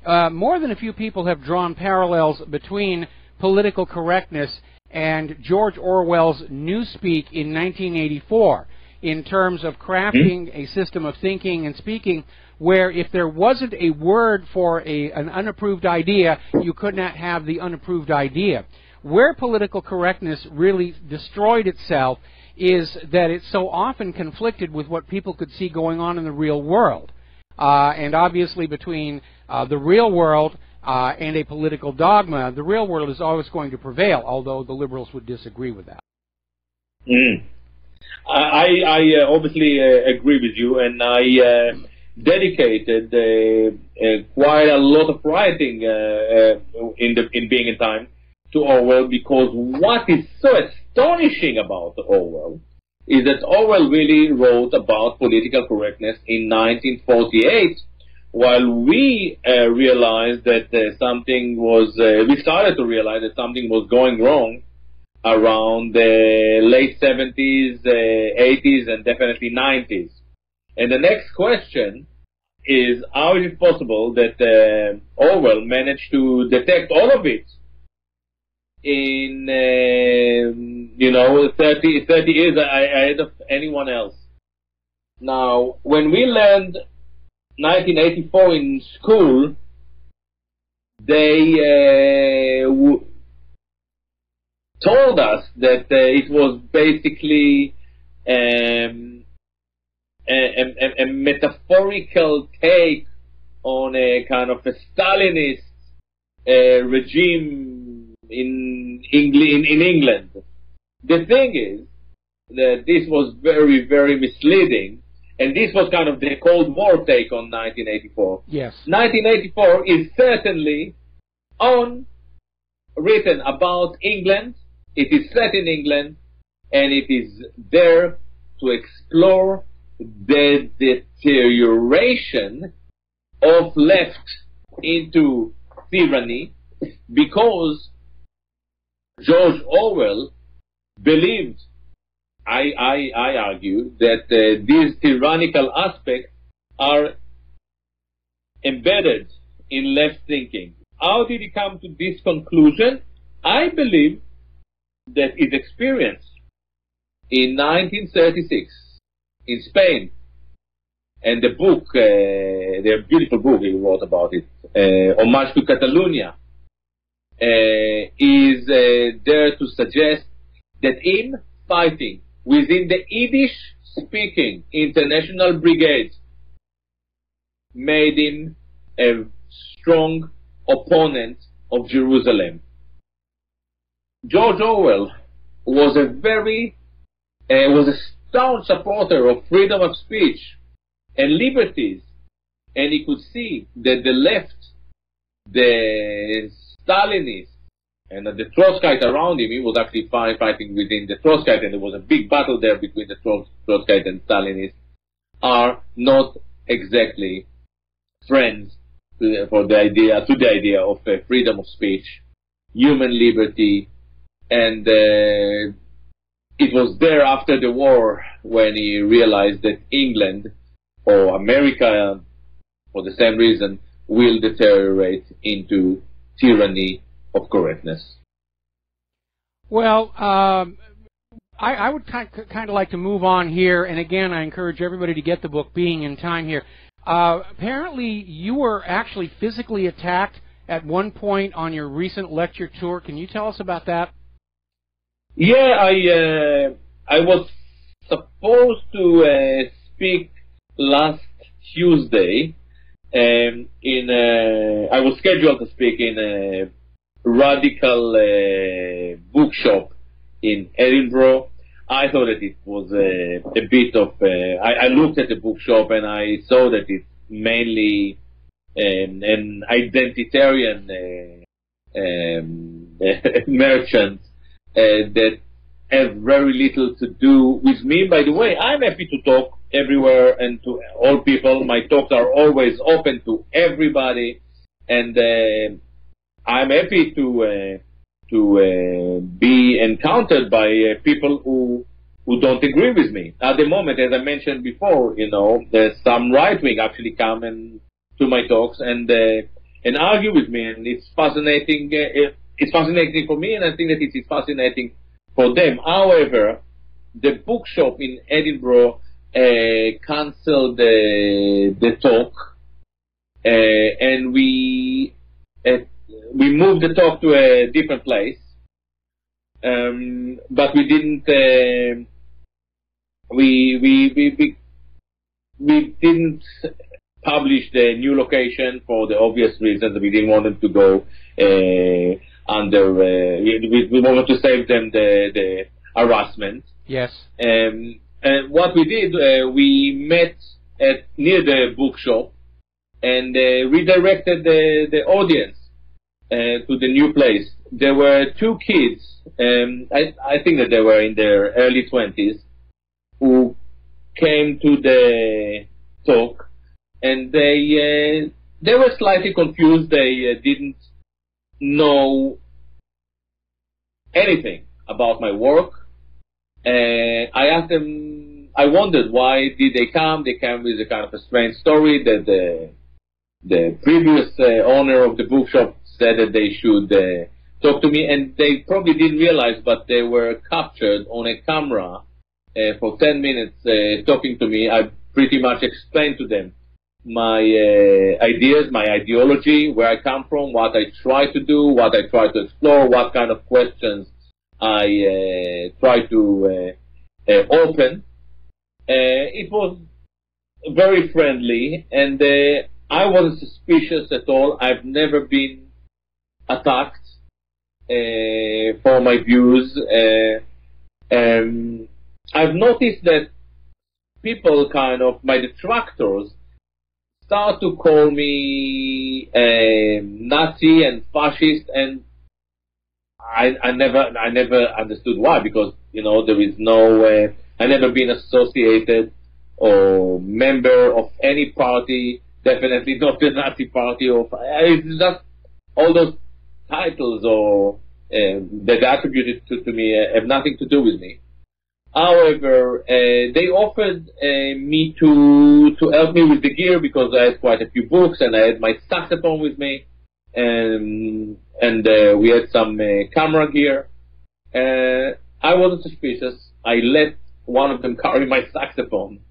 More than a few people have drawn parallels between political correctness and George Orwell's Newspeak in 1984 in terms of crafting a system of thinking and speaking where if there wasn't a word for an unapproved idea, you could not have the unapproved idea. Where political correctness really destroyed itself is that it so often conflicted with what people could see going on in the real world. And obviously between the real world and a political dogma, the real world is always going to prevail, although the liberals would disagree with that. I obviously agree with you, and I dedicated quite a lot of writing in Being in Time to Orwell, because what is so astonishing about Orwell is that Orwell really wrote about political correctness in 1948, while we realized that something was, we started to realize that something was going wrong around the late 70s, 80s, and definitely 90s. And the next question is, how is it possible that Orwell managed to detect all of it in, 30 years ahead of anyone else? Now, when we learned 1984 in school, they told us that it was basically a metaphorical take on a kind of a Stalinist regime in England. The thing is that this was very, very misleading, and this was kind of the Cold War take on 1984. Yes. 1984 is certainly written about England. It is set in England, and it is there to explore the deterioration of left into tyranny, because George Orwell believed, I argue, that these tyrannical aspects are embedded in left thinking. How did he come to this conclusion? I believe that his experience in 1936 in Spain, and the book, the beautiful book he wrote about it, Homage to Catalonia, is there to suggest that him fighting within the Yiddish-speaking international brigade made him a strong opponent of Jerusalem. George Orwell was a staunch supporter of freedom of speech and liberties, and he could see that the left, the Stalinists, and the Trotskyites around him, he was actually fighting within the Trotskyites, and there was a big battle there between the Trotskyites and Stalinists, are not exactly friends to the idea of freedom of speech, human liberty, and it was there after the war when he realized that England or America, for the same reason, will deteriorate into tyranny of correctness. Well, I would kind of like to move on here, and again, I encourage everybody to get the book Being in Time here. Apparently, you were actually physically attacked at one point on your recent lecture tour. Can you tell us about that? Yeah, I was supposed to speak last Tuesday. I was scheduled to speak in a radical bookshop in Edinburgh. I thought that it was a bit of... I looked at the bookshop and I saw that it's mainly an identitarian merchant that has very little to do with me. By the way, I'm happy to talk everywhere and to all people. My talks are always open to everybody, and I'm happy to be encountered by people who don't agree with me. At the moment, as I mentioned before, there's some right wing actually come to my talks and argue with me, and it's fascinating. It's fascinating for me, and I think that it is fascinating for them. However, the bookshop in Edinburgh cancelled the talk, and we moved the talk to a different place. But we didn't. We didn't publish the new location for the obvious reasons. We didn't want them to go under. We wanted to save them the harassment. Yes. And what we did, we met near the bookshop and redirected the audience to the new place. There were two kids, I think that they were in their early 20s, who came to the talk, and they were slightly confused. They didn't know anything about my work. I asked them, I wondered why did they come. They came with a kind of a strange story that the previous owner of the bookshop said that they should talk to me, and they probably didn't realize, but they were captured on a camera for 10 minutes talking to me. I pretty much explained to them my ideas, my ideology, where I come from, what I try to do, what I try to explore, what kind of questions I try to open. It was very friendly, and I wasn't suspicious at all. I've never been attacked for my views. I've noticed that people, kind of my detractors, start to call me Nazi and fascist, and I never understood why, because there is no I never been associated or member of any party, definitely not the Nazi party, or it's just all those titles or that attributed to me have nothing to do with me. However, they offered me to help me with the gear, because I had quite a few books and I had my saxophone with me, and we had some camera gear. I wasn't suspicious. I let one of them carry my saxophone,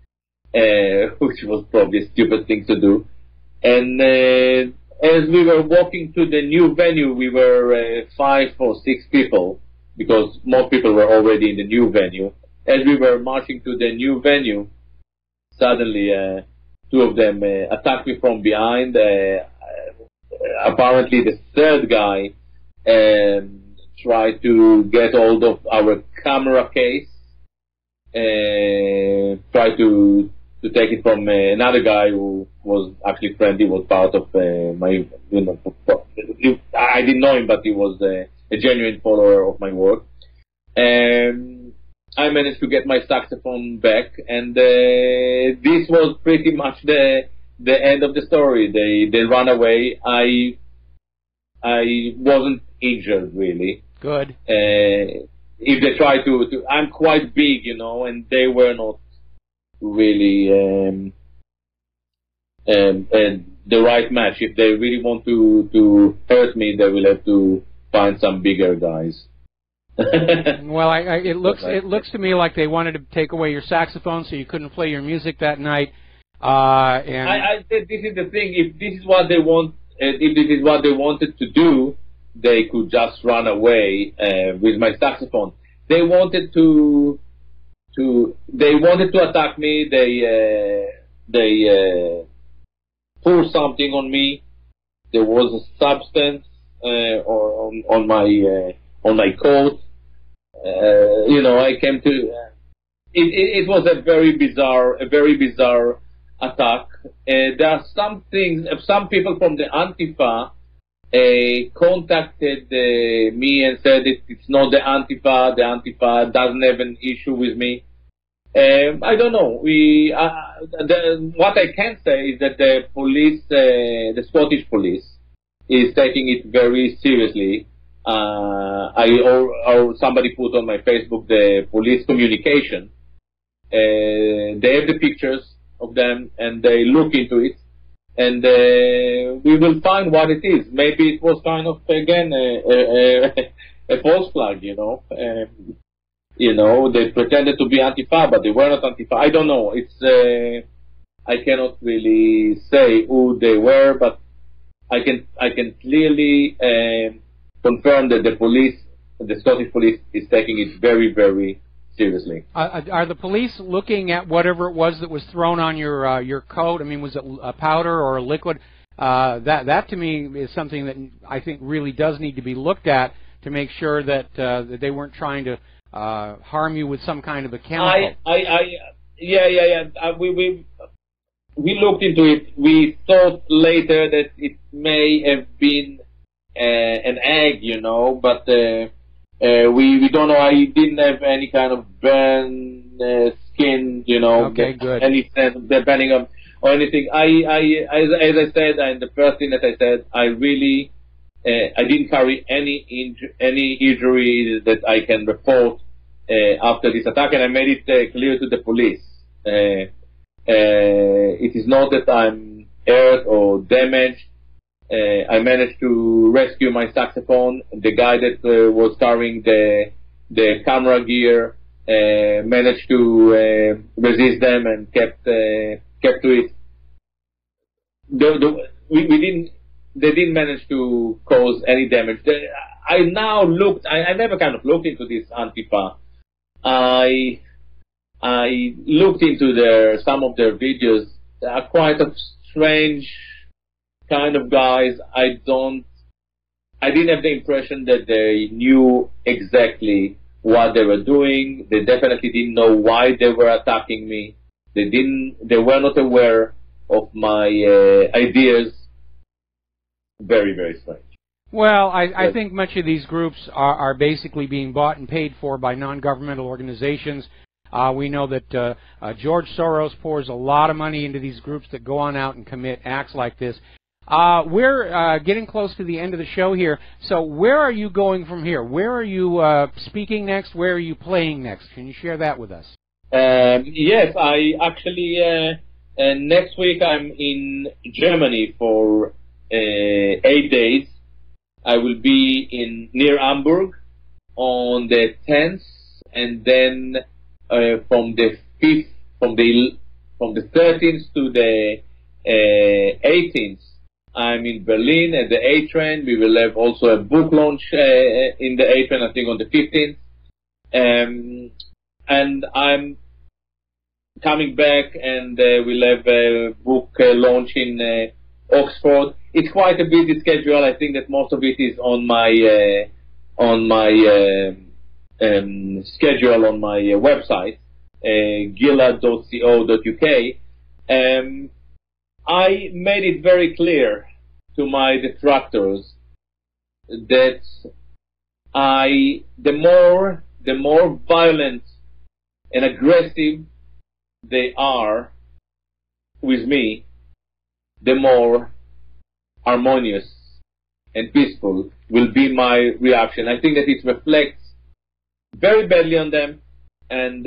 which was probably a stupid thing to do. And as we were walking to the new venue, we were 5 or 6 people, because most people were already in the new venue. As we were marching to the new venue, suddenly 2 of them attacked me from behind. Apparently the third guy tried to get hold of our camera case, tried to take it from another guy who was actually friendly, was part of my, I didn't know him, but he was a genuine follower of my work. I managed to get my saxophone back, and this was pretty much the end of the story. They ran away. I wasn't injured, really. Good. If they tried to, I'm quite big, and they were not really the right match. If they really want to hurt me, they will have to find some bigger guys. Well, it looks to me like they wanted to take away your saxophone so you couldn't play your music that night. And this is the thing. If this is what they want, if this is what they wanted to do, they could just run away with my saxophone. They wanted to attack me. They poured something on me. There was a substance on my coat. I came to. It was a very bizarre attack. There are some things. Some people from the Antifa contacted me and said it's not the Antifa. The Antifa doesn't have an issue with me. I don't know. What I can say is that the police, the Scottish police, is taking it very seriously. or somebody put on my Facebook the police communication. They have the pictures of them, and they look into it, and we will find what it is. Maybe it was kind of, again, a false flag, you know. They pretended to be Antifa, but they were not Antifa. I don't know. I cannot really say who they were, but I can clearly confirm that the Scottish police is taking it very, very seriously. Are the police looking at whatever it was that was thrown on your coat? I mean, was it a powder or a liquid? That to me is something that I think really does need to be looked at to make sure that they weren't trying to harm you with some kind of a chemical. We looked into it. We thought later that it may have been an egg, you know, but we don't know. I didn't have any kind of burn skin, you know. Okay, good. Any sense of depending on or anything. As I said, and the first thing that I said, I really I didn't carry any injury that I can report after this attack, and I made it clear to the police. It is not that I'm hurt or damaged. I managed to rescue my saxophone. The guy that was carrying the camera gear managed to resist them and kept to it. They didn't manage to cause any damage. I never kind of looked into this Antifa. I looked into some of their videos. They are quite a strange kind of guys. I didn't have the impression that they knew exactly what they were doing. They definitely didn't know why they were attacking me. They were not aware of my ideas. Very, very strange. Well, I think much of these groups are basically being bought and paid for by non-governmental organizations. We know that George Soros pours a lot of money into these groups that go on out and commit acts like this. We're getting close to the end of the show here, so where are you going from here? Where are you speaking next? Where are you playing next? Can you share that with us? Yes, I actually, next week I'm in Germany for 8 days. I will be near Hamburg on the 10th, and then from the 13th to the 18th, I'm in Berlin at the A train. We will have also a book launch in the A train, I think on the 15th. And I'm coming back, and we'll have a book launch in Oxford. It's quite a busy schedule. I think that most of it is on my schedule on my website, gila.co.uk. I made it very clear to my detractors that the more violent and aggressive they are with me, the more harmonious and peaceful will be my reaction. I think that it reflects very badly on them, and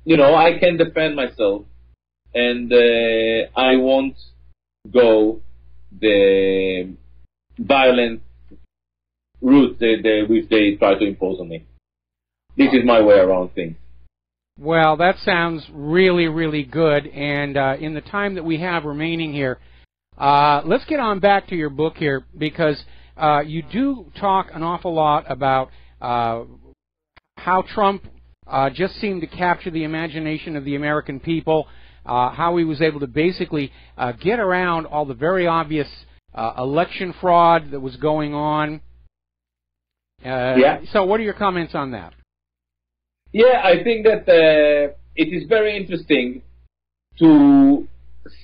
I can defend myself, and I won't go the violent route which they try to impose on me. This is my way around things. Well, that sounds really, really good, and in the time that we have remaining here, let's get on back to your book here, because you do talk an awful lot about how Trump just seemed to capture the imagination of the American people, how he was able to basically get around all the very obvious election fraud that was going on. So what are your comments on that? Yeah, I think that it is very interesting to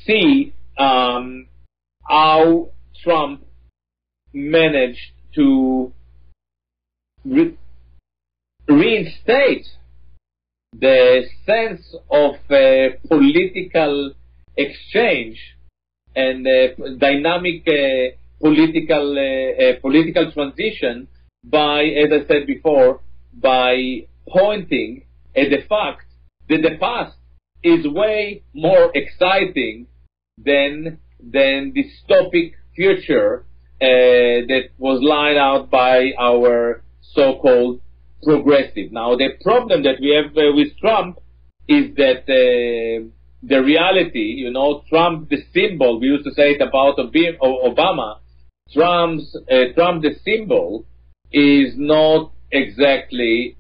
see how Trump managed to reinstate the sense of political exchange and dynamic political transition by, as I said before, by pointing at the fact that the past is way more exciting than dystopic future that was lined out by our so-called progressive. Now, the problem that we have with Trump is that the reality, Trump the symbol, we used to say it about Obama, Trump the symbol is not exactly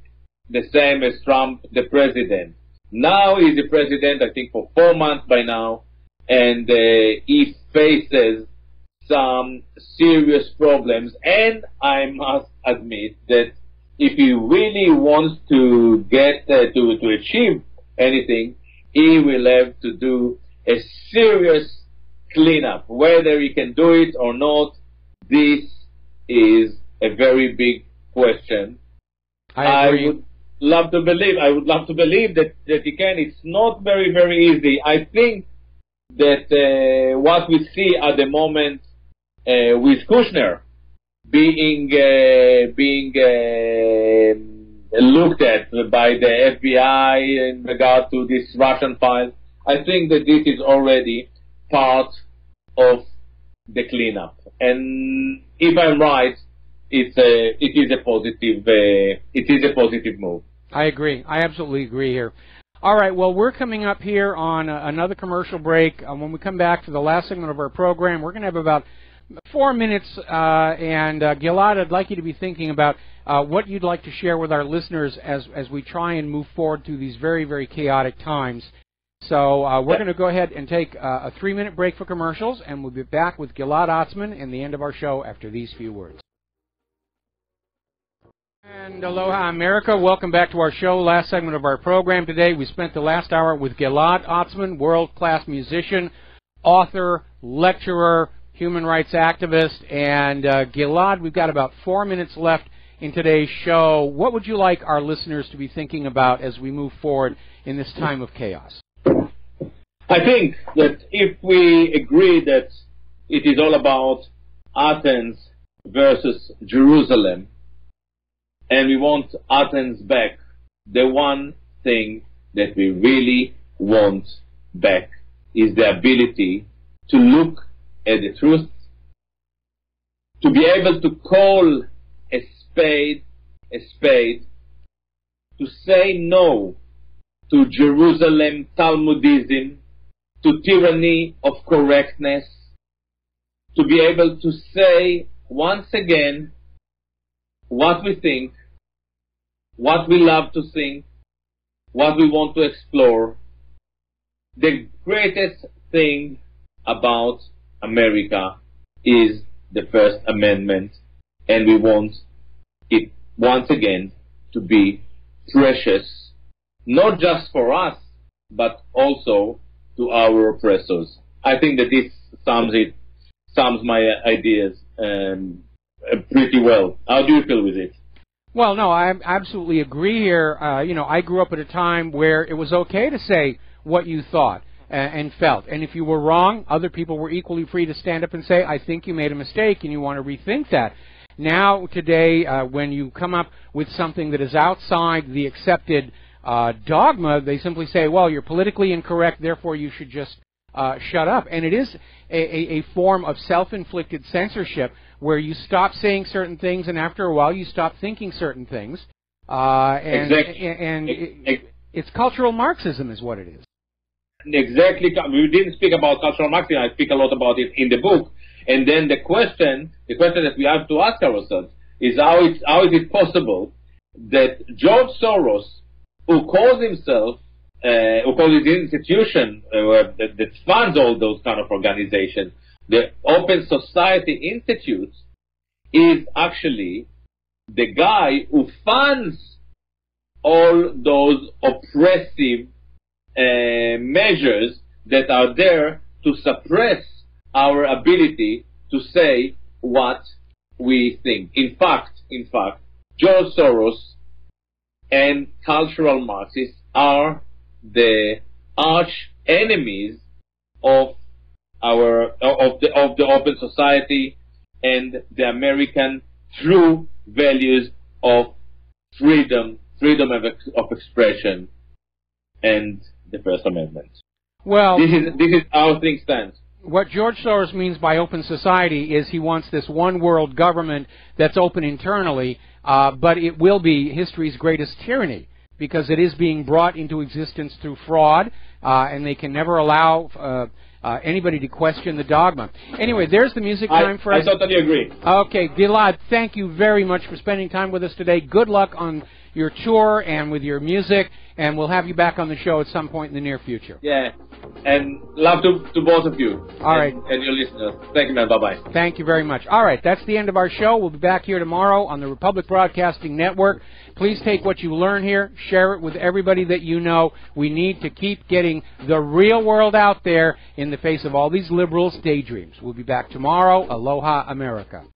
the same as Trump the president. Now he's the president, I think, for 4 months by now, and he faces some serious problems, and I must admit that if he really wants to get to achieve anything, he will have to do a serious cleanup. Whether he can do it or not, this is a very big question. I would love to believe that he can. It's not very, very easy. I think that what we see at the moment with Kushner being looked at by the FBI in regard to this Russian file, I think that this is already part of the cleanup. And if I'm right, it is a positive move. I agree. I absolutely agree here. All right, well, we're coming up here on another commercial break. When we come back for the last segment of our program, we're going to have about 4 minutes, and Gilad, I'd like you to be thinking about what you'd like to share with our listeners as we try and move forward through these very, very chaotic times. So we're going to go ahead and take a 3-minute break for commercials, and we'll be back with Gilad Atzmon and the end of our show after these few words. And aloha, America. Welcome back to our show, last segment of our program today. We spent the last hour with Gilad Atzmon, world-class musician, author, lecturer, human rights activist. And Gilad, we've got about 4 minutes left in today's show. What would you like our listeners to be thinking about as we move forward in this time of chaos? I think that if we agree that it is all about Athens versus Jerusalem, and we want Athens back, the one thing that we really want back is the ability to look at the truth, to be able to call a spade, to say no to Jerusalem Talmudism, to tyranny of correctness, to be able to say once again what we think, what we love to think, what we want to explore. The greatest thing about America is the First Amendment, and we want it once again to be precious, not just for us, but also to our oppressors. I think that this sums my ideas pretty well. How do you feel with it? Well, no, I absolutely agree here. I grew up at a time where it was okay to say what you thought and felt. And if you were wrong, other people were equally free to stand up and say, I think you made a mistake and you want to rethink that. Now, today, when you come up with something that is outside the accepted dogma, they simply say, well, you're politically incorrect, therefore you should just shut up. And it is a form of self-inflicted censorship where you stop saying certain things and after a while you stop thinking certain things. Exactly. It's cultural Marxism is what it is. Exactly. We didn't speak about cultural Marxism. I speak a lot about it in the book. And then the question that we have to ask ourselves is how is it possible that George Soros, who calls himself, who calls his institution that funds all those kind of organizations, the Open Society Institute, is actually the guy who funds all those oppressive measures that are there to suppress our ability to say what we think. In fact, George Soros and cultural Marxists are the arch enemies of the Open Society and the American true values of freedom of expression, and the First Amendment. Well, this is how things stand. What George Soros means by open society is he wants this one world government that's open internally, but it will be history's greatest tyranny because it is being brought into existence through fraud, and they can never allow anybody to question the dogma. Anyway, there's the music time for us. I totally agree. Okay, Gilad, thank you very much for spending time with us today. Good luck on your tour and with your music, and we'll have you back on the show at some point in the near future. Yeah, and love to both of you. All right. And your listeners. Thank you, man. Bye-bye. Thank you very much. All right, that's the end of our show. We'll be back here tomorrow on the Republic Broadcasting Network. Please take what you learn here, share it with everybody that you know. We need to keep getting the real world out there in the face of all these liberals' daydreams. We'll be back tomorrow. Aloha, America.